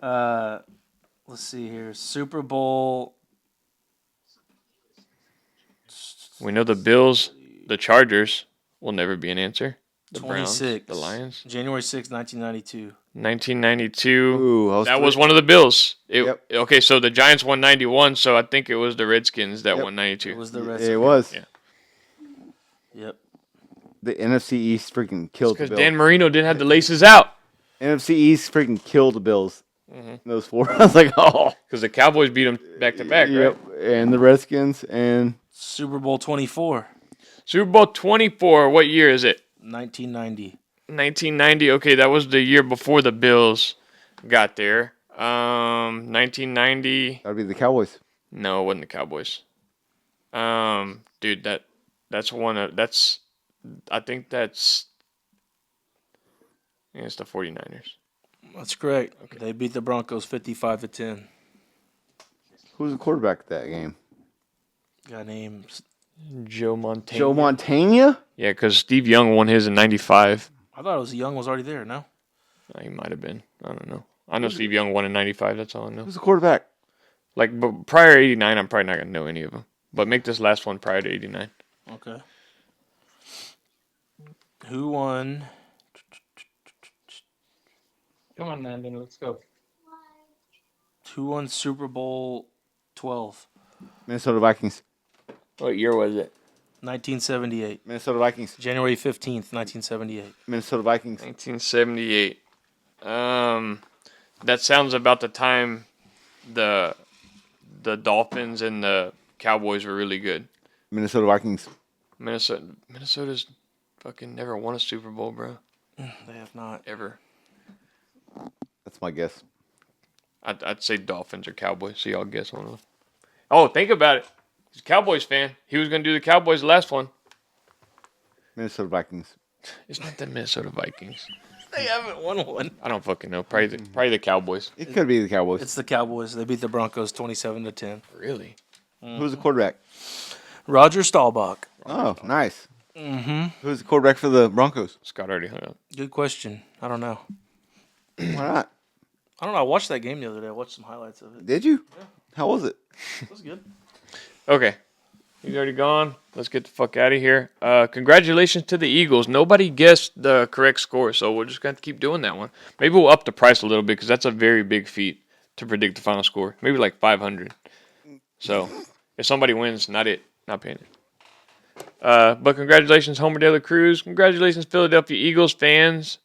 Let's see here. Super Bowl. We know the Bills, the Chargers will never be an answer. The Browns, 26. the Lions. January 6, 1992. 1992. Ooh, That was one of the Bills. Yep. Okay, so the Giants won 91, so I think it was the Redskins that Yep. won 92. It was the rest. It was. Yeah. Yep. The NFC East freaking killed the Because Bills. Dan Marino didn't have the laces out. NFC East freaking killed the Bills. Mm-hmm. Those 4. I was like, oh. Because the Cowboys beat them back to back, Yep. right? And the Redskins and Super Bowl 24. Super Bowl 24, what year is it? 1990. 1990. Okay, that was the year before the Bills got there. 1990. that'd be the Cowboys. No, it wasn't the Cowboys. Dude, that's one of that's. I think that's. I think it's the 49ers. That's correct. They beat the Broncos 55-10. Who's the quarterback of that game? Got names. Joe Montana. Joe Montana? Yeah, because Steve Young won his in '95. I thought it was Young was already there. No. He might have been. I don't know. I know Steve Young won in '95. That's all I know. Who's the quarterback? Like, but prior to '89, I'm probably not gonna know any of them. But make this last one prior to '89. Okay. Who won? Come on, Landon, let's go. Who won Super Bowl 12? Minnesota Vikings. What year was it? 1978. Minnesota Vikings. January 15th, 1978. Minnesota Vikings. 1978. That sounds about the time the Dolphins and the Cowboys were really good. Minnesota Vikings. Minnesota's fucking never won a Super Bowl, bro. They have not. Ever. That's my guess. I'd say Dolphins or Cowboys. So y'all guess one of them. Oh, think about it. He's a Cowboys fan. He was gonna do the Cowboys the last one. Minnesota Vikings. It's not the Minnesota Vikings. They haven't won one. I don't fucking know. Probably the Cowboys. It could be the Cowboys. It's the Cowboys. They beat the Broncos 27-10. Really? Who's the quarterback? Roger Staubach. Oh, nice. Mm-hmm. Who's the quarterback for the Broncos? Scott already hung up. Good question. I don't know. Why not? I don't know. I watched that game the other day. I watched some highlights of it. Did you? Yeah. How was it? It was good. Okay. He's already gone. Let's get the fuck out of here. Congratulations to the Eagles. Nobody guessed the correct score, so we're just going to keep doing that one. Maybe we'll up the price a little bit because that's a very big feat to predict the final score. Maybe like 500. So if somebody wins, not paying it. But congratulations, Homer De La Cruz. Congratulations, Philadelphia Eagles fans.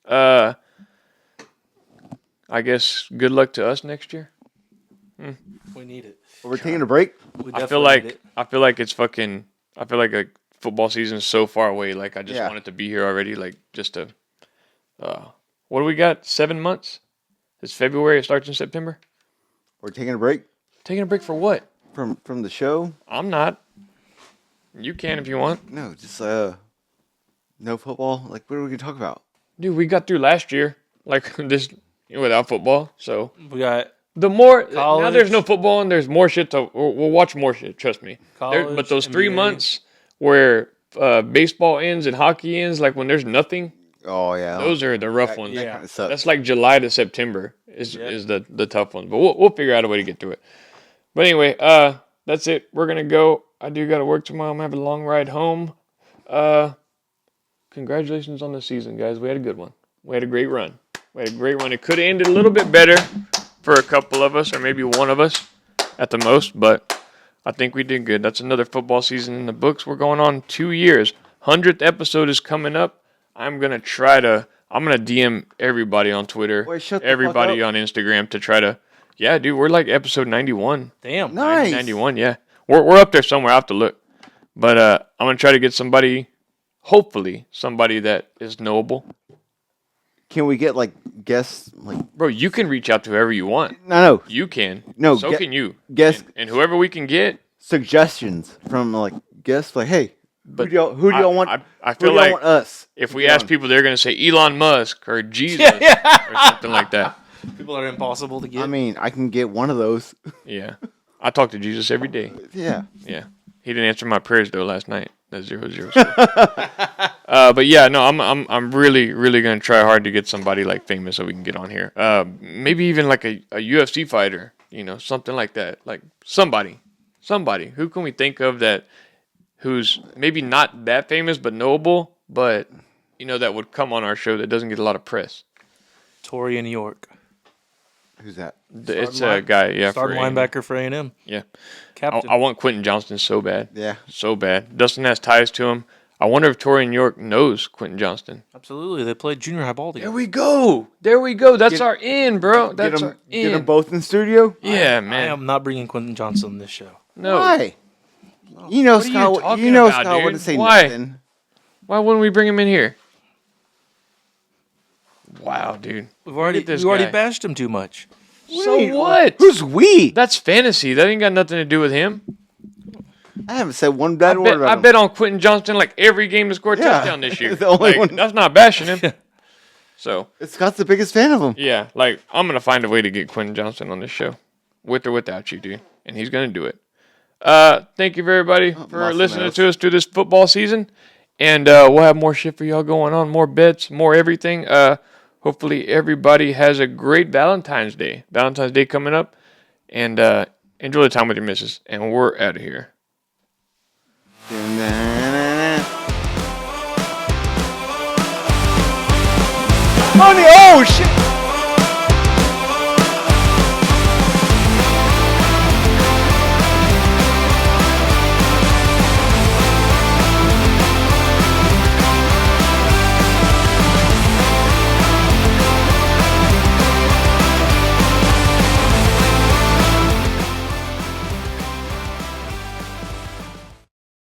I guess good luck to us next year. We need it. We're taking a break. We I feel like it's fucking. I feel like a football season is so far away. Like I just want it to be here already. Like just to. What do we got? 7 months. It's February. It starts in September. We're taking a break. Taking a break for what? From the show. I'm not. You can if you want. No, just no football. Like what are we gonna talk about? Dude, we got through last year like this without football. So We got the more now College. there's no football and there's more shit to. We'll watch more shit. Trust me. college. But those 3 NBA. months where baseball ends and hockey ends, like when there's nothing, Oh yeah. those are the rough ones. That Yeah. kind of sucks. That's like July to September is the tough ones. But we'll figure out a way to get through it. But anyway, that's it. We're gonna go. I do gotta work tomorrow. I'm gonna have a long ride home. Congratulations on the season, guys. We had a good one. We had a great run. It could have ended a little bit better for a couple of us, or maybe one of us at the most, but I think we did good. That's another football season in the books. We're going on 2 years. 100th episode is coming up. I'm going to DM everybody on Twitter, Wait, shut the everybody fuck up. on Instagram to try to, yeah, dude, we're like episode 91. Damn. Nice. 91, yeah. We're up there somewhere. I have to look. But I'm going to try to get somebody, hopefully, somebody that is knowable. Can we get like guests? Like Bro, you can reach out to whoever you want. no, You can. No, So can you. guess And whoever we can get. suggestions from like guests. Like, hey, But who do y'all want? I who feel do y'all like want us? if we to be ask on? people, they're going to say Elon Musk or Jesus or something like that. People that are impossible to get. I mean, I can get one of those. Yeah. I talk to Jesus every day. Yeah. Yeah. He didn't answer my prayers though last night. That 0-0 score. But yeah, no, I'm really gonna try hard to get somebody like famous so we can get on here. Maybe even like a UFC fighter, something like that. Like somebody. Who can we think of who's maybe not that famous but knowable, but that would come on our show that doesn't get a lot of press. Tori in New York. Who's that? It's a guy, yeah. Starting for A&M. linebacker for A&M. Yeah. Captain. I want Quentin Johnston so bad. Yeah. So bad. Dustin has ties to him. I wonder if Tori in New York knows Quentin Johnston. Absolutely. They played junior high ball together. There we go. That's our in, bro. That's our in. Get them both in studio. Yeah, I man. am not bringing Quentin Johnson on this show. No. Why? What are you talking about, Scott dude? wouldn't say Why? nothing. Why wouldn't we bring him in here? Wow, dude. We've already this we already guy. bashed him too much. So what? Who's we? That's fantasy. That ain't got nothing to do with him. I haven't said one bad word about I him. bet on Quentin Johnston like every game to score a touchdown this year. The only Like, one. that's not bashing him. So Scott's the biggest fan of him. yeah, like I'm gonna find a way to get Quentin Johnston on this show, with or without you, dude, and he's gonna do it. Thank you everybody for muscle listening nose. to us through this football season, and we'll have more shit for y'all going on, more bets, more everything. Hopefully everybody has a great Valentine's Day. Valentine's Day coming up, and enjoy the time with your missus. And we're out of here. Money! Oh shit!